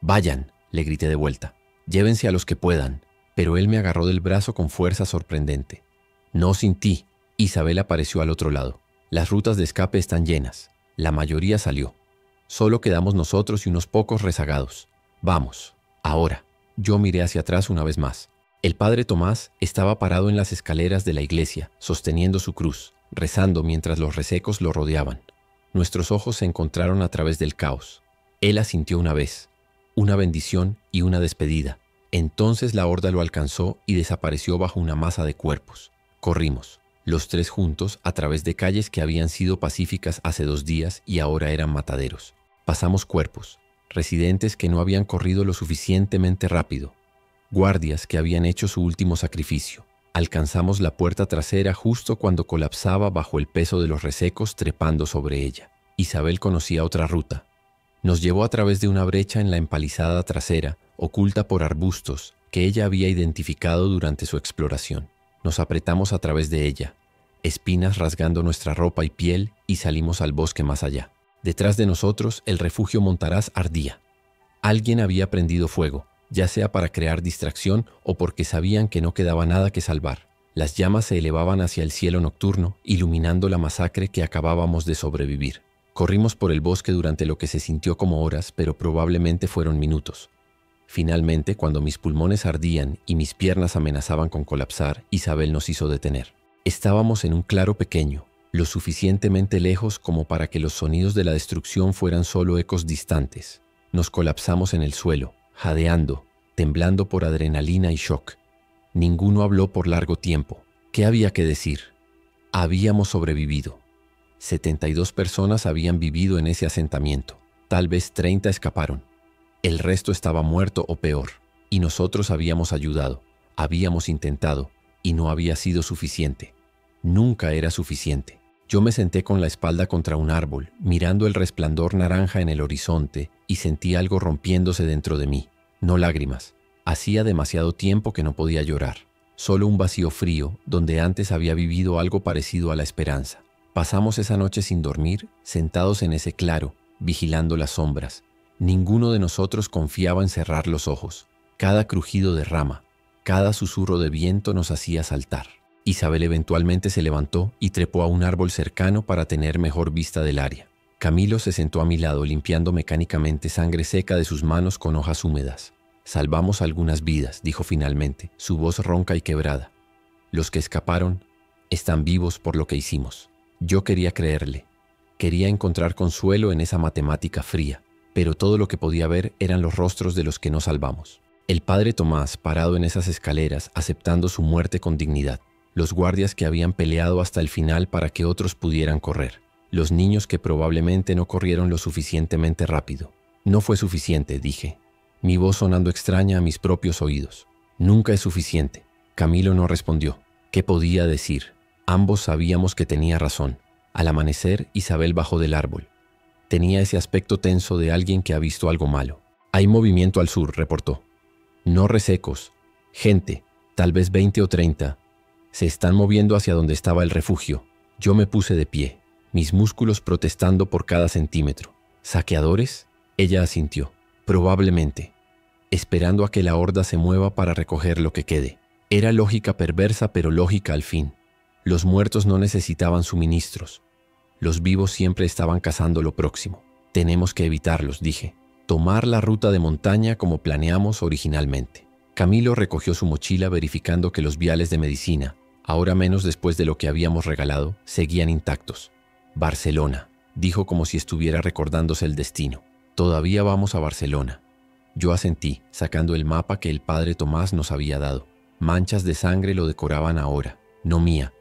«Vayan», le grité de vuelta. «Llévense a los que puedan». Pero él me agarró del brazo con fuerza sorprendente. «No sin ti». Isabel apareció al otro lado. «Las rutas de escape están llenas. La mayoría salió. Solo quedamos nosotros y unos pocos rezagados. Vamos, ahora». Yo miré hacia atrás una vez más. El padre Tomás estaba parado en las escaleras de la iglesia, sosteniendo su cruz, rezando mientras los resecos lo rodeaban. Nuestros ojos se encontraron a través del caos. Él asintió una vez, una bendición y una despedida. Entonces la horda lo alcanzó y desapareció bajo una masa de cuerpos. Corrimos, los 3 juntos, a través de calles que habían sido pacíficas hace 2 días y ahora eran mataderos. Pasamos cuerpos, residentes que no habían corrido lo suficientemente rápido, guardias que habían hecho su último sacrificio. Alcanzamos la puerta trasera justo cuando colapsaba bajo el peso de los resecos trepando sobre ella. Isabel conocía otra ruta. Nos llevó a través de una brecha en la empalizada trasera, oculta por arbustos, que ella había identificado durante su exploración. Nos apretamos a través de ella, espinas rasgando nuestra ropa y piel, y salimos al bosque más allá. Detrás de nosotros, el refugio Montaraz ardía. Alguien había prendido fuego, ya sea para crear distracción o porque sabían que no quedaba nada que salvar. Las llamas se elevaban hacia el cielo nocturno, iluminando la masacre que acabábamos de sobrevivir. Corrimos por el bosque durante lo que se sintió como horas, pero probablemente fueron minutos. Finalmente, cuando mis pulmones ardían y mis piernas amenazaban con colapsar, Isabel nos hizo detener. Estábamos en un claro pequeño, lo suficientemente lejos como para que los sonidos de la destrucción fueran solo ecos distantes. Nos colapsamos en el suelo, jadeando, temblando por adrenalina y shock. Ninguno habló por largo tiempo. ¿Qué había que decir? Habíamos sobrevivido. 72 personas habían vivido en ese asentamiento. Tal vez 30 escaparon. El resto estaba muerto o peor. Y nosotros habíamos ayudado, habíamos intentado, y no había sido suficiente. Nunca era suficiente. Yo me senté con la espalda contra un árbol, mirando el resplandor naranja en el horizonte, y sentí algo rompiéndose dentro de mí. No lágrimas. Hacía demasiado tiempo que no podía llorar. Solo un vacío frío, donde antes había vivido algo parecido a la esperanza. Pasamos esa noche sin dormir, sentados en ese claro, vigilando las sombras. Ninguno de nosotros confiaba en cerrar los ojos. Cada crujido de rama, cada susurro de viento nos hacía saltar. Isabel eventualmente se levantó y trepó a un árbol cercano para tener mejor vista del área. Camilo se sentó a mi lado limpiando mecánicamente sangre seca de sus manos con hojas húmedas. Salvamos algunas vidas, dijo finalmente, su voz ronca y quebrada. Los que escaparon están vivos por lo que hicimos. Yo quería creerle. Quería encontrar consuelo en esa matemática fría, pero todo lo que podía ver eran los rostros de los que no salvamos. El padre Tomás, parado en esas escaleras, aceptando su muerte con dignidad. Los guardias que habían peleado hasta el final para que otros pudieran correr. Los niños que probablemente no corrieron lo suficientemente rápido. No fue suficiente, dije, mi voz sonando extraña a mis propios oídos. Nunca es suficiente. Camilo no respondió. ¿Qué podía decir? Ambos sabíamos que tenía razón. Al amanecer, Isabel bajó del árbol. Tenía ese aspecto tenso de alguien que ha visto algo malo. Hay movimiento al sur, reportó. No resecos. Gente, tal vez 20 o 30. Se están moviendo hacia donde estaba el refugio. Yo me puse de pie, mis músculos protestando por cada centímetro. ¿Saqueadores? Ella asintió. Probablemente. Esperando a que la horda se mueva para recoger lo que quede. Era lógica perversa, pero lógica al fin. Los muertos no necesitaban suministros. Los vivos siempre estaban cazando lo próximo. Tenemos que evitarlos, dije. Tomar la ruta de montaña como planeamos originalmente. Camilo recogió su mochila verificando que los viales de medicina, ahora menos después de lo que habíamos regalado, seguían intactos. Barcelona, dijo como si estuviera recordándose el destino. Todavía vamos a Barcelona. Yo asentí, sacando el mapa que el padre Tomás nos había dado. Manchas de sangre lo decoraban ahora, no mía,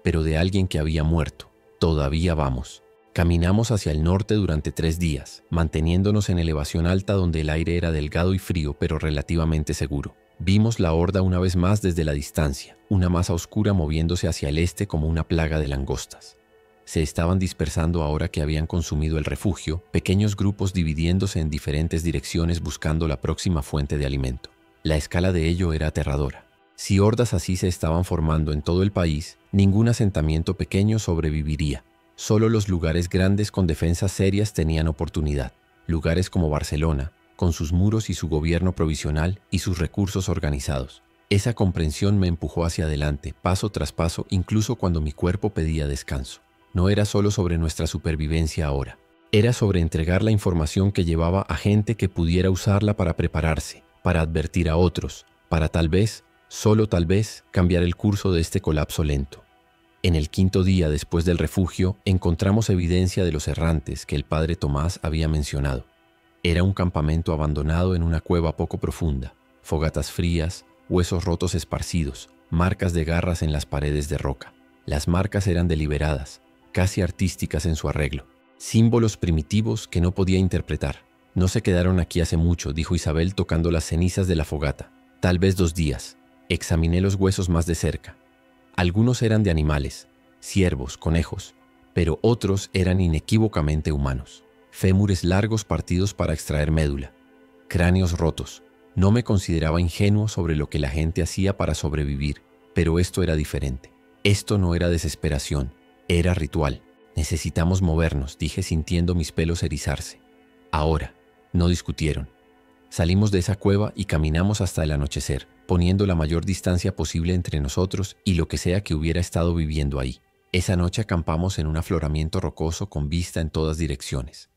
pero de alguien que había muerto. Todavía vamos. Caminamos hacia el norte durante 3 días, manteniéndonos en elevación alta donde el aire era delgado y frío, pero relativamente seguro. Vimos la horda una vez más desde la distancia, una masa oscura moviéndose hacia el este como una plaga de langostas. Se estaban dispersando ahora que habían consumido el refugio, pequeños grupos dividiéndose en diferentes direcciones buscando la próxima fuente de alimento. La escala de ello era aterradora. Si hordas así se estaban formando en todo el país, ningún asentamiento pequeño sobreviviría. Solo los lugares grandes con defensas serias tenían oportunidad. Lugares como Barcelona, con sus muros y su gobierno provisional y sus recursos organizados. Esa comprensión me empujó hacia adelante, paso tras paso, incluso cuando mi cuerpo pedía descanso. No era solo sobre nuestra supervivencia ahora. Era sobre entregar la información que llevaba a gente que pudiera usarla para prepararse, para advertir a otros, para tal vez, solo tal vez, cambiar el curso de este colapso lento. En el 5.º día después del refugio, encontramos evidencia de los errantes que el padre Tomás había mencionado. Era un campamento abandonado en una cueva poco profunda, fogatas frías, huesos rotos esparcidos, marcas de garras en las paredes de roca. Las marcas eran deliberadas, casi artísticas en su arreglo, símbolos primitivos que no podía interpretar. No se quedaron aquí hace mucho, dijo Isabel tocando las cenizas de la fogata. Tal vez 2 días. Examiné los huesos más de cerca. Algunos eran de animales, ciervos, conejos, pero otros eran inequívocamente humanos. Fémures largos partidos para extraer médula. Cráneos rotos. No me consideraba ingenuo sobre lo que la gente hacía para sobrevivir, pero esto era diferente. Esto no era desesperación, era ritual. Necesitamos movernos, dije sintiendo mis pelos erizarse. Ahora, no discutieron. Salimos de esa cueva y caminamos hasta el anochecer, poniendo la mayor distancia posible entre nosotros y lo que sea que hubiera estado viviendo ahí. Esa noche acampamos en un afloramiento rocoso con vista en todas direcciones.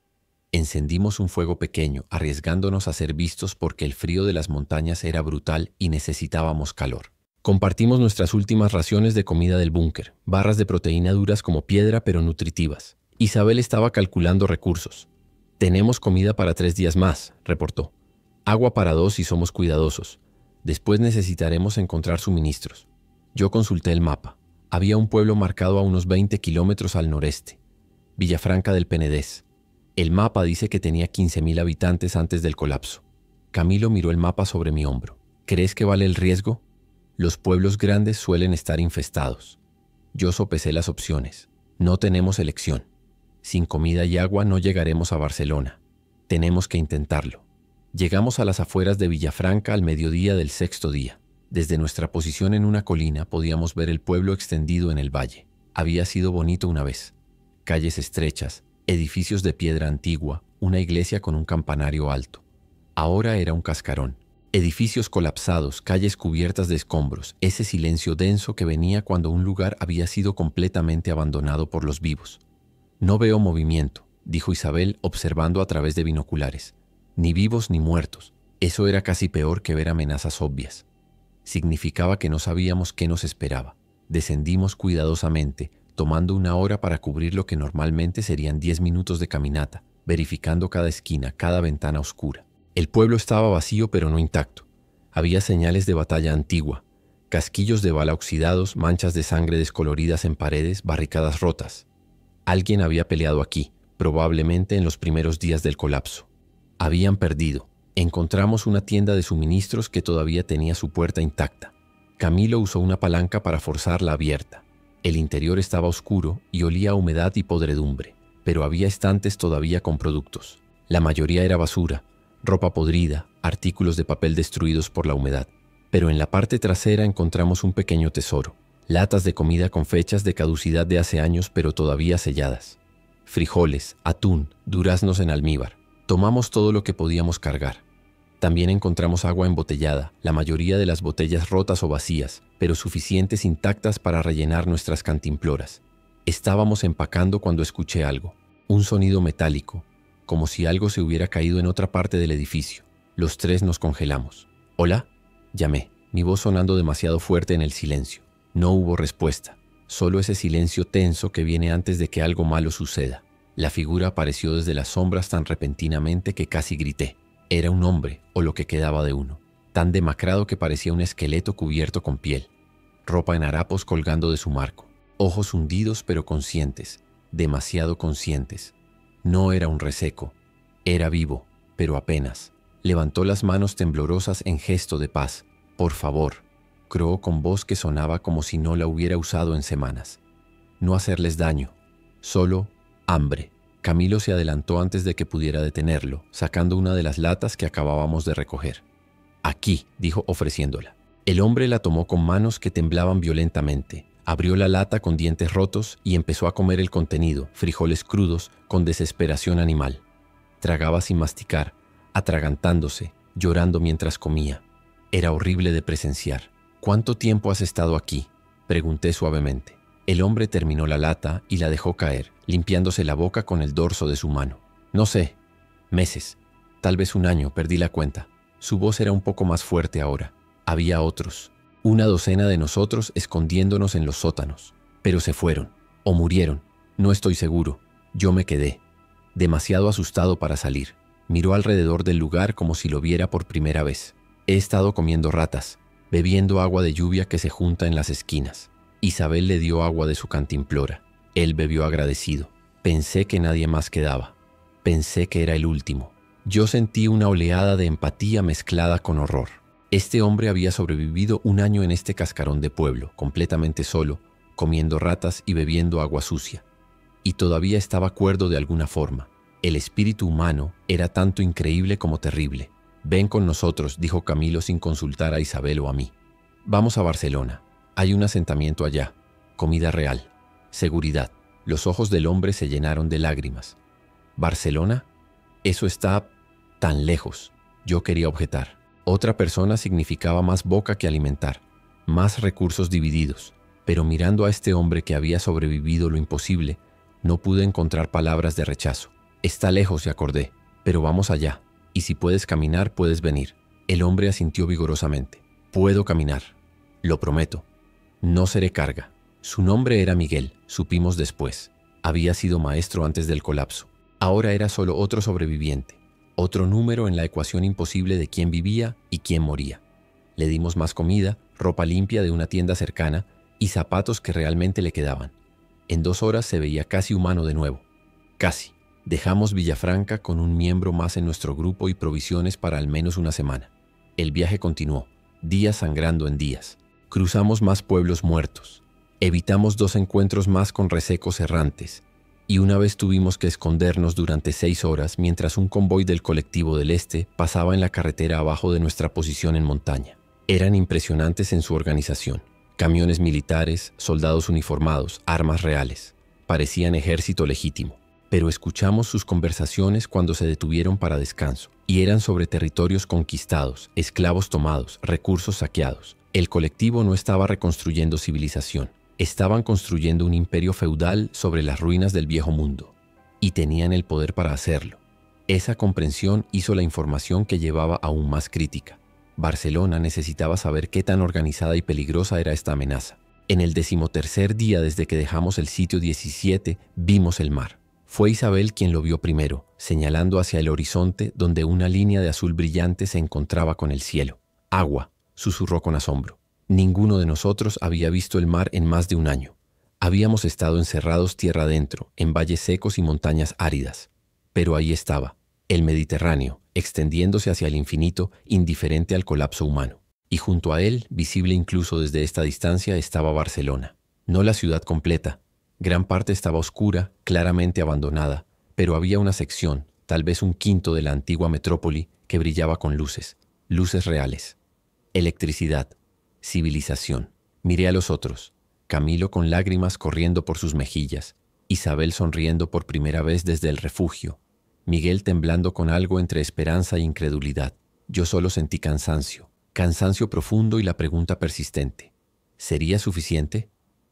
Encendimos un fuego pequeño, arriesgándonos a ser vistos porque el frío de las montañas era brutal y necesitábamos calor. Compartimos nuestras últimas raciones de comida del búnker, barras de proteína duras como piedra pero nutritivas. Isabel estaba calculando recursos. «Tenemos comida para 3 días más», reportó. «Agua para 2 si somos cuidadosos. Después necesitaremos encontrar suministros». Yo consulté el mapa. Había un pueblo marcado a unos 20 kilómetros al noreste, Villafranca del Penedés. El mapa dice que tenía 15.000 habitantes antes del colapso. Camilo miró el mapa sobre mi hombro. «¿Crees que vale el riesgo?» Los pueblos grandes suelen estar infestados. Yo sopesé las opciones. No tenemos elección. Sin comida y agua no llegaremos a Barcelona. Tenemos que intentarlo. Llegamos a las afueras de Villafranca al mediodía del 6º día. Desde nuestra posición en una colina podíamos ver el pueblo extendido en el valle. Había sido bonito una vez. Calles estrechas, edificios de piedra antigua, una iglesia con un campanario alto. Ahora era un cascarón. Edificios colapsados, calles cubiertas de escombros, ese silencio denso que venía cuando un lugar había sido completamente abandonado por los vivos. «No veo movimiento», dijo Isabel observando a través de binoculares. «Ni vivos ni muertos. Eso era casi peor que ver amenazas obvias. Significaba que no sabíamos qué nos esperaba. Descendimos cuidadosamente, tomando 1 hora para cubrir lo que normalmente serían 10 minutos de caminata, verificando cada esquina, cada ventana oscura. El pueblo estaba vacío pero no intacto. Había señales de batalla antigua, casquillos de bala oxidados, manchas de sangre descoloridas en paredes, barricadas rotas. Alguien había peleado aquí, probablemente en los primeros días del colapso. Habían perdido. Encontramos una tienda de suministros que todavía tenía su puerta intacta. Camilo usó una palanca para forzarla abierta. El interior estaba oscuro y olía a humedad y podredumbre, pero había estantes todavía con productos. La mayoría era basura, ropa podrida, artículos de papel destruidos por la humedad. Pero en la parte trasera encontramos un pequeño tesoro. Latas de comida con fechas de caducidad de hace años pero todavía selladas. Frijoles, atún, duraznos en almíbar. Tomamos todo lo que podíamos cargar. También encontramos agua embotellada, la mayoría de las botellas rotas o vacías, pero suficientes intactas para rellenar nuestras cantimploras. Estábamos empacando cuando escuché algo, un sonido metálico, como si algo se hubiera caído en otra parte del edificio. Los 3 nos congelamos. «¿Hola?», llamé, mi voz sonando demasiado fuerte en el silencio. No hubo respuesta, solo ese silencio tenso que viene antes de que algo malo suceda. La figura apareció desde las sombras tan repentinamente que casi grité. Era un hombre, o lo que quedaba de uno, tan demacrado que parecía un esqueleto cubierto con piel. Ropa en harapos colgando de su marco, ojos hundidos pero conscientes, demasiado conscientes. No era un reseco, era vivo, pero apenas. Levantó las manos temblorosas en gesto de paz. «Por favor», croó con voz que sonaba como si no la hubiera usado en semanas. «No hacerles daño, solo hambre». Camilo se adelantó antes de que pudiera detenerlo, sacando una de las latas que acabábamos de recoger. «Aquí», dijo ofreciéndola. El hombre la tomó con manos que temblaban violentamente. Abrió la lata con dientes rotos y empezó a comer el contenido, frijoles crudos, con desesperación animal. Tragaba sin masticar, atragantándose, llorando mientras comía. Era horrible de presenciar. «¿Cuánto tiempo has estado aquí?», pregunté suavemente. El hombre terminó la lata y la dejó caer, limpiándose la boca con el dorso de su mano. «No sé, meses, tal vez 1 año, perdí la cuenta». Su voz era un poco más fuerte ahora. Había otros, 1 docena de nosotros escondiéndonos en los sótanos. Pero se fueron, o murieron, no estoy seguro. Yo me quedé, demasiado asustado para salir. Miró alrededor del lugar como si lo viera por primera vez. «He estado comiendo ratas, bebiendo agua de lluvia que se junta en las esquinas». Isabel le dio agua de su cantimplora. Él bebió agradecido. Pensé que nadie más quedaba. Pensé que era el último. Yo sentí una oleada de empatía mezclada con horror. Este hombre había sobrevivido un año en este cascarón de pueblo, completamente solo, comiendo ratas y bebiendo agua sucia. Y todavía estaba cuerdo de alguna forma. El espíritu humano era tanto increíble como terrible. «Ven con nosotros», dijo Camilo sin consultar a Isabel o a mí. «Vamos a Barcelona. Hay un asentamiento allá. Comida real. Seguridad». Los ojos del hombre se llenaron de lágrimas. «¿Barcelona? Eso está tan lejos», yo quería objetar. Otra persona significaba más boca que alimentar, más recursos divididos. Pero mirando a este hombre que había sobrevivido lo imposible, no pude encontrar palabras de rechazo. «Está lejos», y acordé, «pero vamos allá. Y si puedes caminar, puedes venir». El hombre asintió vigorosamente. «Puedo caminar. Lo prometo. No seré carga». Su nombre era Miguel, supimos después. Había sido maestro antes del colapso. Ahora era solo otro sobreviviente, otro número en la ecuación imposible de quién vivía y quién moría. Le dimos más comida, ropa limpia de una tienda cercana y zapatos que realmente le quedaban. En 2 horas se veía casi humano de nuevo. Casi. Dejamos Villafranca con un miembro más en nuestro grupo y provisiones para al menos una semana. El viaje continuó, días sangrando en días. Cruzamos más pueblos muertos. Evitamos 2 encuentros más con resecos errantes. Y una vez tuvimos que escondernos durante 6 horas mientras un convoy del colectivo del Este pasaba en la carretera abajo de nuestra posición en montaña. Eran impresionantes en su organización. Camiones militares, soldados uniformados, armas reales. Parecían ejército legítimo. Pero escuchamos sus conversaciones cuando se detuvieron para descanso. Y eran sobre territorios conquistados, esclavos tomados, recursos saqueados. El colectivo no estaba reconstruyendo civilización. Estaban construyendo un imperio feudal sobre las ruinas del viejo mundo. Y tenían el poder para hacerlo. Esa comprensión hizo la información que llevaba aún más crítica. Barcelona necesitaba saber qué tan organizada y peligrosa era esta amenaza. En el 13º día desde que dejamos el sitio 17, vimos el mar. Fue Isabel quien lo vio primero, señalando hacia el horizonte donde una línea de azul brillante se encontraba con el cielo. «Agua», susurró con asombro. Ninguno de nosotros había visto el mar en más de un año. Habíamos estado encerrados tierra adentro, en valles secos y montañas áridas. Pero ahí estaba, el Mediterráneo, extendiéndose hacia el infinito, indiferente al colapso humano. Y junto a él, visible incluso desde esta distancia, estaba Barcelona. No la ciudad completa. Gran parte estaba oscura, claramente abandonada, pero había una sección, tal vez un quinto de la antigua metrópoli, que brillaba con luces reales. Electricidad. Civilización. Miré a los otros. Camilo con lágrimas corriendo por sus mejillas. Isabel sonriendo por primera vez desde el refugio. Miguel temblando con algo entre esperanza e incredulidad. Yo solo sentí cansancio. Cansancio profundo y la pregunta persistente. ¿Sería suficiente?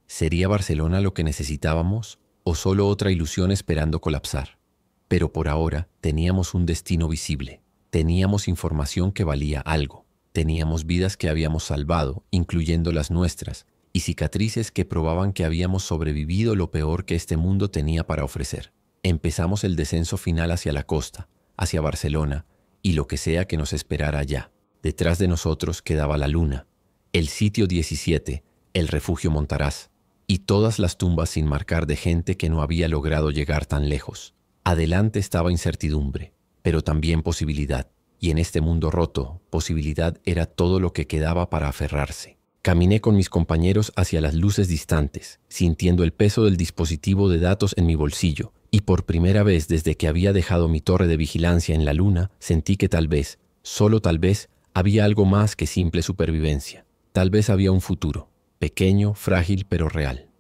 ¿Sería Barcelona lo que necesitábamos? ¿O solo otra ilusión esperando colapsar? Pero por ahora teníamos un destino visible. Teníamos información que valía algo. Teníamos vidas que habíamos salvado, incluyendo las nuestras, y cicatrices que probaban que habíamos sobrevivido lo peor que este mundo tenía para ofrecer. Empezamos el descenso final hacia la costa, hacia Barcelona, y lo que sea que nos esperara allá. Detrás de nosotros quedaba la luna, el sitio 17, el refugio Montaraz, y todas las tumbas sin marcar de gente que no había logrado llegar tan lejos. Adelante estaba incertidumbre, pero también posibilidad. Y en este mundo roto, posibilidad era todo lo que quedaba para aferrarse. Caminé con mis compañeros hacia las luces distantes, sintiendo el peso del dispositivo de datos en mi bolsillo, y por primera vez desde que había dejado mi torre de vigilancia en la luna, sentí que tal vez, solo tal vez, había algo más que simple supervivencia. Tal vez había un futuro, pequeño, frágil pero real.